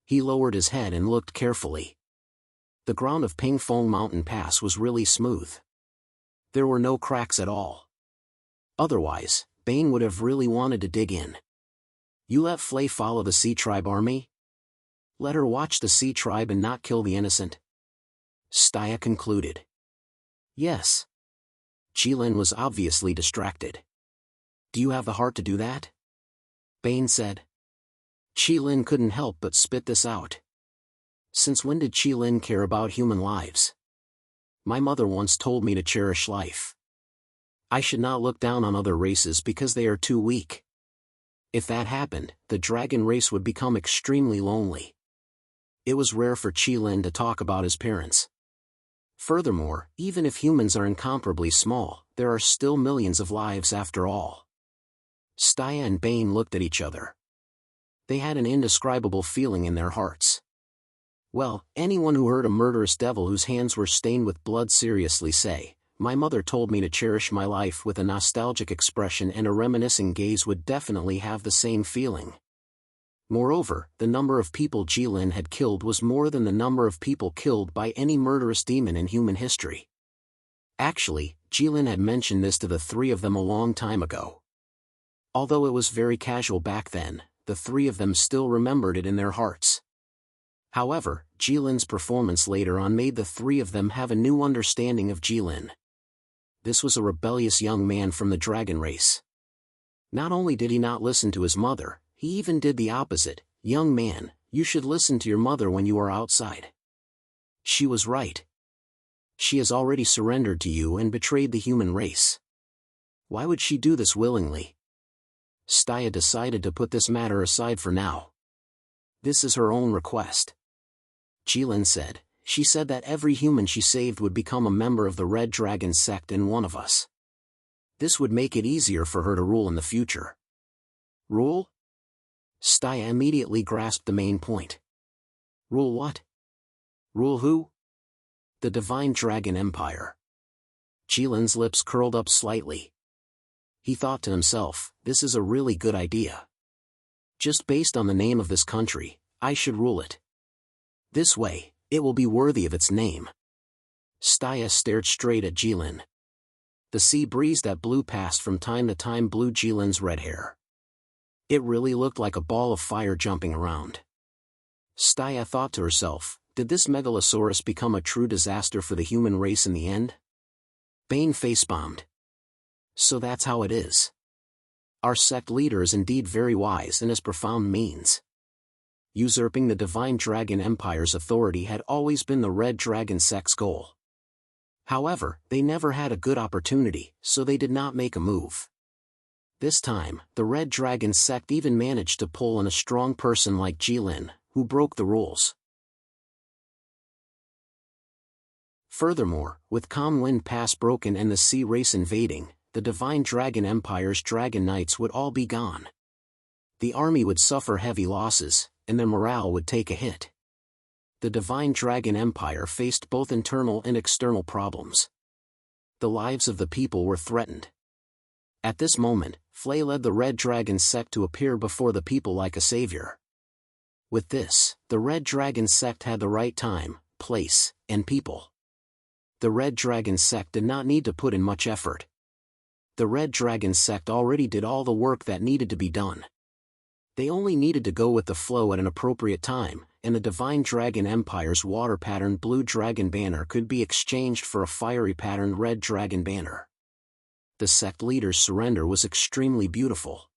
He lowered his head and looked carefully. The ground of Pingfong Mountain Pass was really smooth. There were no cracks at all. Otherwise, Bane would have really wanted to dig in. You let Flay follow the Sea Tribe army? Let her watch the Sea Tribe and not kill the innocent? Staya concluded. Yes. Jilin was obviously distracted. Do you have the heart to do that? Bane said. Jilin couldn't help but spit this out. Since when did Jilin care about human lives? My mother once told me to cherish life. I should not look down on other races because they are too weak. If that happened, the dragon race would become extremely lonely. It was rare for Jilin to talk about his parents. Furthermore, even if humans are incomparably small, there are still millions of lives after all. Staya and Bane looked at each other. They had an indescribable feeling in their hearts. Well, anyone who heard a murderous devil whose hands were stained with blood seriously say, "My mother told me to cherish my life," with a nostalgic expression and a reminiscing gaze would definitely have the same feeling. Moreover, the number of people Jilin had killed was more than the number of people killed by any murderous demon in human history. Actually, Jilin had mentioned this to the three of them a long time ago. Although it was very casual back then, the three of them still remembered it in their hearts. However, Jilin's performance later on made the three of them have a new understanding of Jilin. This was a rebellious young man from the dragon race. Not only did he not listen to his mother, he even did the opposite. Young man, you should listen to your mother when you are outside. She was right. She has already surrendered to you and betrayed the human race. Why would she do this willingly? Staya decided to put this matter aside for now. This is her own request. Jilin said, she said that every human she saved would become a member of the Red Dragon sect and one of us. This would make it easier for her to rule in the future. Rule? Staya immediately grasped the main point. Rule what? Rule who? The Divine Dragon Empire. Jilin's lips curled up slightly. He thought to himself, this is a really good idea. Just based on the name of this country, I should rule it. This way, it will be worthy of its name. Staya stared straight at Jilin. The sea breeze that blew past from time to time blew Jilin's red hair. It really looked like a ball of fire jumping around. Staya thought to herself, did this megalosaurus become a true disaster for the human race in the end? Bane face-bombed. So that's how it is. Our sect leader is indeed very wise and has profound means. Usurping the Divine Dragon Empire's authority had always been the Red Dragon sect's goal. However, they never had a good opportunity, so they did not make a move. This time, the Red Dragon sect even managed to pull in a strong person like Jilin, who broke the rules. Furthermore, with Calm Wind Pass broken and the sea race invading, the Divine Dragon Empire's Dragon Knights would all be gone. The army would suffer heavy losses, and their morale would take a hit. The Divine Dragon Empire faced both internal and external problems. The lives of the people were threatened. At this moment, Flay led the Red Dragon sect to appear before the people like a savior. With this, the Red Dragon sect had the right time, place, and people. The Red Dragon sect did not need to put in much effort. The Red Dragon sect already did all the work that needed to be done. They only needed to go with the flow at an appropriate time, and the Divine Dragon Empire's water-patterned blue dragon banner could be exchanged for a fiery-patterned red dragon banner. The sect leader's surrender was extremely beautiful.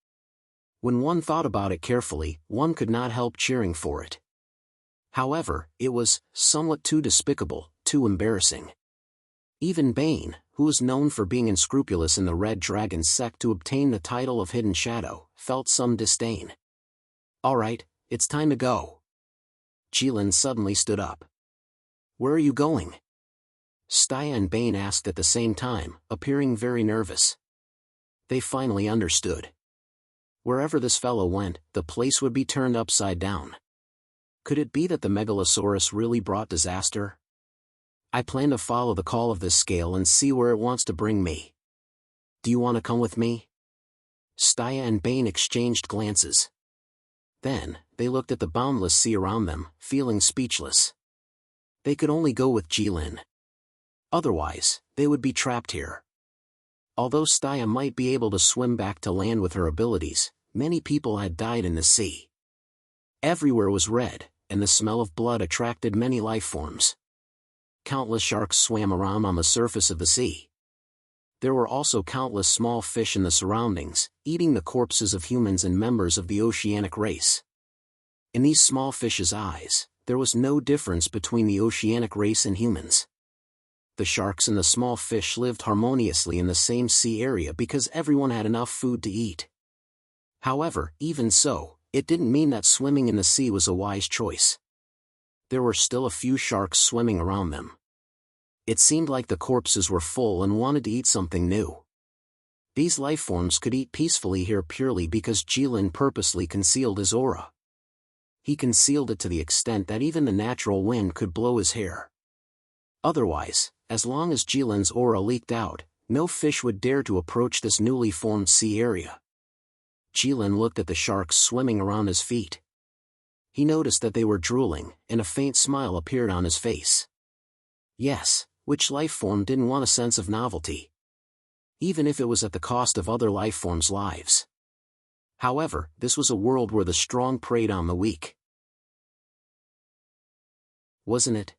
When one thought about it carefully, one could not help cheering for it. However, it was somewhat too despicable, too embarrassing. Even Bane, who was known for being unscrupulous in the Red Dragon sect to obtain the title of Hidden Shadow, felt some disdain. Alright, it's time to go. Jilin suddenly stood up. "Where are you going?" Staya and Bane asked at the same time, appearing very nervous. They finally understood. Wherever this fellow went, the place would be turned upside down. Could it be that the Megalosaurus really brought disaster? "I plan to follow the call of this scale and see where it wants to bring me. Do you want to come with me?" Staya and Bane exchanged glances. Then, they looked at the boundless sea around them, feeling speechless. They could only go with Jilin. Otherwise, they would be trapped here. Although Staya might be able to swim back to land with her abilities, many people had died in the sea. Everywhere was red, and the smell of blood attracted many life forms. Countless sharks swam around on the surface of the sea. There were also countless small fish in the surroundings, eating the corpses of humans and members of the oceanic race. In these small fish's eyes, there was no difference between the oceanic race and humans. The sharks and the small fish lived harmoniously in the same sea area because everyone had enough food to eat. However, even so, it didn't mean that swimming in the sea was a wise choice. There were still a few sharks swimming around them. It seemed like the corpses were full and wanted to eat something new. These lifeforms could eat peacefully here purely because Jilin purposely concealed his aura. He concealed it to the extent that even the natural wind could blow his hair. Otherwise, as long as Jilin's aura leaked out, no fish would dare to approach this newly formed sea area. Jilin looked at the sharks swimming around his feet. He noticed that they were drooling, and a faint smile appeared on his face. Yes, which life form didn't want a sense of novelty? Even if it was at the cost of other life forms' lives. However, this was a world where the strong preyed on the weak. Wasn't it?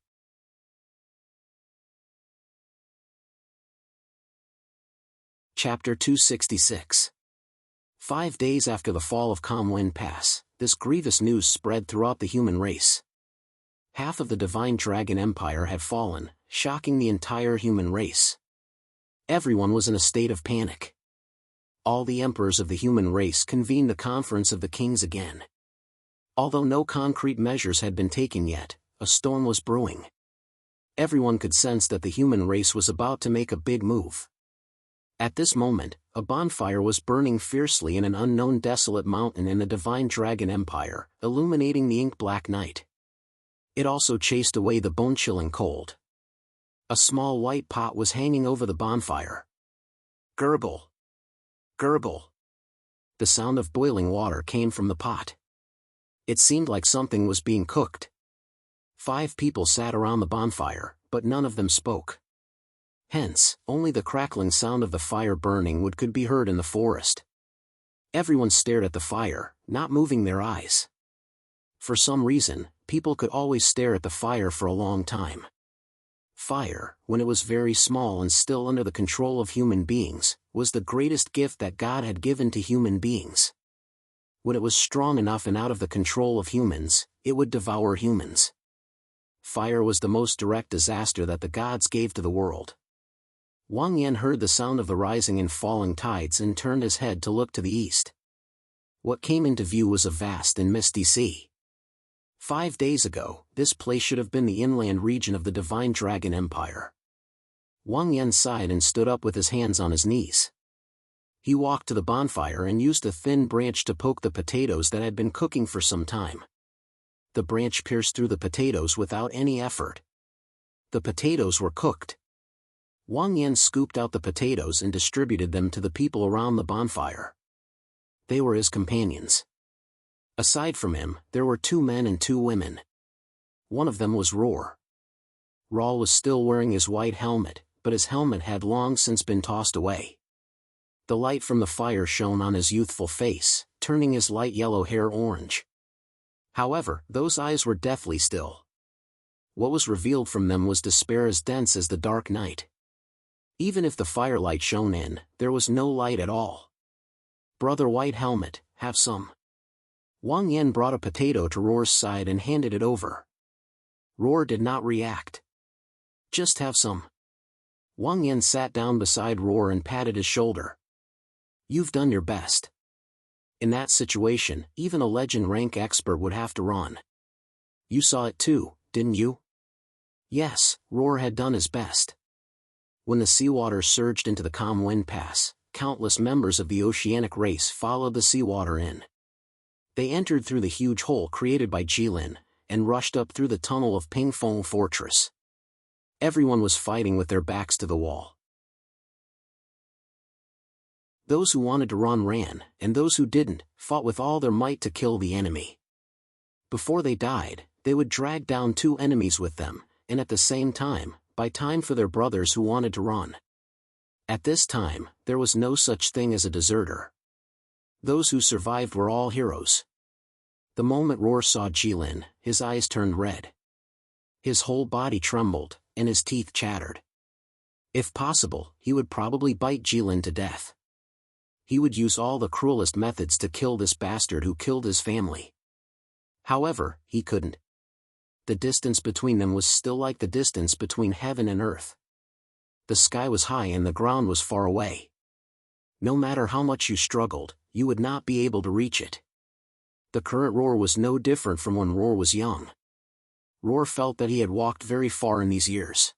Chapter 266. 5 days after the fall of Calm Pass, this grievous news spread throughout the human race. Half of the Divine Dragon Empire had fallen, shocking the entire human race. Everyone was in a state of panic. All the emperors of the human race convened the Conference of the Kings again. Although no concrete measures had been taken yet, a storm was brewing. Everyone could sense that the human race was about to make a big move. At this moment, a bonfire was burning fiercely in an unknown desolate mountain in the Divine Dragon Empire, illuminating the ink-black night. It also chased away the bone-chilling cold. A small white pot was hanging over the bonfire. Gurgle! Gurgle! The sound of boiling water came from the pot. It seemed like something was being cooked. 5 people sat around the bonfire, but none of them spoke. Hence, only the crackling sound of the fire burning could be heard in the forest. Everyone stared at the fire, not moving their eyes. For some reason, people could always stare at the fire for a long time. Fire, when it was very small and still under the control of human beings, was the greatest gift that God had given to human beings. When it was strong enough and out of the control of humans, it would devour humans. Fire was the most direct disaster that the gods gave to the world. Wang Yan heard the sound of the rising and falling tides and turned his head to look to the east. What came into view was a vast and misty sea. 5 days ago, this place should have been the inland region of the Divine Dragon Empire. Wang Yan sighed and stood up with his hands on his knees. He walked to the bonfire and used a thin branch to poke the potatoes that had been cooking for some time. The branch pierced through the potatoes without any effort. The potatoes were cooked. Wang Yan scooped out the potatoes and distributed them to the people around the bonfire. They were his companions. Aside from him, there were 2 men and 2 women. One of them was Roar. Raul was still wearing his white helmet, but his helmet had long since been tossed away. The light from the fire shone on his youthful face, turning his light yellow hair orange. However, those eyes were deathly still. What was revealed from them was despair as dense as the dark night. Even if the firelight shone in, there was no light at all. "Brother White Helmet, have some." Wang Yan brought a potato to Roar's side and handed it over. Roar did not react. "Just have some." Wang Yan sat down beside Roar and patted his shoulder. "You've done your best." In that situation, even a legend rank expert would have to run. You saw it too, didn't you? Yes, Roar had done his best. When the seawater surged into the calm wind pass, countless members of the oceanic race followed the seawater in. They entered through the huge hole created by Jilin, and rushed up through the tunnel of Pingfeng Fortress. Everyone was fighting with their backs to the wall. Those who wanted to run ran, and those who didn't, fought with all their might to kill the enemy. Before they died, they would drag down 2 enemies with them, and at the same time, buy time for their brothers who wanted to run. At this time, there was no such thing as a deserter. Those who survived were all heroes. The moment Roar saw Jilin, his eyes turned red. His whole body trembled, and his teeth chattered. If possible, he would probably bite Jilin to death. He would use all the cruelest methods to kill this bastard who killed his family. However, he couldn't. The distance between them was still like the distance between heaven and earth. The sky was high and the ground was far away. No matter how much you struggled, you would not be able to reach it. The current Roar was no different from when Roar was young. Roar felt that he had walked very far in these years.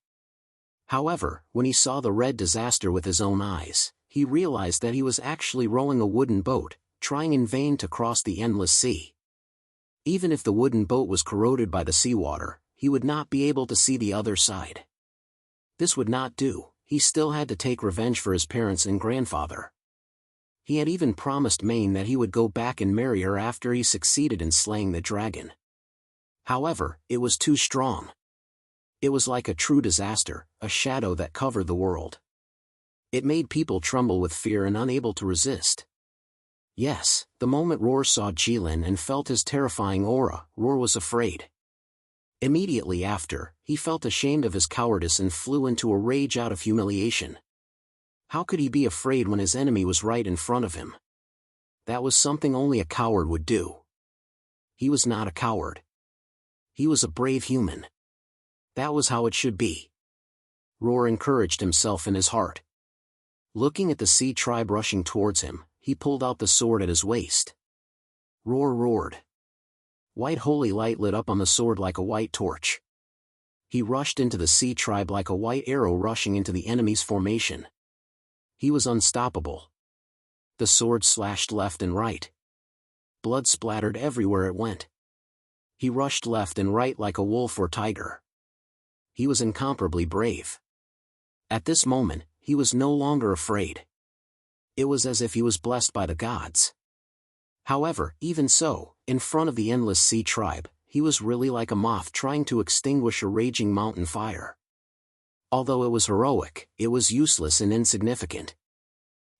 However, when he saw the red disaster with his own eyes, he realized that he was actually rowing a wooden boat, trying in vain to cross the endless sea. Even if the wooden boat was corroded by the seawater, he would not be able to see the other side. This would not do, he still had to take revenge for his parents and grandfather. He had even promised Maine that he would go back and marry her after he succeeded in slaying the dragon. However, it was too strong. It was like a true disaster, a shadow that covered the world. It made people tremble with fear and unable to resist. Yes, the moment Roar saw Jilin and felt his terrifying aura, Roar was afraid. Immediately after, he felt ashamed of his cowardice and flew into a rage out of humiliation. How could he be afraid when his enemy was right in front of him? That was something only a coward would do. He was not a coward. He was a brave human. That was how it should be. Roar encouraged himself in his heart. Looking at the sea tribe rushing towards him, he pulled out the sword at his waist. Roar roared. White holy light lit up on the sword like a white torch. He rushed into the sea tribe like a white arrow rushing into the enemy's formation. He was unstoppable. The sword slashed left and right. Blood splattered everywhere it went. He rushed left and right like a wolf or tiger. He was incomparably brave. At this moment, he was no longer afraid. It was as if he was blessed by the gods. However, even so, in front of the endless sea tribe, he was really like a moth trying to extinguish a raging mountain fire. Although it was heroic, it was useless and insignificant.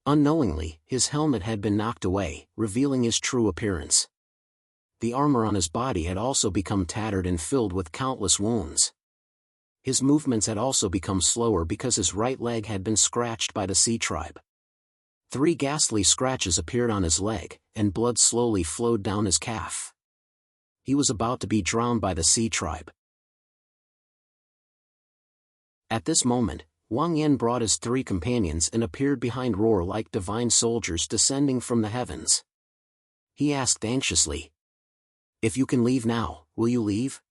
Unknowingly, his helmet had been knocked away, revealing his true appearance. The armor on his body had also become tattered and filled with countless wounds. His movements had also become slower because his right leg had been scratched by the sea tribe. 3 ghastly scratches appeared on his leg, and blood slowly flowed down his calf. He was about to be drowned by the sea tribe. At this moment, Wang Yan brought his 3 companions and appeared behind Roar like divine soldiers descending from the heavens. He asked anxiously, "If you can leave now, will you leave?"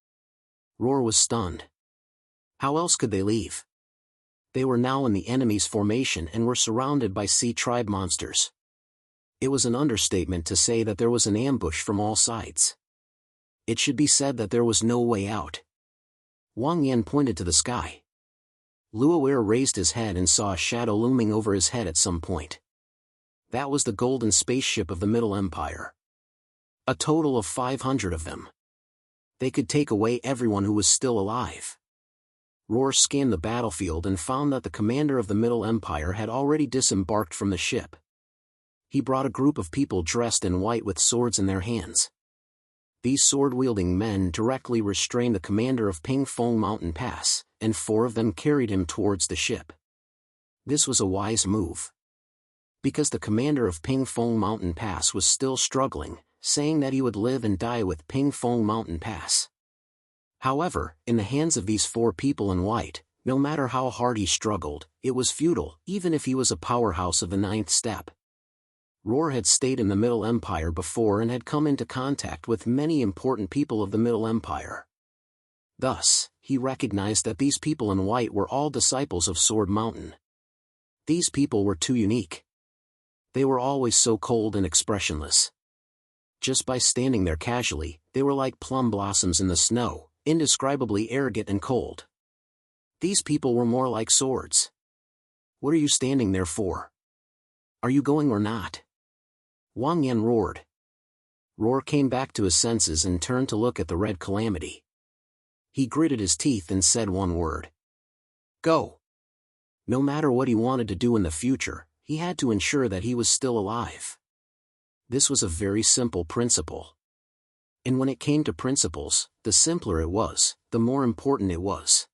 Roar was stunned. How else could they leave? They were now in the enemy's formation and were surrounded by sea tribe monsters. It was an understatement to say that there was an ambush from all sides. It should be said that there was no way out. Wang Yan pointed to the sky. Luo'er raised his head and saw a shadow looming over his head at some point. That was the golden spaceship of the Middle Empire. A total of 500 of them. They could take away everyone who was still alive. Roar scanned the battlefield and found that the commander of the Middle Empire had already disembarked from the ship. He brought a group of people dressed in white with swords in their hands. These sword-wielding men directly restrained the commander of Pingfeng Mountain Pass, and 4 of them carried him towards the ship. This was a wise move. Because the commander of Pingfeng Mountain Pass was still struggling, saying that he would live and die with Pingfeng Mountain Pass. However, in the hands of these 4 people in white, no matter how hard he struggled, it was futile, even if he was a powerhouse of the 9th step. Roar had stayed in the Middle Empire before and had come into contact with many important people of the Middle Empire. Thus, he recognized that these people in white were all disciples of Sword Mountain. These people were too unique. They were always so cold and expressionless. Just by standing there casually, they were like plum blossoms in the snow, indescribably arrogant and cold. These people were more like swords. What are you standing there for? Are you going or not? Wang Yan roared. Roar came back to his senses and turned to look at the red calamity. He gritted his teeth and said one word. Go. No matter what he wanted to do in the future, he had to ensure that he was still alive. This was a very simple principle. And when it came to principles, the simpler it was, the more important it was.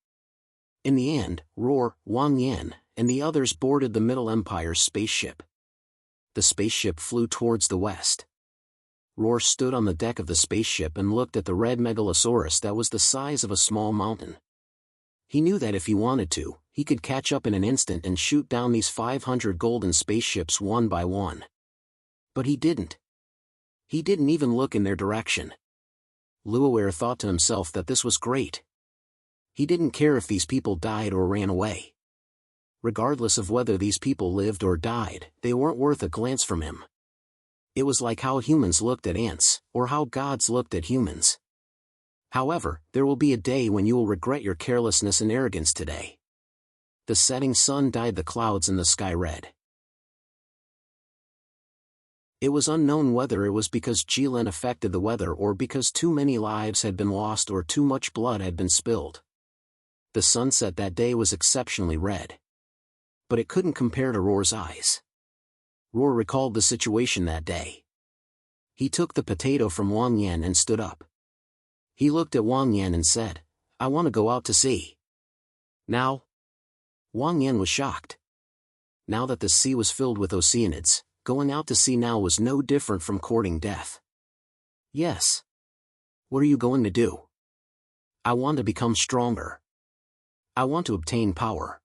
In the end, Roar, Wang Yan, and the others boarded the Middle Empire's spaceship. The spaceship flew towards the west. Roar stood on the deck of the spaceship and looked at the red megalosaurus that was the size of a small mountain. He knew that if he wanted to, he could catch up in an instant and shoot down these 500 golden spaceships one by one. But he didn't. He didn't even look in their direction. Luaware thought to himself that this was great. He didn't care if these people died or ran away. Regardless of whether these people lived or died, they weren't worth a glance from him. It was like how humans looked at ants, or how gods looked at humans. However, there will be a day when you will regret your carelessness and arrogance today. The setting sun dyed the clouds in the sky red. It was unknown whether it was because Jilin affected the weather or because too many lives had been lost or too much blood had been spilled. The sunset that day was exceptionally red. But it couldn't compare to Roar's eyes. Roar recalled the situation that day. He took the potato from Wang Yan and stood up. He looked at Wang Yan and said, I want to go out to sea. Now? Wang Yan was shocked. Now that the sea was filled with oceanids, going out to sea now was no different from courting death. Yes. What are you going to do? I want to become stronger. I want to obtain power.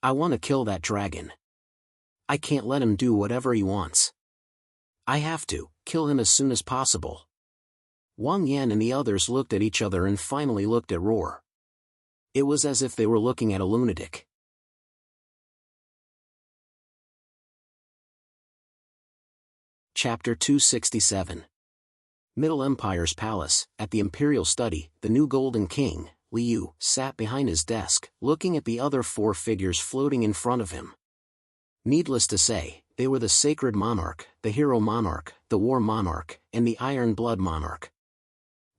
I want to kill that dragon. I can't let him do whatever he wants. I have to kill him as soon as possible. Wang Yan and the others looked at each other and finally looked at Roar. It was as if they were looking at a lunatic. Chapter 267. Middle Empire's palace. At the Imperial Study, the new Golden King, Liu, sat behind his desk, looking at the other four figures floating in front of him. Needless to say, they were the Sacred Monarch, the Hero Monarch, the War Monarch, and the Iron Blood Monarch.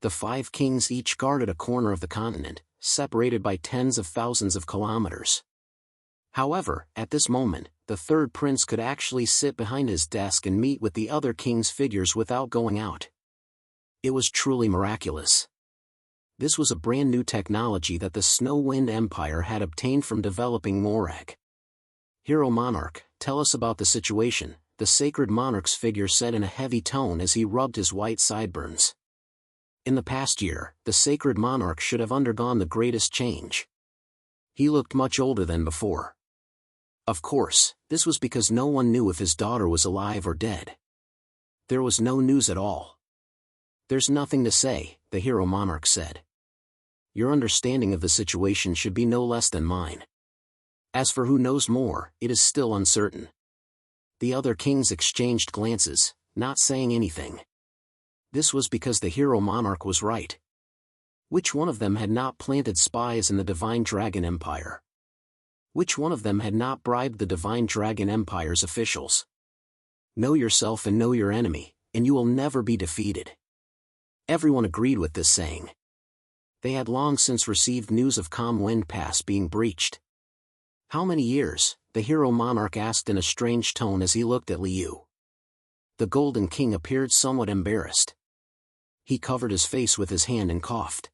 The five kings each guarded a corner of the continent, separated by tens of thousands of kilometers. However, at this moment, the third prince could actually sit behind his desk and meet with the other king's figures without going out. It was truly miraculous. This was a brand new technology that the Snow Wind Empire had obtained from developing Morag. Hero Monarch, tell us about the situation, the Sacred Monarch's figure said in a heavy tone as he rubbed his white sideburns. In the past year, the Sacred Monarch should have undergone the greatest change. He looked much older than before. Of course, this was because no one knew if his daughter was alive or dead. There was no news at all. There's nothing to say, the Hero Monarch said. Your understanding of the situation should be no less than mine. As for who knows more, it is still uncertain. The other kings exchanged glances, not saying anything. This was because the Hero Monarch was right. Which one of them had not planted spies in the Divine Dragon Empire? Which one of them had not bribed the Divine Dragon Empire's officials? Know yourself and know your enemy, and you will never be defeated. Everyone agreed with this saying. They had long since received news of Calm Wind Pass being breached. How many years? The Hero Monarch asked in a strange tone as he looked at Liu. The Golden King appeared somewhat embarrassed. He covered his face with his hand and coughed.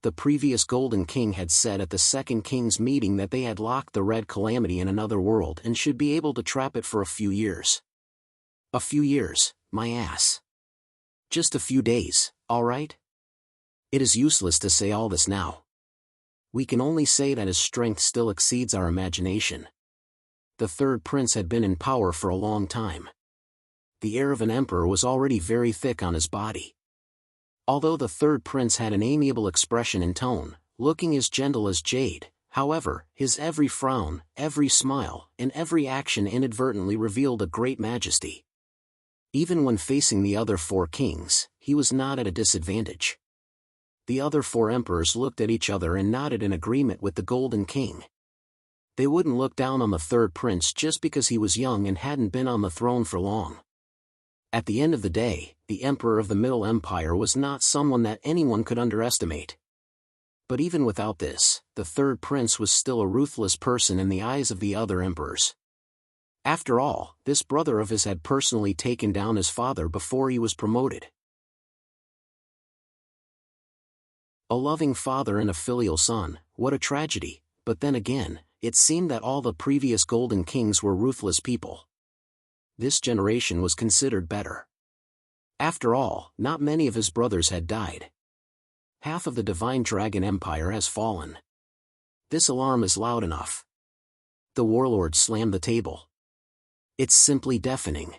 The previous Golden King had said at the Second King's meeting that they had locked the Red Calamity in another world and should be able to trap it for a few years. A few years, my ass. Just a few days, all right? It is useless to say all this now. We can only say that his strength still exceeds our imagination. The third prince had been in power for a long time. The air of an emperor was already very thick on his body. Although the third prince had an amiable expression and tone, looking as gentle as jade, however, his every frown, every smile, and every action inadvertently revealed a great majesty. Even when facing the other four kings, he was not at a disadvantage. The other four emperors looked at each other and nodded in agreement with the Golden King. They wouldn't look down on the third prince just because he was young and hadn't been on the throne for long. At the end of the day, the Emperor of the Middle Empire was not someone that anyone could underestimate. But even without this, the third prince was still a ruthless person in the eyes of the other emperors. After all, this brother of his had personally taken down his father before he was promoted. A loving father and a filial son, what a tragedy, but then again, it seemed that all the previous Golden Kings were ruthless people. This generation was considered better. After all, not many of his brothers had died. Half of the Divine Dragon Empire has fallen. This alarm is loud enough. The warlord slammed the table. It's simply deafening.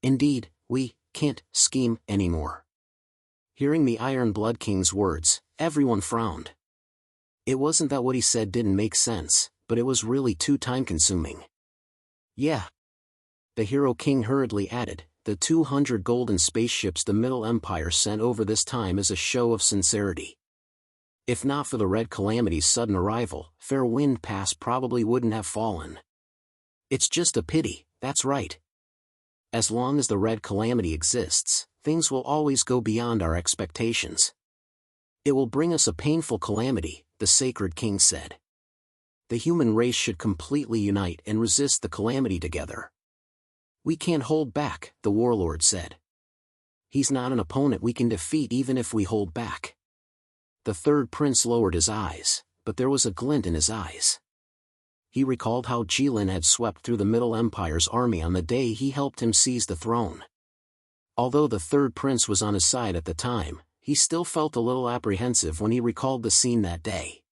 Indeed, we can't scheme anymore. Hearing the Iron Blood King's words, everyone frowned. It wasn't that what he said didn't make sense, but it was really too time-consuming. Yeah. The Hero King hurriedly added, the 200 golden spaceships the Middle Empire sent over this time is a show of sincerity. If not for the Red Calamity's sudden arrival, Fair Wind Pass probably wouldn't have fallen. It's just a pity, that's right. As long as the Red Calamity exists, things will always go beyond our expectations. It will bring us a painful calamity, the Sacred King said. The human race should completely unite and resist the calamity together. We can't hold back, the warlord said. He's not an opponent we can defeat even if we hold back. The third prince lowered his eyes, but there was a glint in his eyes. He recalled how Jilin had swept through the Middle Empire's army on the day he helped him seize the throne. Although the third prince was on his side at the time, he still felt a little apprehensive when he recalled the scene that day.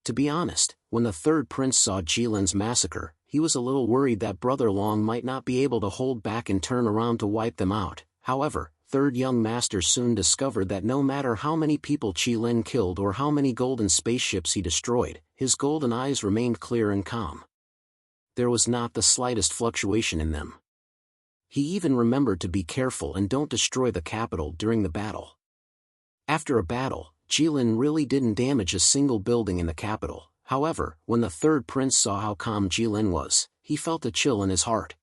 To be honest, when the third prince saw Jilin's massacre, he was a little worried that Brother Long might not be able to hold back and turn around to wipe them out. However, Third Young Master soon discovered that no matter how many people Jilin killed or how many golden spaceships he destroyed, his golden eyes remained clear and calm. There was not the slightest fluctuation in them. He even remembered to be careful and don't destroy the capital during the battle. After a battle, Jilin really didn't damage a single building in the capital. However, when the third prince saw how calm Jilin was, he felt a chill in his heart.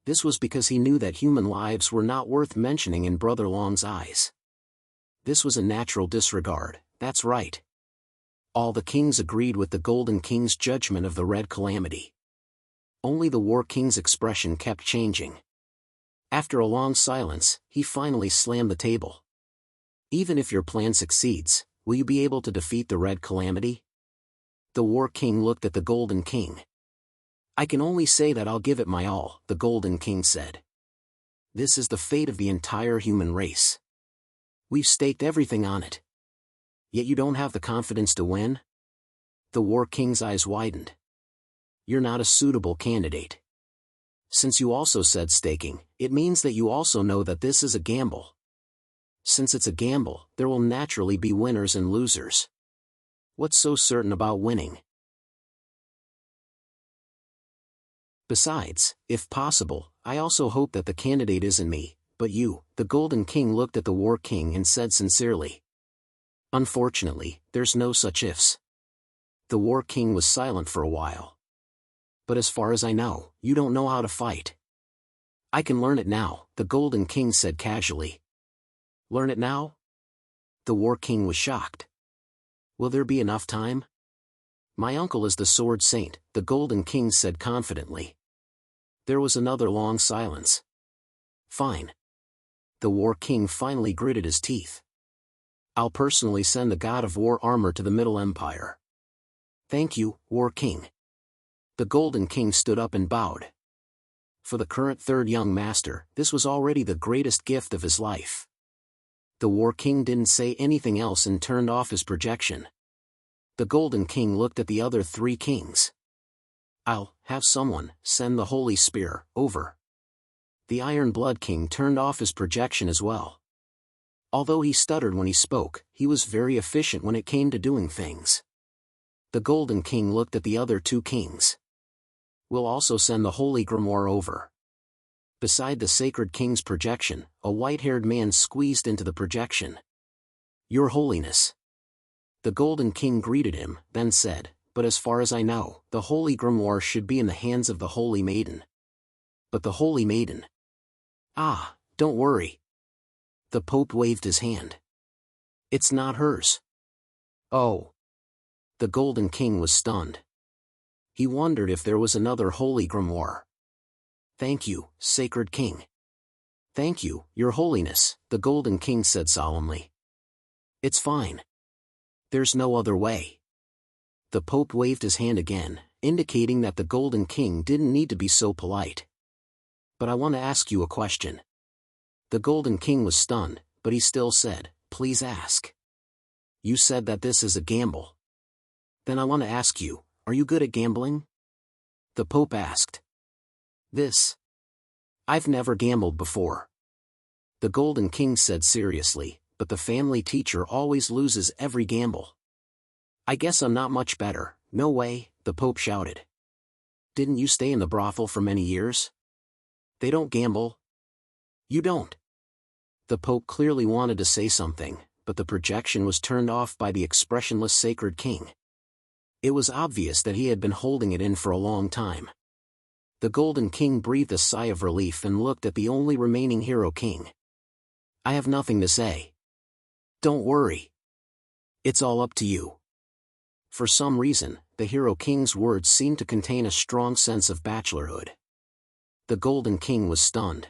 This was because he knew that human lives were not worth mentioning in Brother Long's eyes. This was a natural disregard, that's right. All the kings agreed with the Golden King's judgment of the Red Calamity. Only the War King's expression kept changing. After a long silence, he finally slammed the table. Even if your plan succeeds, will you be able to defeat the Red Calamity? The War King looked at the Golden King. I can only say that I'll give it my all, the Golden King said. This is the fate of the entire human race. We've staked everything on it. Yet you don't have the confidence to win? The War King's eyes widened. You're not a suitable candidate. Since you also said staking, it means that you also know that this is a gamble. Since it's a gamble, there will naturally be winners and losers. What's so certain about winning? Besides, if possible, I also hope that the candidate isn't me, but you. The Golden King looked at the War King and said sincerely. Unfortunately, there's no such ifs. The War King was silent for a while. But as far as I know, you don't know how to fight. I can learn it now, the Golden King said casually. Learn it now? The War King was shocked. Will there be enough time? My uncle is the Sword Saint, the Golden King said confidently. There was another long silence. Fine. The War King finally gritted his teeth. I'll personally send the God of War armor to the Middle Empire. Thank you, War King. The Golden King stood up and bowed. For the current Third Young Master, this was already the greatest gift of his life. The War King didn't say anything else and turned off his projection. The Golden King looked at the other three kings. I'll have someone send the Holy Spear over. The Iron Blood King turned off his projection as well. Although he stuttered when he spoke, he was very efficient when it came to doing things. The Golden King looked at the other two kings. We'll also send the Holy Grimoire over. Beside the Sacred King's projection, a white-haired man squeezed into the projection. Your Holiness. The Golden King greeted him, then said, but as far as I know, the Holy Grimoire should be in the hands of the Holy Maiden. But the Holy Maiden. Ah, don't worry. The Pope waved his hand. It's not hers. Oh. The Golden King was stunned. He wondered if there was another Holy Grimoire. Thank you, Sacred King. Thank you, Your Holiness, the Golden King said solemnly. It's fine. There's no other way. The Pope waved his hand again, indicating that the Golden King didn't need to be so polite. But I want to ask you a question. The Golden King was stunned, but he still said, please ask. You said that this is a gamble. Then I want to ask you, are you good at gambling? The Pope asked. This. I've never gambled before. The Golden King said seriously, but the family teacher always loses every gamble. I guess I'm not much better. No way, the Pope shouted. Didn't you stay in the brothel for many years? They don't gamble. You don't. The Pope clearly wanted to say something, but the projection was turned off by the expressionless Sacred King. It was obvious that he had been holding it in for a long time. The Golden King breathed a sigh of relief and looked at the only remaining Hero King. I have nothing to say. Don't worry. It's all up to you. For some reason, the Hero King's words seemed to contain a strong sense of bachelorhood. The Golden King was stunned.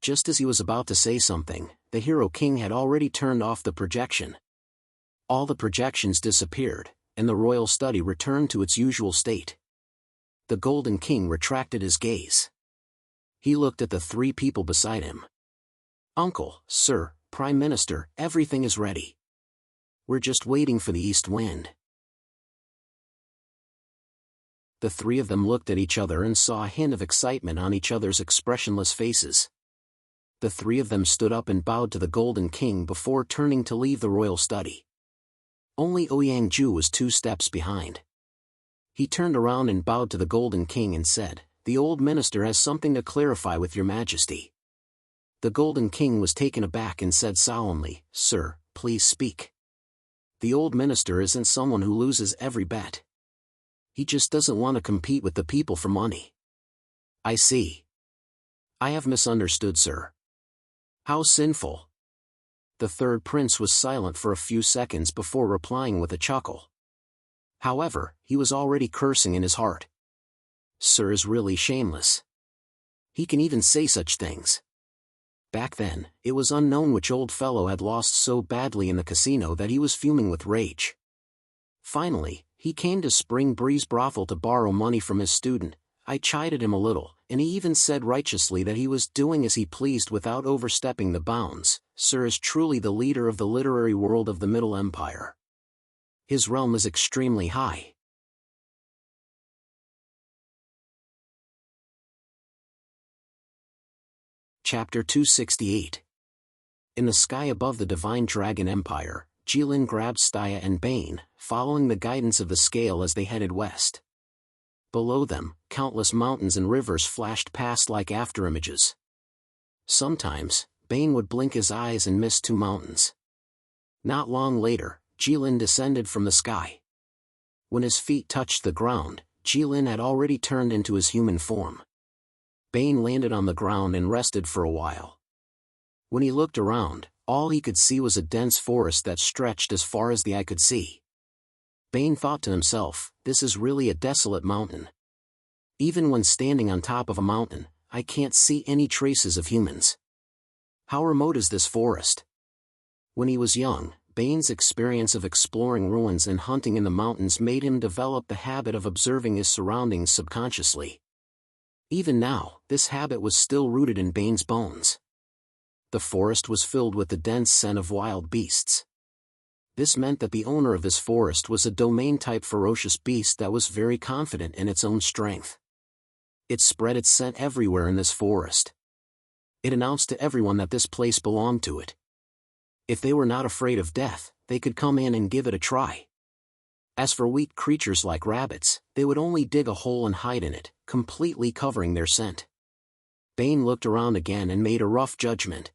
Just as he was about to say something, the Hero King had already turned off the projection. All the projections disappeared, and the royal study returned to its usual state. The Golden King retracted his gaze. He looked at the three people beside him. Uncle, Sir, Prime Minister, everything is ready. We're just waiting for the east wind. The three of them looked at each other and saw a hint of excitement on each other's expressionless faces. The three of them stood up and bowed to the Golden King before turning to leave the royal study. Only Ouyang-ju was 2 steps behind. He turned around and bowed to the Golden King and said, the old minister has something to clarify with your majesty. The Golden King was taken aback and said solemnly, Sir, please speak. The old minister isn't someone who loses every bet. He just doesn't want to compete with the people for money. I see. I have misunderstood, sir. How sinful. The third prince was silent for a few seconds before replying with a chuckle. However, he was already cursing in his heart. Sir is really shameless. He can even say such things. Back then, it was unknown which old fellow had lost so badly in the casino that he was fuming with rage. Finally, he came to Spring Breeze Brothel to borrow money from his student. I chided him a little, and he even said righteously that he was doing as he pleased without overstepping the bounds. Sir is truly the leader of the literary world of the Middle Empire. His realm is extremely high. Chapter 268. In the sky above the Divine Dragon Empire, Jilin grabbed Staya and Bane, following the guidance of the scale as they headed west. Below them, countless mountains and rivers flashed past like afterimages. Sometimes, Bane would blink his eyes and miss 2 mountains. Not long later, Jilin descended from the sky. When his feet touched the ground, Jilin had already turned into his human form. Bane landed on the ground and rested for a while. When he looked around, all he could see was a dense forest that stretched as far as the eye could see. Bane thought to himself, this is really a desolate mountain. Even when standing on top of a mountain, I can't see any traces of humans. How remote is this forest? When he was young, Bane's experience of exploring ruins and hunting in the mountains made him develop the habit of observing his surroundings subconsciously. Even now, this habit was still rooted in Bane's bones. The forest was filled with the dense scent of wild beasts. This meant that the owner of this forest was a domain-type ferocious beast that was very confident in its own strength. It spread its scent everywhere in this forest. It announced to everyone that this place belonged to it. If they were not afraid of death, they could come in and give it a try. As for weak creatures like rabbits, they would only dig a hole and hide in it, completely covering their scent. Bane looked around again and made a rough judgment.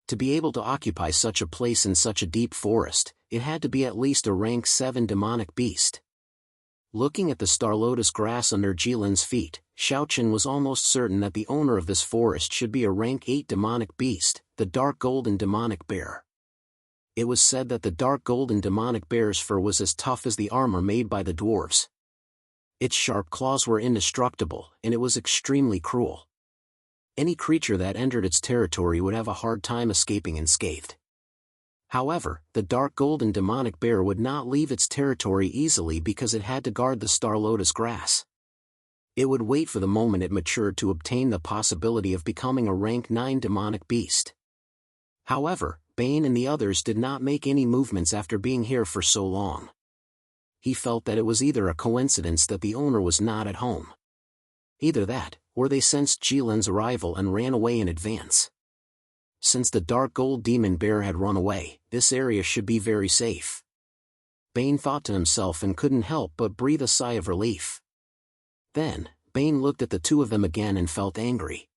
To be able to occupy such a place in such a deep forest, it had to be at least a rank 7 demonic beast. Looking at the star lotus grass under Jilin's feet, Xiaochen was almost certain that the owner of this forest should be a rank 8 demonic beast, the dark golden demonic bear. It was said that the dark golden demonic bear's fur was as tough as the armor made by the dwarves. Its sharp claws were indestructible, and it was extremely cruel. Any creature that entered its territory would have a hard time escaping unscathed. However, the dark golden demonic bear would not leave its territory easily because it had to guard the star lotus grass. It would wait for the moment it matured to obtain the possibility of becoming a rank 9 demonic beast. However, Bane and the others did not make any movements after being here for so long. He felt that it was either a coincidence that the owner was not at home. Either that, or they sensed Jilin's arrival and ran away in advance. Since the dark gold demon bear had run away, this area should be very safe. Bane thought to himself and couldn't help but breathe a sigh of relief. Then, Bane looked at the two of them again and felt angry.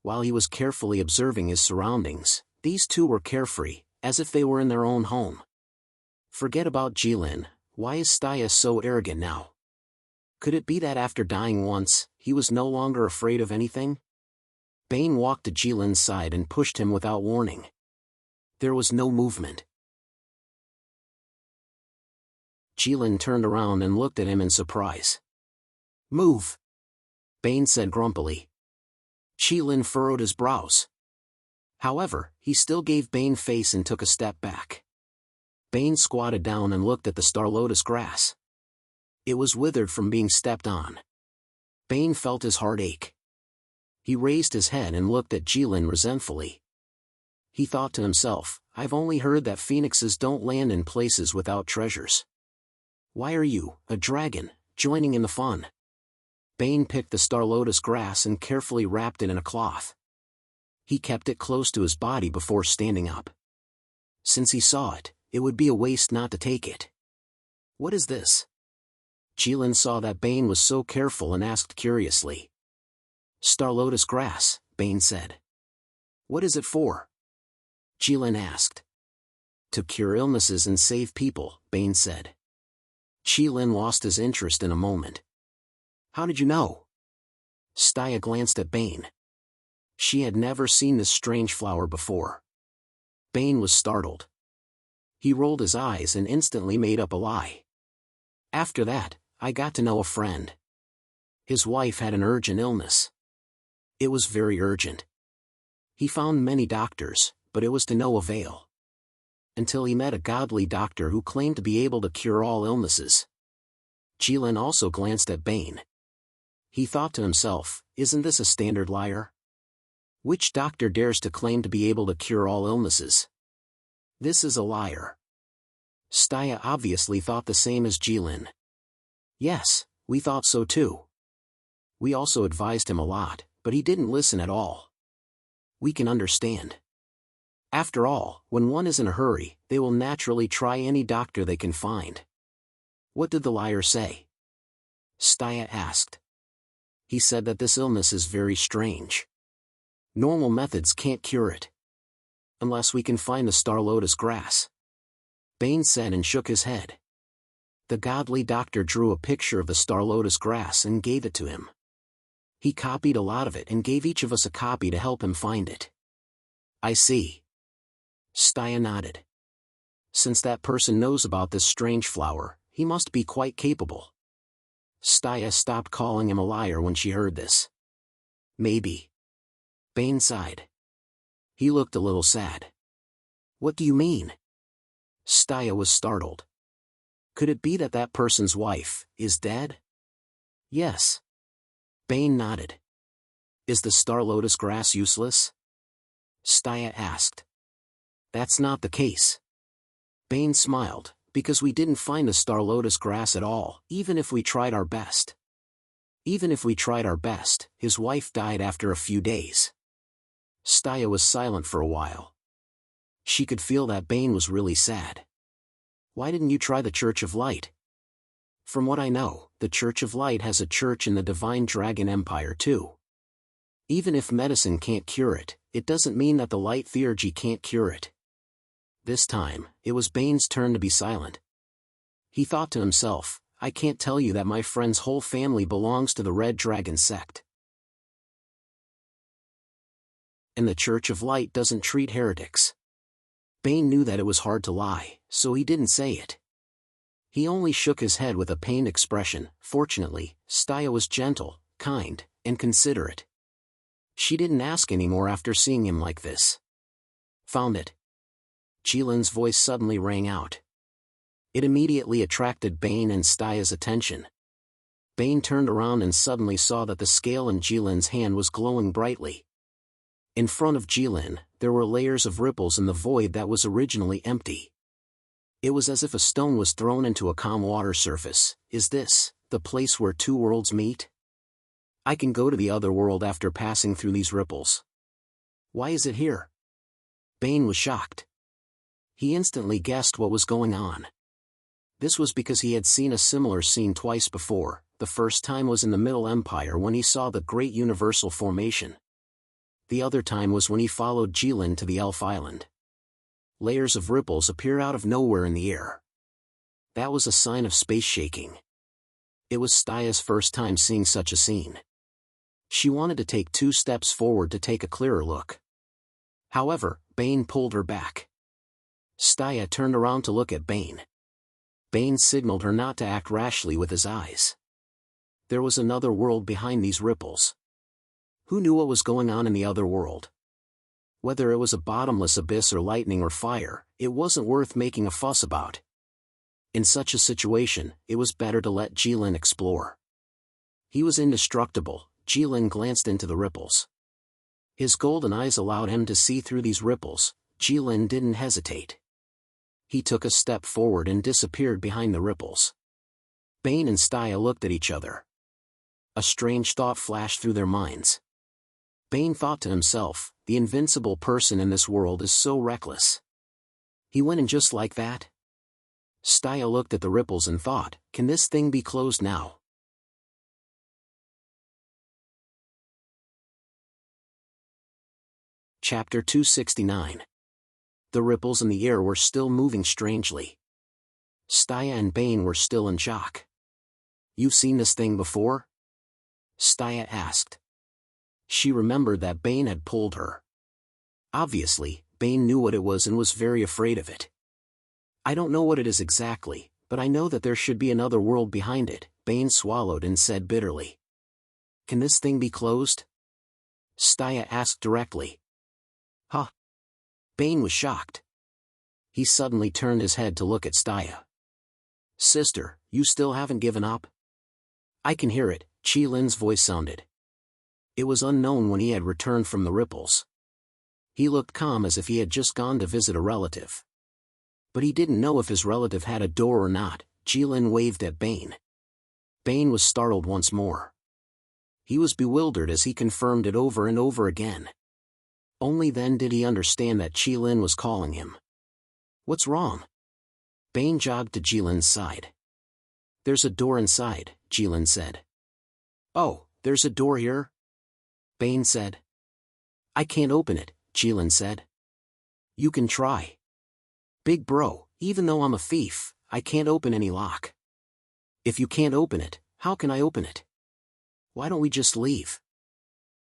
While he was carefully observing his surroundings, these two were carefree, as if they were in their own home. Forget about Jilin, why is Staya so arrogant now? Could it be that after dying once, he was no longer afraid of anything? Bane walked to Jilin's side and pushed him without warning. There was no movement. Jilin turned around and looked at him in surprise. "Move," Bane said grumpily. Jilin furrowed his brows. However, he still gave Bane face and took a step back. Bane squatted down and looked at the star lotus grass. It was withered from being stepped on. Bane felt his heart ache. He raised his head and looked at Jilin resentfully. He thought to himself, I've only heard that phoenixes don't land in places without treasures. Why are you, a dragon, joining in the fun? Bane picked the star lotus grass and carefully wrapped it in a cloth. He kept it close to his body before standing up. Since he saw it, it would be a waste not to take it. What is this? Jilin saw that Bane was so careful and asked curiously. Star lotus grass, Bane said. What is it for? Jilin asked. To cure illnesses and save people, Bane said. Jilin lost his interest in a moment. How did you know? Staya glanced at Bane. She had never seen this strange flower before. Bane was startled. He rolled his eyes and instantly made up a lie. After that, I got to know a friend. His wife had an urgent illness. It was very urgent. He found many doctors, but it was to no avail. Until he met a godly doctor who claimed to be able to cure all illnesses. Jilin also glanced at Bane. He thought to himself, isn't this a standard liar? Which doctor dares to claim to be able to cure all illnesses? This is a liar. Staya obviously thought the same as Jilin. Yes, we thought so too. We also advised him a lot, but he didn't listen at all. We can understand. After all, when one is in a hurry, they will naturally try any doctor they can find. What did the liar say? Staya asked. He said that this illness is very strange. Normal methods can't cure it. Unless we can find the star lotus grass. Bane said and shook his head. The godly doctor drew a picture of the star lotus grass and gave it to him. He copied a lot of it and gave each of us a copy to help him find it. I see. Staya nodded. Since that person knows about this strange flower, he must be quite capable. Staya stopped calling him a liar when she heard this. Maybe. Bane sighed. He looked a little sad. What do you mean? Staya was startled. Could it be that that person's wife is dead? Yes. Bane nodded. Is the star lotus grass useless? Staya asked. That's not the case. Bane smiled, because we didn't find the star lotus grass at all, even if we tried our best. Even if we tried our best, his wife died after a few days. Staya was silent for a while. She could feel that Bane was really sad. Why didn't you try the Church of Light? From what I know, the Church of Light has a church in the Divine Dragon Empire too. Even if medicine can't cure it, it doesn't mean that the Light Theurgy can't cure it. This time, it was Bane's turn to be silent. He thought to himself, I can't tell you that my friend's whole family belongs to the Red Dragon sect. And the Church of Light doesn't treat heretics. Bane knew that it was hard to lie, so he didn't say it. He only shook his head with a pained expression. Fortunately, Staya was gentle, kind, and considerate. She didn't ask anymore after seeing him like this. Found it. Jilin's voice suddenly rang out. It immediately attracted Bane and Staya's attention. Bane turned around and suddenly saw that the scale in Jilin's hand was glowing brightly. In front of Jilin, there were layers of ripples in the void that was originally empty. It was as if a stone was thrown into a calm water surface. Is this the place where two worlds meet? I can go to the other world after passing through these ripples. Why is it here? Bane was shocked. He instantly guessed what was going on. This was because he had seen a similar scene twice before. The first time was in the Middle Empire when he saw the Great Universal Formation. The other time was when he followed Jilin to the Elf Island. Layers of ripples appear out of nowhere in the air. That was a sign of space shaking. It was Staya's first time seeing such a scene. She wanted to take 2 steps forward to take a clearer look. However, Bane pulled her back. Staya turned around to look at Bane. Bane signaled her not to act rashly with his eyes. There was another world behind these ripples. Who knew what was going on in the other world? Whether it was a bottomless abyss or lightning or fire, it wasn't worth making a fuss about. In such a situation, it was better to let Jilin explore. He was indestructible. Jilin glanced into the ripples. His golden eyes allowed him to see through these ripples. Jilin didn't hesitate. He took a step forward and disappeared behind the ripples. Bane and Staya looked at each other. A strange thought flashed through their minds. Bane thought to himself, the invincible person in this world is so reckless. He went in just like that? Staya looked at the ripples and thought, can this thing be closed now? Chapter 269. The ripples in the air were still moving strangely. Staya and Bane were still in shock. You've seen this thing before? Staya asked. She remembered that Bane had pulled her. Obviously, Bane knew what it was and was very afraid of it. I don't know what it is exactly, but I know that there should be another world behind it. Bane swallowed and said bitterly. Can this thing be closed? Staya asked directly. Huh? Bane was shocked. He suddenly turned his head to look at Staya. Sister, you still haven't given up? I can hear it, Jilin's voice sounded. It was unknown when he had returned from the ripples. He looked calm as if he had just gone to visit a relative. But he didn't know if his relative had a door or not. Jilin waved at Bane. Bane was startled once more. He was bewildered as he confirmed it over and over again. Only then did he understand that Jilin was calling him. What's wrong? Bane jogged to Jilin's side. There's a door inside, Jilin said. Oh, there's a door here? Bane said. I can't open it, Jilin said. You can try. Big bro, even though I'm a thief, I can't open any lock. If you can't open it, how can I open it? Why don't we just leave?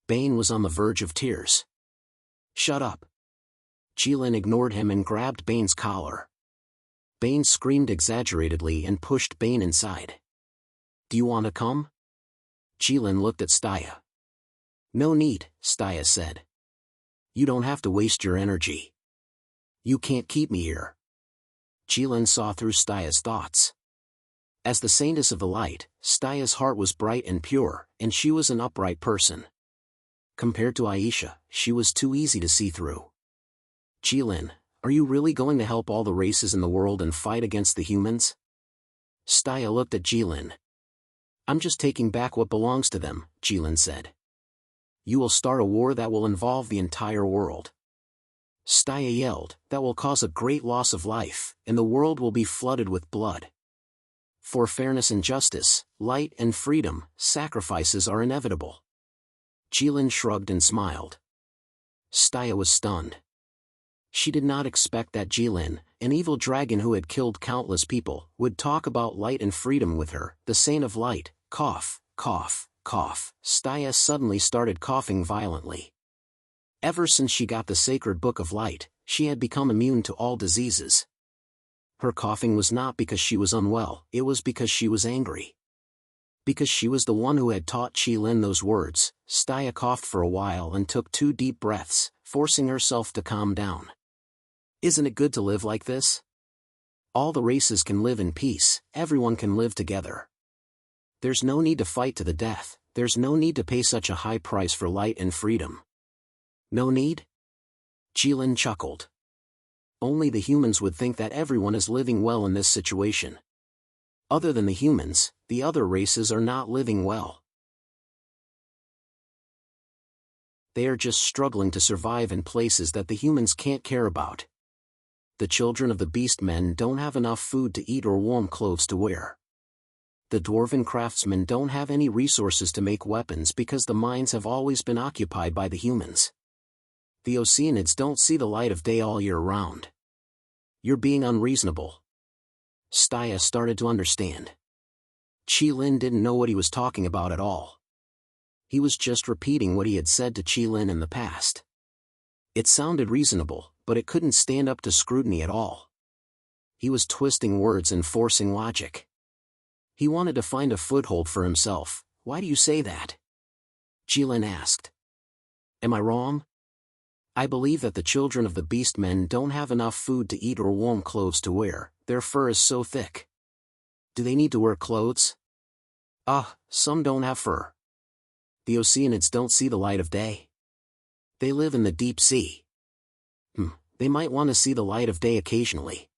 Bane was on the verge of tears. Shut up. Jilin ignored him and grabbed Bane's collar. Bane screamed exaggeratedly and pushed Bane inside. Do you want to come? Jilin looked at Staya. No need, Staya said. You don't have to waste your energy. You can't keep me here. Jilin saw through Staya's thoughts. As the saintess of the light, Staya's heart was bright and pure, and she was an upright person. Compared to Aisha, she was too easy to see through. Jilin, are you really going to help all the races in the world and fight against the humans? Staya looked at Jilin. I'm just taking back what belongs to them, Jilin said. You will start a war that will involve the entire world. Staya yelled, that will cause a great loss of life, and the world will be flooded with blood. For fairness and justice, light and freedom, sacrifices are inevitable. Jilin shrugged and smiled. Staya was stunned. She did not expect that Jilin, an evil dragon who had killed countless people, would talk about light and freedom with her, the saint of light. Cough, cough, cough. Staya suddenly started coughing violently. Ever since she got the sacred book of light, she had become immune to all diseases. Her coughing was not because she was unwell, it was because she was angry. Because she was the one who had taught Jilin those words. Staya coughed for a while and took 2 deep breaths, forcing herself to calm down. Isn't it good to live like this? All the races can live in peace, everyone can live together. There's no need to fight to the death, there's no need to pay such a high price for light and freedom. No need? Jilin chuckled. Only the humans would think that everyone is living well in this situation. Other than the humans, the other races are not living well. They are just struggling to survive in places that the humans can't care about. The children of the beast men don't have enough food to eat or warm clothes to wear. The dwarven craftsmen don't have any resources to make weapons because the mines have always been occupied by the humans. The Oceanids don't see the light of day all year round. You're being unreasonable. Staya started to understand. Jilin didn't know what he was talking about at all. He was just repeating what he had said to Jilin in the past. It sounded reasonable, but it couldn't stand up to scrutiny at all. He was twisting words and forcing logic. He wanted to find a foothold for himself. Why do you say that? Jilin asked. Am I wrong? I believe that the children of the beast men don't have enough food to eat or warm clothes to wear, their fur is so thick. Do they need to wear clothes? Some don't have fur. The Oceanids don't see the light of day. They live in the deep sea. They might want to see the light of day occasionally.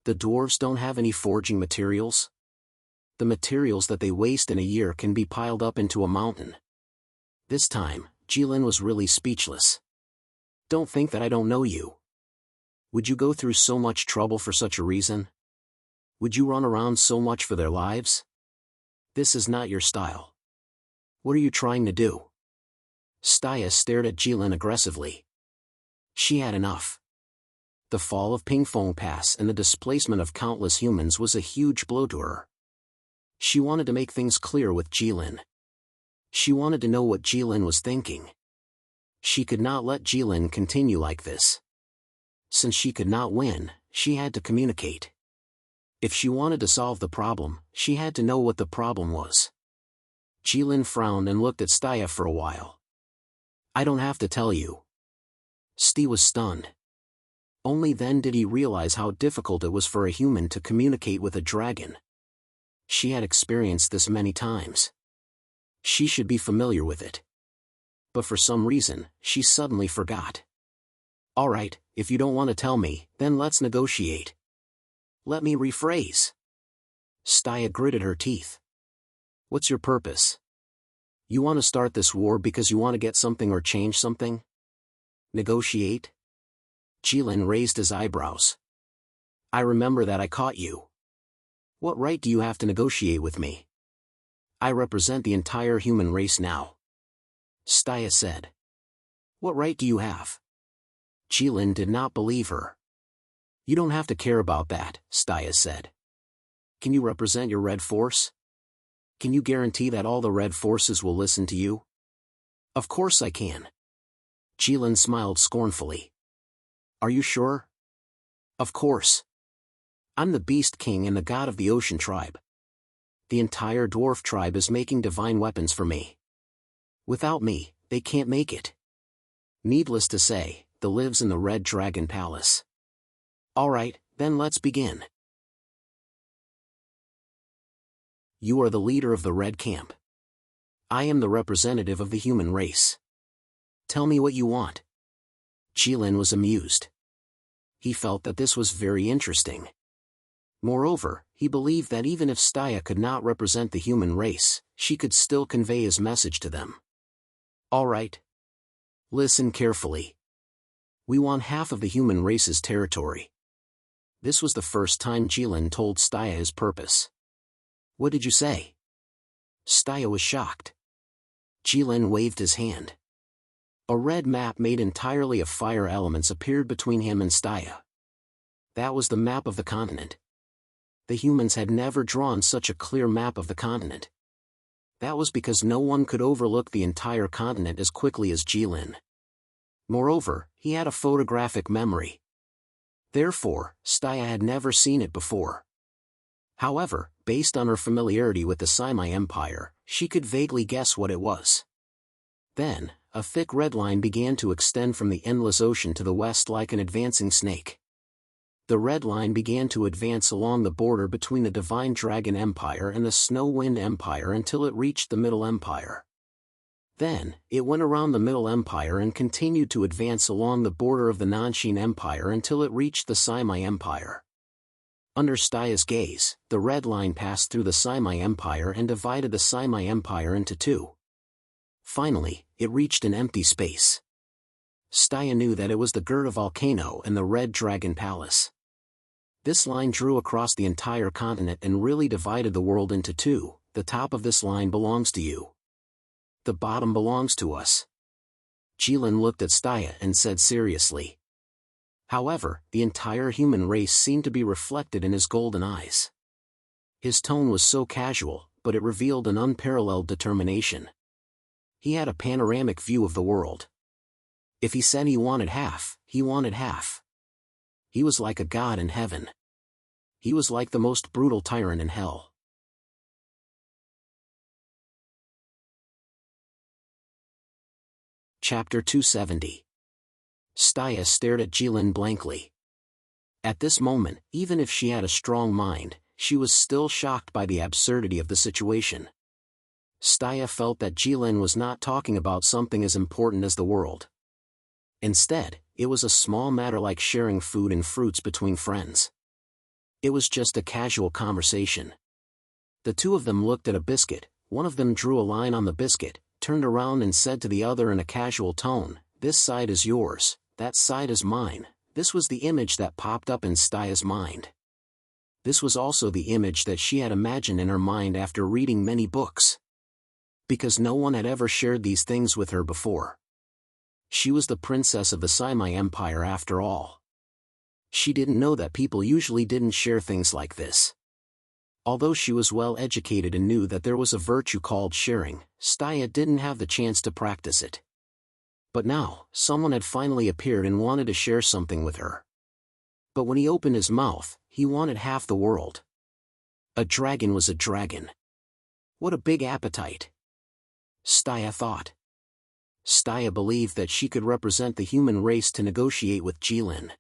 The dwarves don't have any forging materials. The materials that they waste in a year can be piled up into a mountain. This time, Jilin was really speechless. Don't think that I don't know you. Would you go through so much trouble for such a reason? Would you run around so much for their lives? This is not your style. What are you trying to do? Staya stared at Jilin aggressively. She had enough. The fall of Pingfeng Pass and the displacement of countless humans was a huge blow to her. She wanted to make things clear with Jilin. She wanted to know what Jilin was thinking. She could not let Jilin continue like this. Since she could not win, she had to communicate. If she wanted to solve the problem, she had to know what the problem was. Jilin frowned and looked at Staya for a while. I don't have to tell you. Sti was stunned. Only then did he realize how difficult it was for a human to communicate with a dragon. She had experienced this many times. She should be familiar with it. But for some reason, she suddenly forgot. All right, if you don't want to tell me, then let's negotiate. Let me rephrase. Staya gritted her teeth. What's your purpose? You want to start this war because you want to get something or change something? Negotiate? Jilin raised his eyebrows. I remember that I caught you. What right do you have to negotiate with me? I represent the entire human race now. Staya said. What right do you have? Jilin did not believe her. You don't have to care about that, Staya said. Can you represent your red force? Can you guarantee that all the red forces will listen to you? Of course I can. Jilin smiled scornfully. Are you sure? Of course. I'm the Beast King and the god of the Ocean Tribe. The entire dwarf tribe is making divine weapons for me. Without me, they can't make it. Needless to say, the lives in the Red Dragon Palace. All right, then let's begin. You are the leader of the Red Camp. I am the representative of the human race. Tell me what you want. Jilin was amused. He felt that this was very interesting. Moreover, he believed that even if Staya could not represent the human race, she could still convey his message to them. All right. Listen carefully. We want half of the human race's territory. This was the first time Jilin told Staya his purpose. What did you say? Staya was shocked. Jilin waved his hand. A red map made entirely of fire elements appeared between him and Staya. That was the map of the continent. The humans had never drawn such a clear map of the continent. That was because no one could overlook the entire continent as quickly as Jilin. Moreover, he had a photographic memory. Therefore, Staya had never seen it before. However, based on her familiarity with the Saimai Empire, she could vaguely guess what it was. Then, a thick red line began to extend from the endless ocean to the west like an advancing snake. The red line began to advance along the border between the Divine Dragon Empire and the Snow Wind Empire until it reached the Middle Empire. Then, it went around the Middle Empire and continued to advance along the border of the Nanshin Empire until it reached the Saimai Empire. Under Staya's gaze, the red line passed through the Saimai Empire and divided the Saimai Empire into two. Finally, it reached an empty space. Staya knew that it was the Gerda volcano and the Red Dragon Palace. This line drew across the entire continent and really divided the world into two. The top of this line belongs to you. The bottom belongs to us. Jilin looked at Staya and said seriously. However, the entire human race seemed to be reflected in his golden eyes. His tone was so casual, but it revealed an unparalleled determination. He had a panoramic view of the world. If he said he wanted half, he wanted half. He was like a god in heaven. He was like the most brutal tyrant in hell. Chapter 270. Staya stared at Jilin blankly. At this moment, even if she had a strong mind, she was still shocked by the absurdity of the situation. Staya felt that Jilin was not talking about something as important as the world. Instead, it was a small matter like sharing food and fruits between friends. It was just a casual conversation. The two of them looked at a biscuit, one of them drew a line on the biscuit, turned around and said to the other in a casual tone, "This side is yours, that side is mine." This was the image that popped up in Staya's mind. This was also the image that she had imagined in her mind after reading many books. Because no one had ever shared these things with her before. She was the princess of the Saimai Empire after all. She didn't know that people usually didn't share things like this. Although she was well educated and knew that there was a virtue called sharing, Staya didn't have the chance to practice it. But now, someone had finally appeared and wanted to share something with her. But when he opened his mouth, he wanted half the world. A dragon was a dragon. What a big appetite. Staya thought. Staya believed that she could represent the human race to negotiate with Jilin.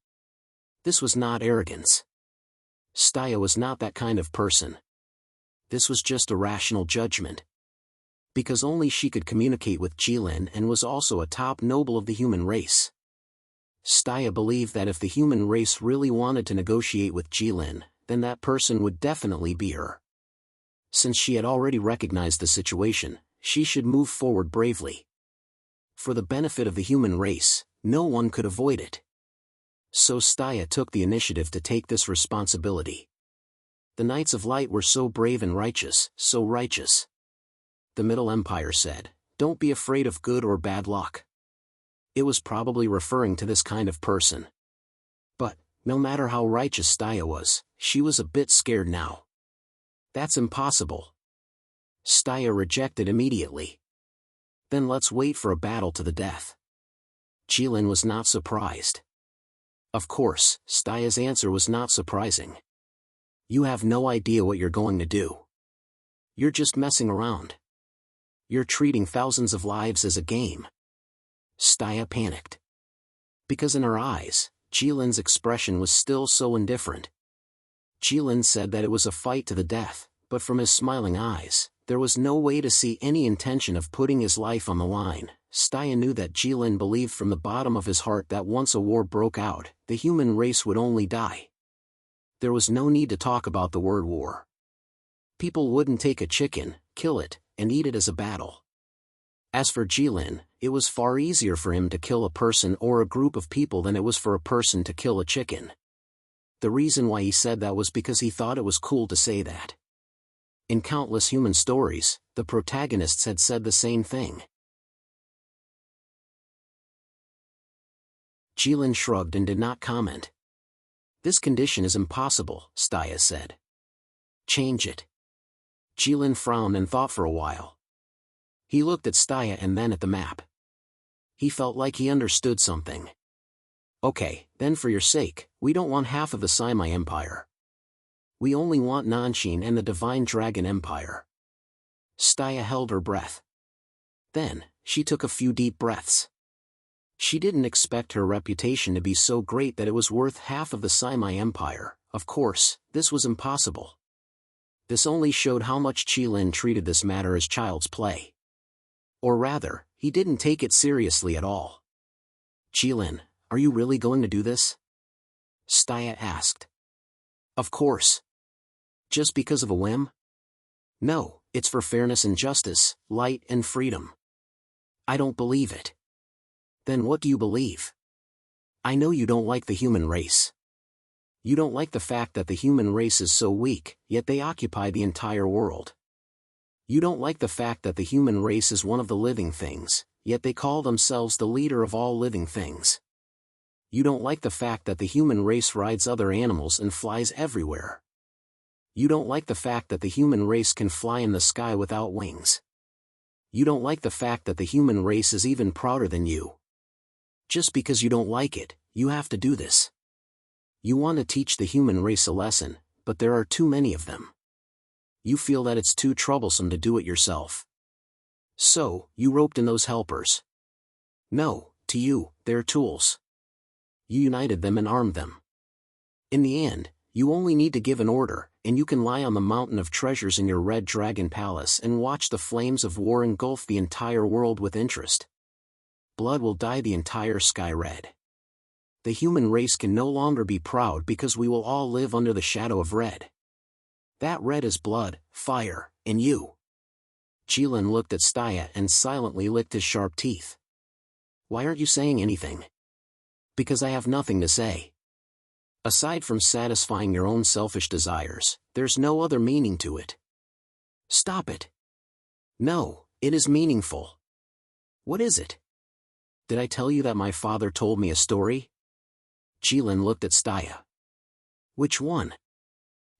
This was not arrogance. Staya was not that kind of person. This was just a rational judgment. Because only she could communicate with Jilin and was also a top noble of the human race. Staya believed that if the human race really wanted to negotiate with Jilin, then that person would definitely be her. Since she had already recognized the situation, she should move forward bravely. For the benefit of the human race, no one could avoid it. So Staya took the initiative to take this responsibility. The Knights of Light were so brave and righteous, so righteous. The Middle Empire said, "Don't be afraid of good or bad luck." It was probably referring to this kind of person. But, no matter how righteous Staya was, she was a bit scared now. That's impossible. Staya rejected immediately. Then let's wait for a battle to the death. Jilin was not surprised. Of course, Staya's answer was not surprising. You have no idea what you're going to do. You're just messing around. You're treating thousands of lives as a game. Staya panicked. Because in her eyes, Jilin's expression was still so indifferent. Jilin said that it was a fight to the death, but from his smiling eyes, there was no way to see any intention of putting his life on the line. Staya knew that Jilin believed from the bottom of his heart that once a war broke out, the human race would only die. There was no need to talk about the word war. People wouldn't take a chicken, kill it, and eat it as a battle. As for Jilin, it was far easier for him to kill a person or a group of people than it was for a person to kill a chicken. The reason why he said that was because he thought it was cool to say that. In countless human stories, the protagonists had said the same thing. Jilin shrugged and did not comment. This condition is impossible, Staya said. Change it. Jilin frowned and thought for a while. He looked at Staya and then at the map. He felt like he understood something. Okay, then for your sake, we don't want half of the Saimai Empire. We only want Nanshin and the Divine Dragon Empire. Staya held her breath. Then, she took a few deep breaths. She didn't expect her reputation to be so great that it was worth half of the Saimai Empire. Of course, this was impossible. This only showed how much Jilin treated this matter as child's play. Or rather, he didn't take it seriously at all. Jilin, are you really going to do this? Staya asked. Of course. Just because of a whim? No, it's for fairness and justice, light and freedom. I don't believe it. Then what do you believe? I know you don't like the human race. You don't like the fact that the human race is so weak, yet they occupy the entire world. You don't like the fact that the human race is one of the living things, yet they call themselves the leader of all living things. You don't like the fact that the human race rides other animals and flies everywhere. You don't like the fact that the human race can fly in the sky without wings. You don't like the fact that the human race is even prouder than you. Just because you don't like it, you have to do this. You want to teach the human race a lesson, but there are too many of them. You feel that it's too troublesome to do it yourself. So, you roped in those helpers. No, to you, they're tools. You united them and armed them. In the end, you only need to give an order, and you can lie on the mountain of treasures in your Red Dragon Palace and watch the flames of war engulf the entire world with interest. Blood will dye the entire sky red. The human race can no longer be proud because we will all live under the shadow of red. That red is blood, fire, and you. Jilin looked at Staya and silently licked his sharp teeth. Why aren't you saying anything? Because I have nothing to say. Aside from satisfying your own selfish desires, there's no other meaning to it. Stop it. No, it is meaningful. What is it? Did I tell you that my father told me a story? Jilin looked at Staya. Which one?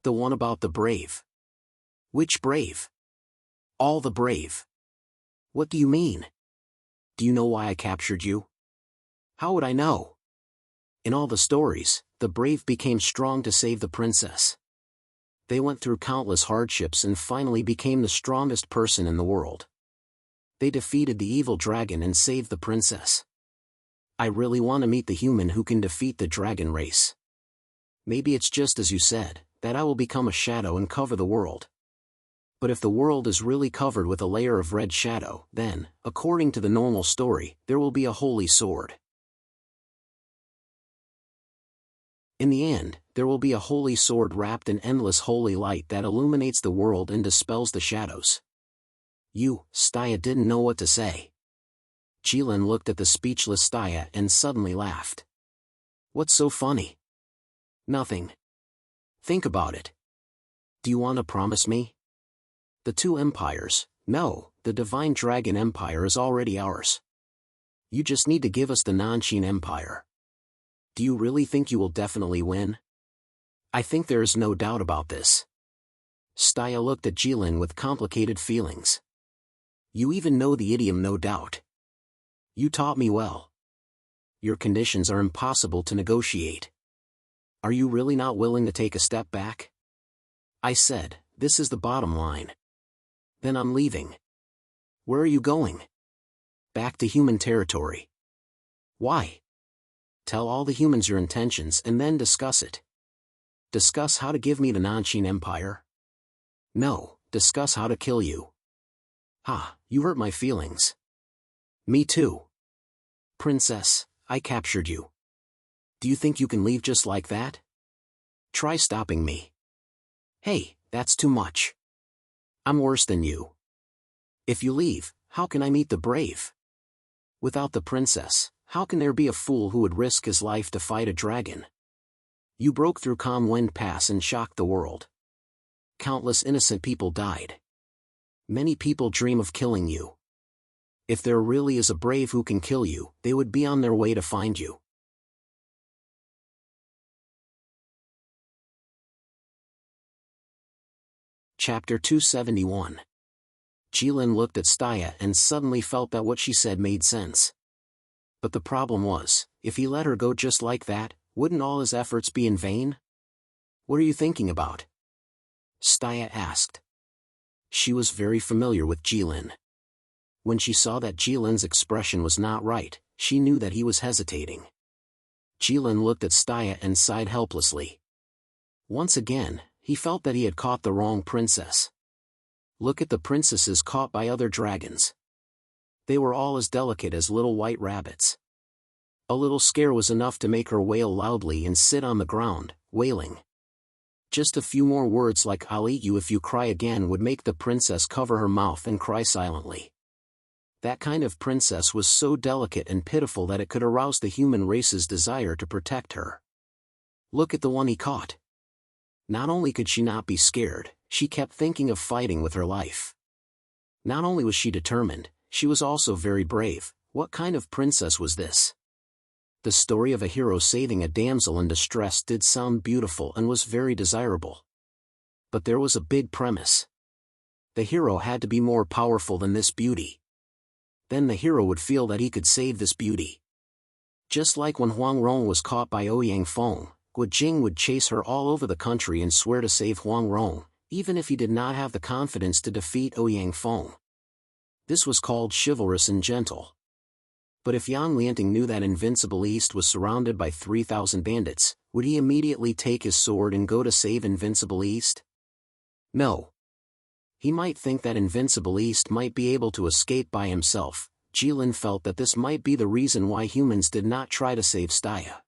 The one about the brave. Which brave? All the brave. What do you mean? Do you know why I captured you? How would I know? In all the stories, the brave became strong to save the princess. They went through countless hardships and finally became the strongest person in the world. They defeated the evil dragon and saved the princess. I really want to meet the human who can defeat the dragon race. Maybe it's just as you said, that I will become a shadow and cover the world. But if the world is really covered with a layer of red shadow, then, according to the normal story, there will be a holy sword. In the end, there will be a holy sword wrapped in endless holy light that illuminates the world and dispels the shadows. You, Staya, didn't know what to say. Jilin looked at the speechless Staya and suddenly laughed. What's so funny? Nothing. Think about it. Do you want to promise me? The two empires, no, the Divine Dragon Empire is already ours. You just need to give us the Nanshin Empire. Do you really think you will definitely win? I think there is no doubt about this. Staya looked at Jilin with complicated feelings. You even know the idiom no doubt. You taught me well. Your conditions are impossible to negotiate. Are you really not willing to take a step back? I said, this is the bottom line. Then I'm leaving. Where are you going? Back to human territory. Why? Tell all the humans your intentions and then discuss it. Discuss how to give me the Nanshin Empire? No, discuss how to kill you. Ha, you hurt my feelings. Me too. Princess, I captured you. Do you think you can leave just like that? Try stopping me. Hey, that's too much. I'm worse than you. If you leave, how can I meet the brave? Without the princess, how can there be a fool who would risk his life to fight a dragon? You broke through Calm Wind Pass and shocked the world. Countless innocent people died. Many people dream of killing you. If there really is a brave who can kill you, they would be on their way to find you. Chapter 271. Jilin looked at Staya and suddenly felt that what she said made sense. But the problem was, if he let her go just like that, wouldn't all his efforts be in vain? What are you thinking about? Staya asked. She was very familiar with Jilin. When she saw that Jilin's expression was not right, she knew that he was hesitating. Jilin looked at Staya and sighed helplessly. Once again, he felt that he had caught the wrong princess. Look at the princesses caught by other dragons. They were all as delicate as little white rabbits. A little scare was enough to make her wail loudly and sit on the ground, wailing. Just a few more words like "I'll eat you if you cry again" would make the princess cover her mouth and cry silently. That kind of princess was so delicate and pitiful that it could arouse the human race's desire to protect her. Look at the one he caught. Not only could she not be scared, she kept thinking of fighting with her life. Not only was she determined, she was also very brave. What kind of princess was this? The story of a hero saving a damsel in distress did sound beautiful and was very desirable. But there was a big premise. The hero had to be more powerful than this beauty. Then the hero would feel that he could save this beauty. Just like when Huang Rong was caught by Ouyang Feng, Guo Jing would chase her all over the country and swear to save Huang Rong, even if he did not have the confidence to defeat Ouyang Feng. This was called chivalrous and gentle. But if Yang Lianting knew that Invincible East was surrounded by 3,000 bandits, would he immediately take his sword and go to save Invincible East? No. He might think that Invincible East might be able to escape by himself. Jilin felt that this might be the reason why humans did not try to save Staya.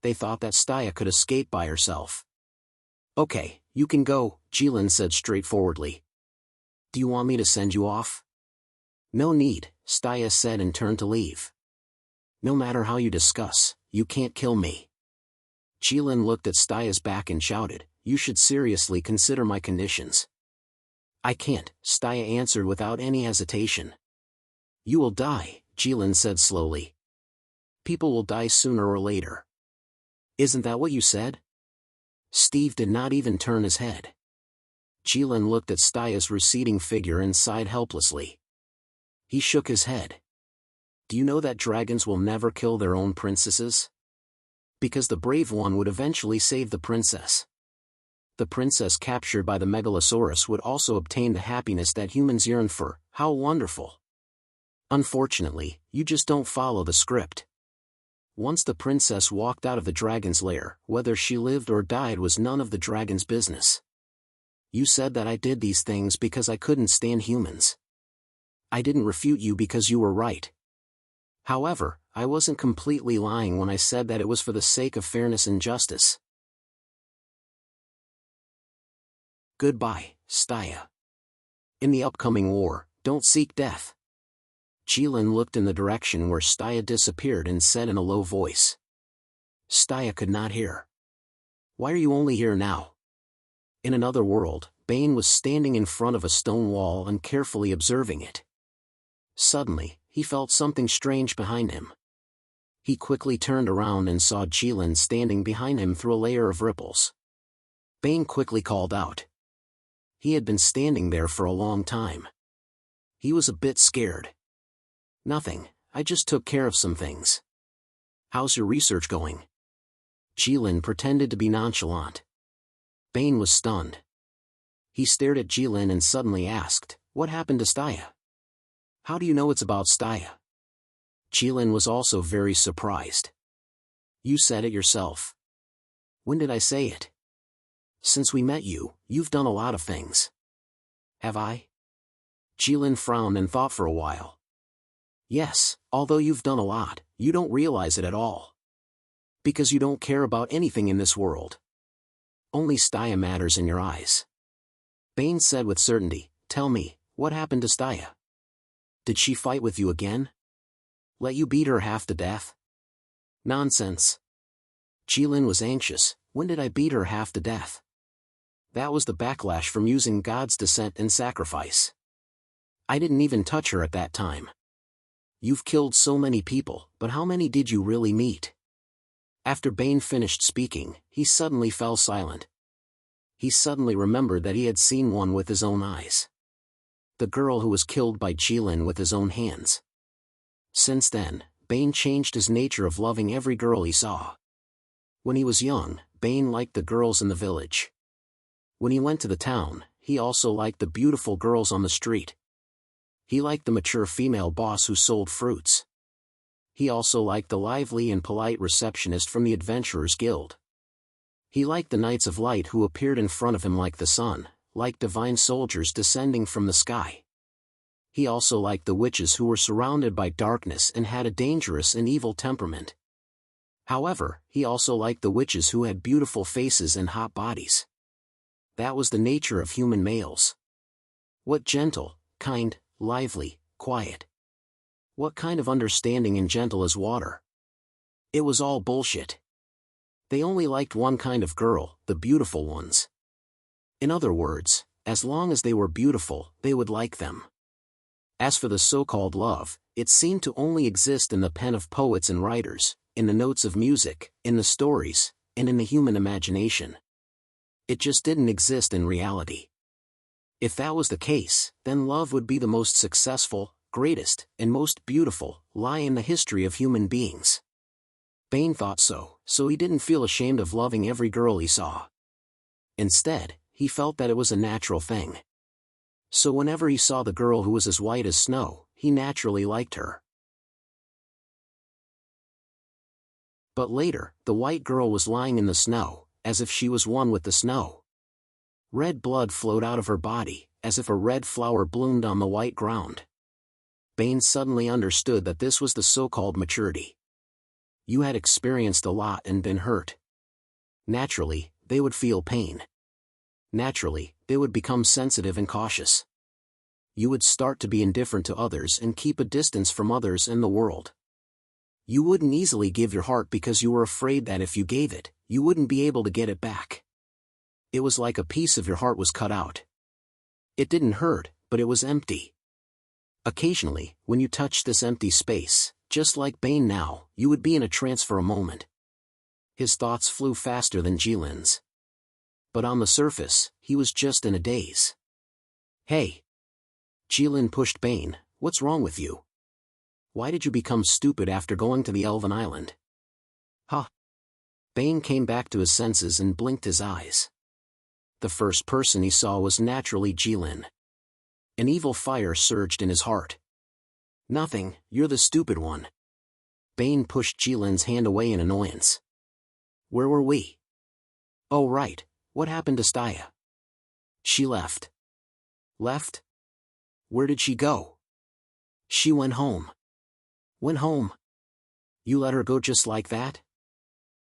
They thought that Staya could escape by herself. Okay, you can go, Jilin said straightforwardly. Do you want me to send you off? No need, Staya said and turned to leave. No matter how you discuss, you can't kill me. Jilin looked at Staya's back and shouted, you should seriously consider my conditions. I can't, Staya answered without any hesitation. You will die, Jilin said slowly. People will die sooner or later. Isn't that what you said? Steve did not even turn his head. Jilin looked at Staya's receding figure and sighed helplessly. He shook his head. Do you know that dragons will never kill their own princesses? Because the brave one would eventually save the princess. The princess captured by the Megalosaurus would also obtain the happiness that humans yearn for. How wonderful! Unfortunately, you just don't follow the script. Once the princess walked out of the dragon's lair, whether she lived or died was none of the dragon's business. You said that I did these things because I couldn't stand humans. I didn't refute you because you were right. However, I wasn't completely lying when I said that it was for the sake of fairness and justice. Goodbye, Staya. In the upcoming war, don't seek death. Jilin looked in the direction where Staya disappeared and said in a low voice. Staya could not hear. Why are you only here now? In another world, Bane was standing in front of a stone wall and carefully observing it. Suddenly, he felt something strange behind him. He quickly turned around and saw Jilin standing behind him through a layer of ripples. Bane quickly called out. He had been standing there for a long time. He was a bit scared. Nothing, I just took care of some things. How's your research going? Jilin pretended to be nonchalant. Bane was stunned. He stared at Jilin and suddenly asked, what happened to Staya? How do you know it's about Staya? Jilin was also very surprised. You said it yourself. When did I say it? Since we met you, you've done a lot of things. Have I? Jilin frowned and thought for a while. Yes, although you've done a lot, you don't realize it at all. Because you don't care about anything in this world. Only Staya matters in your eyes. Bane said with certainty, tell me, what happened to Staya? Did she fight with you again? Let you beat her half to death? Nonsense. Jilin was anxious. When did I beat her half to death? That was the backlash from using God's descent and sacrifice. I didn't even touch her at that time. You've killed so many people, but how many did you really meet? After Bane finished speaking, he suddenly fell silent. He suddenly remembered that he had seen one with his own eyes. The girl who was killed by Jilin with his own hands. Since then, Bane changed his nature of loving every girl he saw. When he was young, Bane liked the girls in the village. When he went to the town, he also liked the beautiful girls on the street. He liked the mature female boss who sold fruits. He also liked the lively and polite receptionist from the Adventurers Guild. He liked the Knights of Light who appeared in front of him like the sun, like divine soldiers descending from the sky. He also liked the witches who were surrounded by darkness and had a dangerous and evil temperament. However, he also liked the witches who had beautiful faces and hot bodies. That was the nature of human males. What gentle, kind, lively, quiet. What kind of understanding and gentle as water? It was all bullshit. They only liked one kind of girl, the beautiful ones. In other words, as long as they were beautiful, they would like them. As for the so-called love, it seemed to only exist in the pen of poets and writers, in the notes of music, in the stories, and in the human imagination. It just didn't exist in reality. If that was the case, then love would be the most successful, greatest, and most beautiful lie in the history of human beings. Bane thought so he didn't feel ashamed of loving every girl he saw. Instead, he felt that it was a natural thing. So whenever he saw the girl who was as white as snow, he naturally liked her. But later, the white girl was lying in the snow, as if she was one with the snow. Red blood flowed out of her body, as if a red flower bloomed on the white ground. Bane suddenly understood that this was the so-called maturity. You had experienced a lot and been hurt. Naturally, they would feel pain. Naturally, they would become sensitive and cautious. You would start to be indifferent to others and keep a distance from others in the world. You wouldn't easily give your heart because you were afraid that if you gave it, you wouldn't be able to get it back. It was like a piece of your heart was cut out. It didn't hurt, but it was empty. Occasionally, when you touched this empty space, just like Bane now, you would be in a trance for a moment. His thoughts flew faster than Jilin's. But on the surface, he was just in a daze. Hey! Jilin pushed Bane. What's wrong with you? Why did you become stupid after going to the Elven Island? Huh? Bane came back to his senses and blinked his eyes. The first person he saw was naturally Jilin. An evil fire surged in his heart. Nothing, you're the stupid one. Bane pushed Jilin's hand away in annoyance. Where were we? Oh right, what happened to Staya? She left. Left? Where did she go? She went home. Went home? You let her go just like that?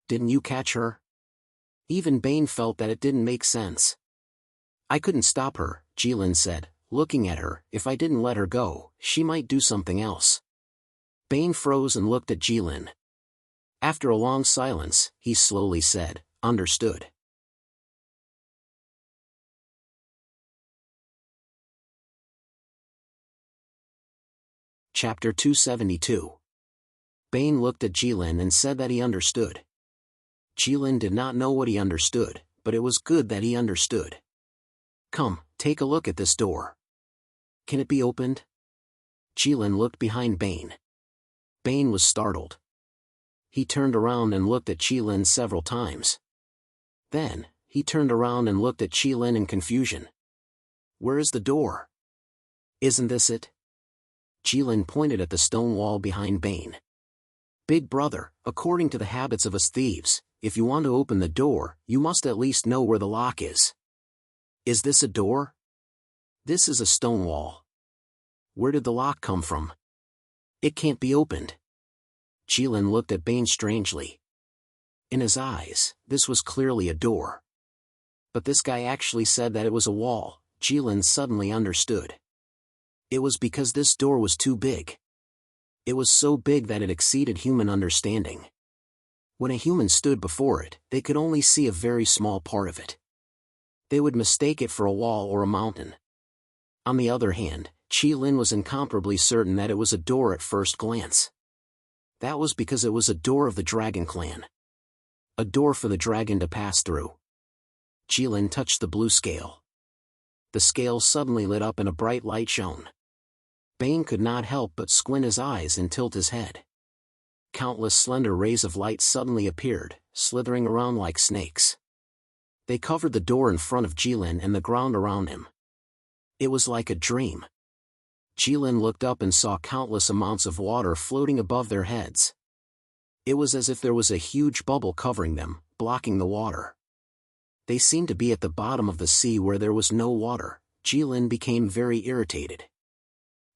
Didn't you catch her? Even Bane felt that it didn't make sense. I couldn't stop her, Jilin said, looking at her. If I didn't let her go, she might do something else. Bane froze and looked at Jilin. After a long silence, he slowly said, Understood. Chapter 272. Bane looked at Jilin and said that he understood. Jilin did not know what he understood, but it was good that he understood. Come, take a look at this door. Can it be opened? Jilin looked behind Bane. Bane was startled. He turned around and looked at Jilin several times. Then, he turned around and looked at Jilin in confusion. Where is the door? Isn't this it? Jilin pointed at the stone wall behind Bane. Big brother, according to the habits of us thieves, if you want to open the door, you must at least know where the lock is. Is this a door? This is a stone wall. Where did the lock come from? It can't be opened. Jilin looked at Bane strangely. In his eyes, this was clearly a door. But this guy actually said that it was a wall. Jilin suddenly understood. It was because this door was too big. It was so big that it exceeded human understanding. When a human stood before it, they could only see a very small part of it. They would mistake it for a wall or a mountain. On the other hand, Qilin was incomparably certain that it was a door at first glance. That was because it was a door of the Dragon Clan. A door for the dragon to pass through. Qilin touched the blue scale. The scale suddenly lit up and a bright light shone. Bane could not help but squint his eyes and tilt his head. Countless slender rays of light suddenly appeared, slithering around like snakes. They covered the door in front of Qilin and the ground around him. It was like a dream. Qilin looked up and saw countless amounts of water floating above their heads. It was as if there was a huge bubble covering them, blocking the water. They seemed to be at the bottom of the sea where there was no water. Qilin became very irritated.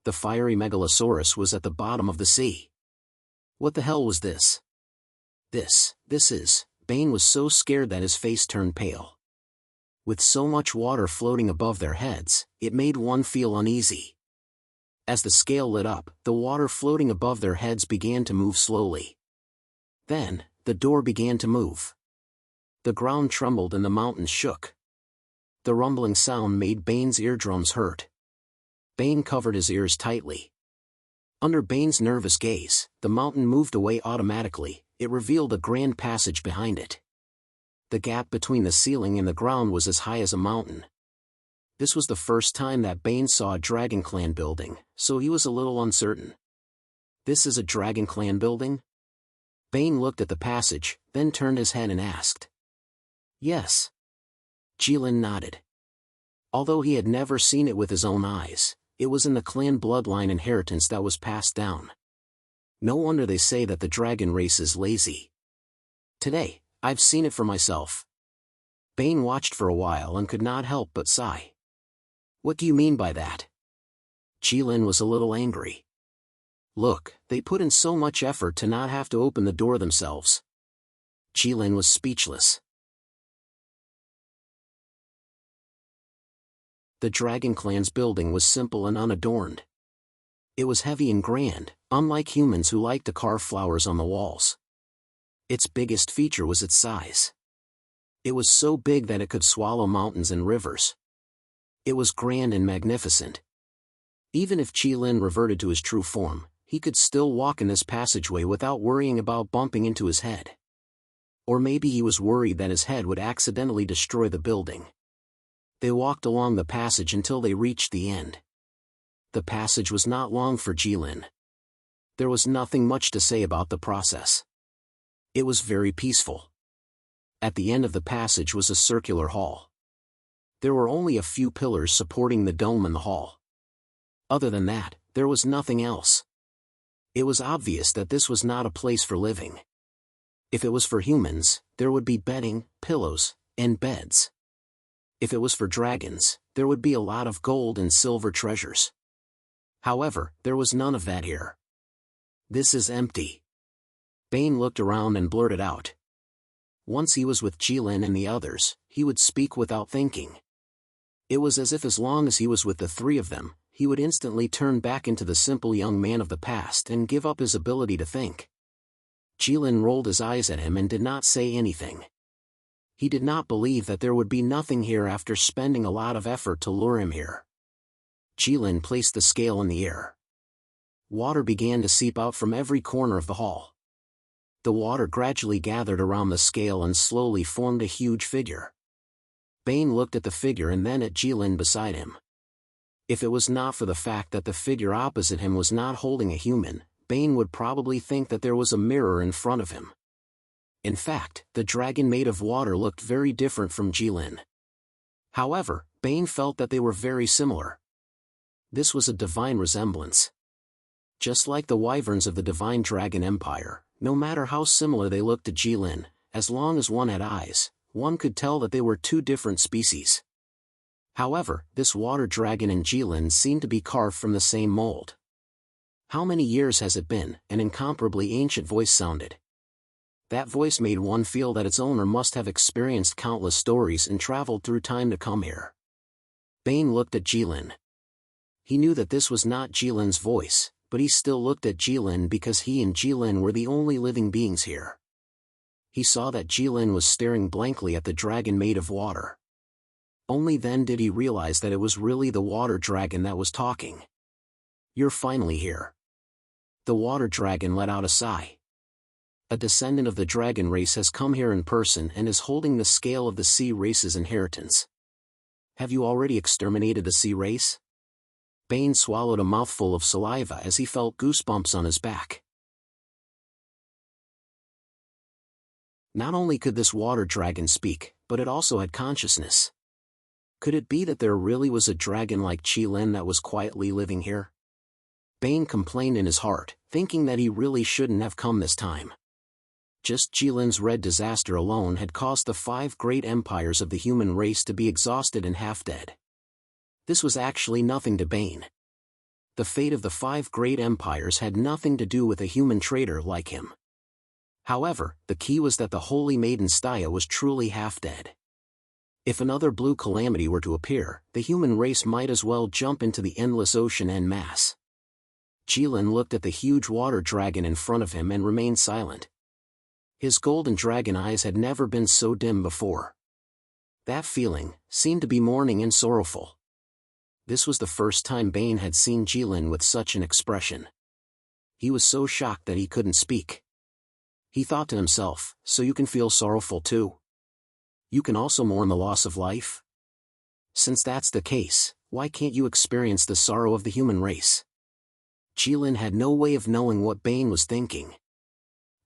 The fiery megalosaurus was at the bottom of the sea. What the hell was this? This is... Bane was so scared that his face turned pale. With so much water floating above their heads, it made one feel uneasy. As the scale lit up, the water floating above their heads began to move slowly. Then, the door began to move. The ground trembled and the mountains shook. The rumbling sound made Bane's eardrums hurt. Bane covered his ears tightly. Under Bane's nervous gaze, the mountain moved away automatically. It revealed a grand passage behind it. The gap between the ceiling and the ground was as high as a mountain. This was the first time that Bane saw a Dragon Clan building, so he was a little uncertain. This is a Dragon Clan building? Bane looked at the passage, then turned his head and asked. Yes. Qilin nodded. Although he had never seen it with his own eyes, it was in the clan bloodline inheritance that was passed down. No wonder they say that the dragon race is lazy. Today, I've seen it for myself. Bane watched for a while and could not help but sigh. What do you mean by that? Qilin was a little angry. Look, they put in so much effort to not have to open the door themselves. Qilin was speechless. The Dragon Clan's building was simple and unadorned. It was heavy and grand, unlike humans who like to carve flowers on the walls. Its biggest feature was its size. It was so big that it could swallow mountains and rivers. It was grand and magnificent. Even if Qilin reverted to his true form, he could still walk in this passageway without worrying about bumping into his head. Or maybe he was worried that his head would accidentally destroy the building. They walked along the passage until they reached the end. The passage was not long for Qilin. There was nothing much to say about the process. It was very peaceful. At the end of the passage was a circular hall. There were only a few pillars supporting the dome in the hall. Other than that, there was nothing else. It was obvious that this was not a place for living. If it was for humans, there would be bedding, pillows, and beds. If it was for dragons, there would be a lot of gold and silver treasures. However, there was none of that here. This is empty. Bane looked around and blurted out. Once he was with Qilin and the others, he would speak without thinking. It was as if as long as he was with the three of them, he would instantly turn back into the simple young man of the past and give up his ability to think. Qilin rolled his eyes at him and did not say anything. He did not believe that there would be nothing here after spending a lot of effort to lure him here. Qilin placed the scale in the air. Water began to seep out from every corner of the hall. The water gradually gathered around the scale and slowly formed a huge figure. Bane looked at the figure and then at Qilin beside him. If it was not for the fact that the figure opposite him was not holding a human, Bane would probably think that there was a mirror in front of him. In fact, the dragon made of water looked very different from Qilin. However, Bane felt that they were very similar. This was a divine resemblance. Just like the wyverns of the divine dragon empire, no matter how similar they looked to Qilin, as long as one had eyes, one could tell that they were two different species. However, this water dragon and Qilin seemed to be carved from the same mold. How many years has it been? An incomparably ancient voice sounded. That voice made one feel that its owner must have experienced countless stories and traveled through time to come here. Bane looked at Qilin. He knew that this was not Jilin's voice, but he still looked at Jilin because he and Jilin were the only living beings here. He saw that Jilin was staring blankly at the dragon made of water. Only then did he realize that it was really the water dragon that was talking. "You're finally here." The water dragon let out a sigh. "A descendant of the dragon race has come here in person and is holding the scale of the sea race's inheritance. Have you already exterminated the sea race?" Bane swallowed a mouthful of saliva as he felt goosebumps on his back. Not only could this water dragon speak, but it also had consciousness. Could it be that there really was a dragon like Jilin that was quietly living here? Bane complained in his heart, thinking that he really shouldn't have come this time. Just Jilin's red disaster alone had caused the 5 great empires of the human race to be exhausted and half-dead. This was actually nothing to Bane. The fate of the 5 great empires had nothing to do with a human traitor like him. However, the key was that the holy maiden Staya was truly half-dead. If another blue calamity were to appear, the human race might as well jump into the endless ocean en masse. Jilin looked at the huge water dragon in front of him and remained silent. His golden dragon eyes had never been so dim before. That feeling seemed to be mourning and sorrowful. This was the first time Bane had seen Jilin with such an expression. He was so shocked that he couldn't speak. He thought to himself, "So you can feel sorrowful too? You can also mourn the loss of life? Since that's the case, why can't you experience the sorrow of the human race?" Jilin had no way of knowing what Bane was thinking.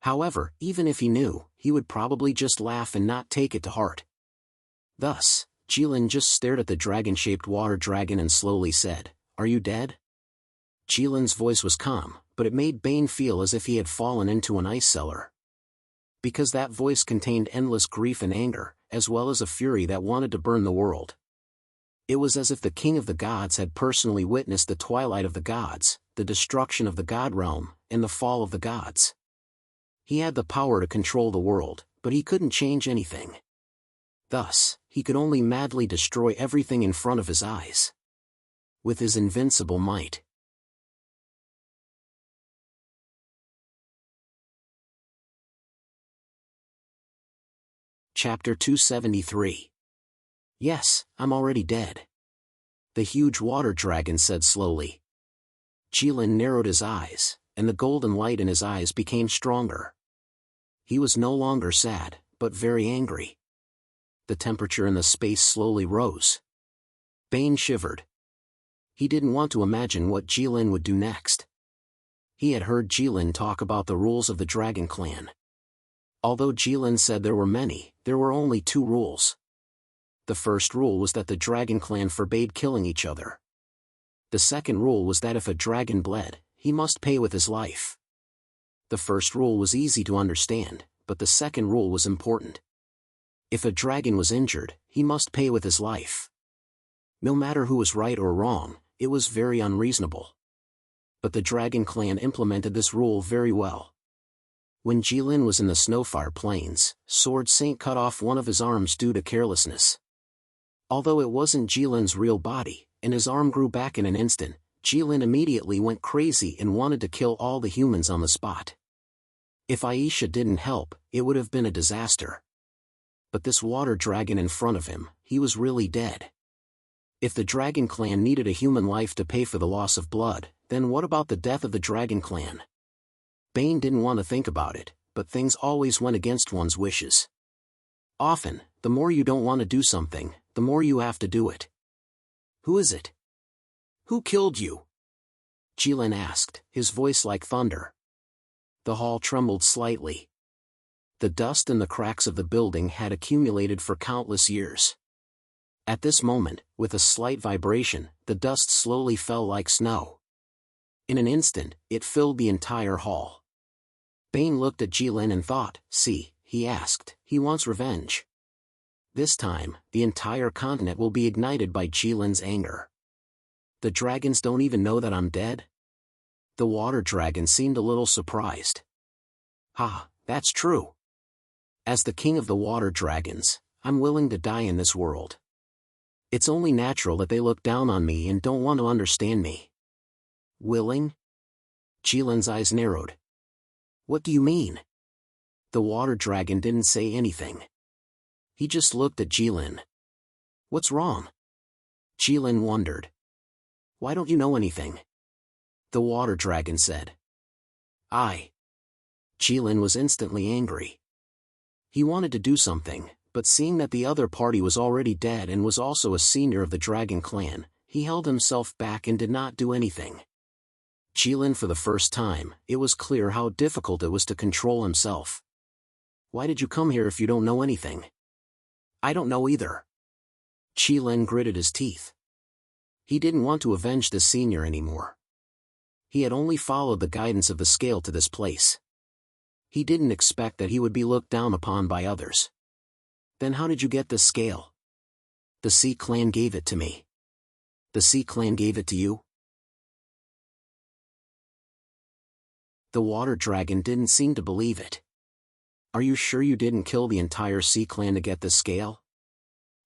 However, even if he knew, he would probably just laugh and not take it to heart. Thus, Jilin just stared at the dragon-shaped water dragon and slowly said, "Are you dead?" Jilin's voice was calm, but it made Bane feel as if he had fallen into an ice cellar. Because that voice contained endless grief and anger, as well as a fury that wanted to burn the world. It was as if the king of the gods had personally witnessed the twilight of the gods, the destruction of the god realm, and the fall of the gods. He had the power to control the world, but he couldn't change anything. Thus, he could only madly destroy everything in front of his eyes. With his invincible might. Chapter 273. "Yes, I'm already dead," the huge water dragon said slowly. Jilin narrowed his eyes, and the golden light in his eyes became stronger. He was no longer sad, but very angry. The temperature in the space slowly rose. Bane shivered. He didn't want to imagine what Jilin would do next. He had heard Jilin talk about the rules of the Dragon Clan. Although Jilin said there were many, there were only 2 rules. The first rule was that the Dragon Clan forbade killing each other. The second rule was that if a dragon bled, he must pay with his life. The first rule was easy to understand, but the second rule was important. If a dragon was injured, he must pay with his life. No matter who was right or wrong, it was very unreasonable. But the Dragon Clan implemented this rule very well. When Jilin was in the Snowfire Plains, Sword Saint cut off one of his arms due to carelessness. Although it wasn't Jilin's real body, and his arm grew back in an instant, Jilin immediately went crazy and wanted to kill all the humans on the spot. If Aisha didn't help, it would have been a disaster. But this water dragon in front of him, he was really dead. If the Dragon Clan needed a human life to pay for the loss of blood, then what about the death of the Dragon Clan? Bane didn't want to think about it, but things always went against one's wishes. Often, the more you don't want to do something, the more you have to do it. "Who is it? Who killed you?" Jilin asked, his voice like thunder. The hall trembled slightly. The dust and the cracks of the building had accumulated for countless years. At this moment, with a slight vibration, the dust slowly fell like snow. In an instant, it filled the entire hall. Bane looked at Jilin and thought, "See," he asked, "he wants revenge. This time, the entire continent will be ignited by Jilin's anger. The dragons don't even know that I'm dead?" The water dragon seemed a little surprised. "Ha, that's true. As the king of the water dragons, I'm willing to die in this world." It's only natural that they look down on me and don't want to understand me. Willing? Jilin's eyes narrowed. What do you mean? The water dragon didn't say anything. He just looked at Jilin. What's wrong? Jilin wondered. Why don't you know anything? The water dragon said. Jilin was instantly angry. He wanted to do something, but seeing that the other party was already dead and was also a senior of the dragon clan, he held himself back and did not do anything. Jilin, for the first time, it was clear how difficult it was to control himself. Why did you come here if you don't know anything? I don't know either. Jilin gritted his teeth. He didn't want to avenge the senior anymore. He had only followed the guidance of the scale to this place. He didn't expect that he would be looked down upon by others. Then how did you get this scale? The Sea Clan gave it to me. The Sea Clan gave it to you? The water dragon didn't seem to believe it. Are you sure you didn't kill the entire Sea Clan to get the scale?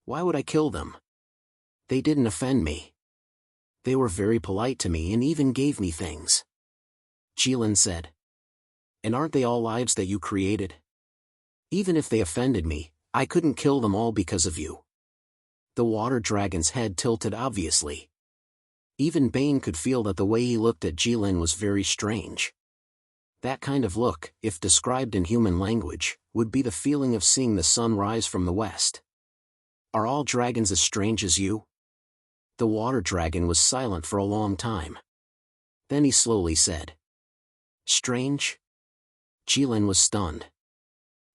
Why would I kill them? They didn't offend me. They were very polite to me and even gave me things. Jilin said. And aren't they all lives that you created? Even if they offended me, I couldn't kill them all because of you. The water dragon's head tilted obviously. Even Bane could feel that the way he looked at Jilin was very strange. That kind of look, if described in human language, would be the feeling of seeing the sun rise from the west. Are all dragons as strange as you? The water dragon was silent for a long time. Then he slowly said. Strange? Jilin was stunned.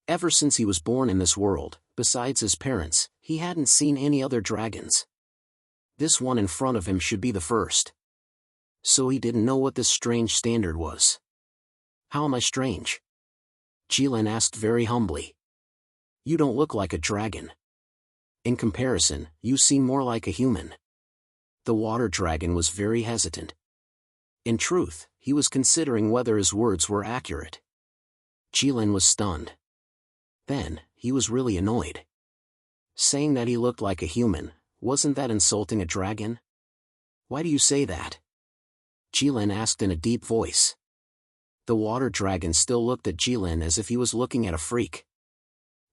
Ever since he was born in this world, besides his parents, he hadn't seen any other dragons. This one in front of him should be the first. So he didn't know what this strange standard was. How am I strange? Jilin asked very humbly. You don't look like a dragon. In comparison, you seem more like a human. The water dragon was very hesitant. In truth, he was considering whether his words were accurate. Jilin was stunned. Then, he was really annoyed. Saying that he looked like a human, wasn't that insulting a dragon? Why do you say that? Jilin asked in a deep voice. The water dragon still looked at Jilin as if he was looking at a freak.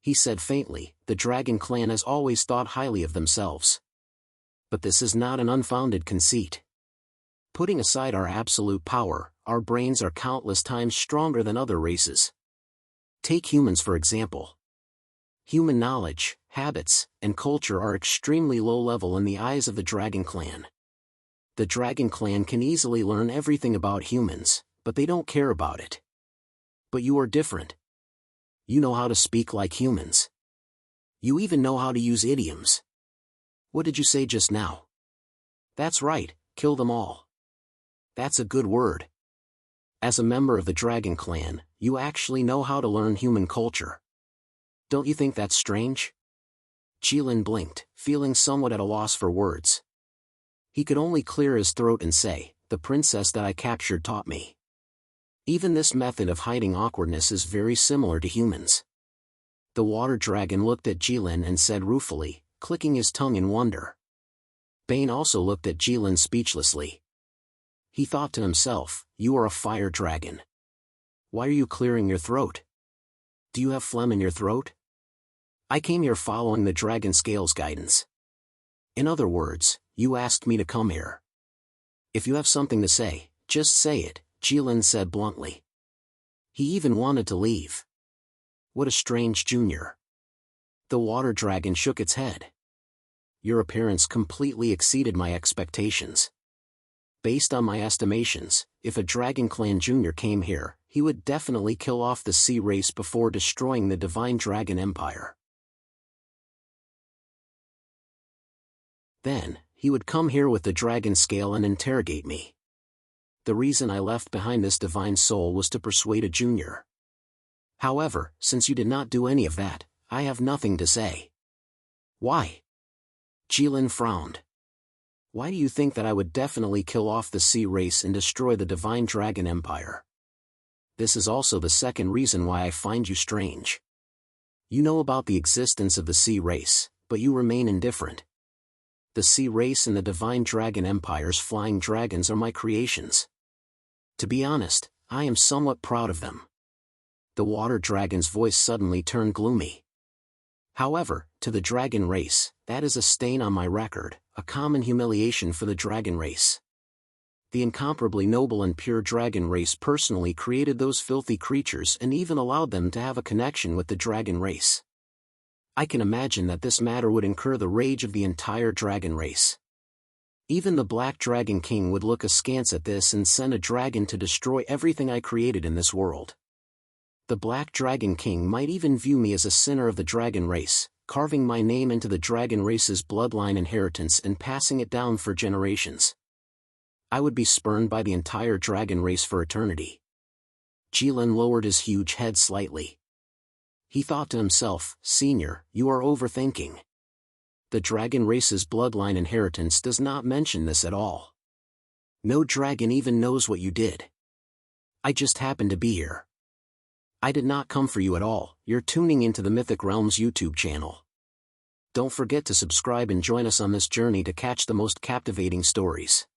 He said faintly, the dragon clan has always thought highly of themselves. But this is not an unfounded conceit. Putting aside our absolute power, our brains are countless times stronger than other races. Take humans for example. Human knowledge, habits, and culture are extremely low level in the eyes of the dragon clan. The dragon clan can easily learn everything about humans, but they don't care about it. But you are different. You know how to speak like humans. You even know how to use idioms. What did you say just now? That's right, kill them all. That's a good word. As a member of the dragon clan, you actually know how to learn human culture. Don't you think that's strange? Jilin blinked, feeling somewhat at a loss for words. He could only clear his throat and say, the princess that I captured taught me. Even this method of hiding awkwardness is very similar to humans. The water dragon looked at Jilin and said ruefully, clicking his tongue in wonder. Bane also looked at Jilin speechlessly. He thought to himself, you are a fire dragon. Why are you clearing your throat? Do you have phlegm in your throat? I came here following the dragon scale's guidance. In other words, you asked me to come here. If you have something to say, just say it, Jilin said bluntly. He even wanted to leave. What a strange junior. The water dragon shook its head. Your appearance completely exceeded my expectations. Based on my estimations, if a Dragon Clan Jr. came here, he would definitely kill off the sea race before destroying the Divine Dragon Empire. Then, he would come here with the dragon scale and interrogate me. The reason I left behind this divine soul was to persuade a junior. However, since you did not do any of that, I have nothing to say. Why? Jilin frowned. Why do you think that I would definitely kill off the sea race and destroy the Divine Dragon Empire? This is also the second reason why I find you strange. You know about the existence of the sea race, but you remain indifferent. the sea race and the divine dragon empire's flying dragons are my creations. To be honest, I am somewhat proud of them. The water dragon's voice suddenly turned gloomy. However, to the dragon race, that is a stain on my record, a common humiliation for the dragon race. The incomparably noble and pure dragon race personally created those filthy creatures and even allowed them to have a connection with the dragon race. I can imagine that this matter would incur the rage of the entire dragon race. Even the Black Dragon King would look askance at this and send a dragon to destroy everything I created in this world. The Black Dragon King might even view me as a sinner of the dragon race, carving my name into the dragon race's bloodline inheritance and passing it down for generations. I would be spurned by the entire dragon race for eternity. Jilin lowered his huge head slightly. He thought to himself, "Senior, you are overthinking. The dragon race's bloodline inheritance does not mention this at all. No dragon even knows what you did. I just happened to be here. I did not come for you at all. You're tuning into the Mythic Realms YouTube channel. Don't forget to subscribe and join us on this journey to catch the most captivating stories."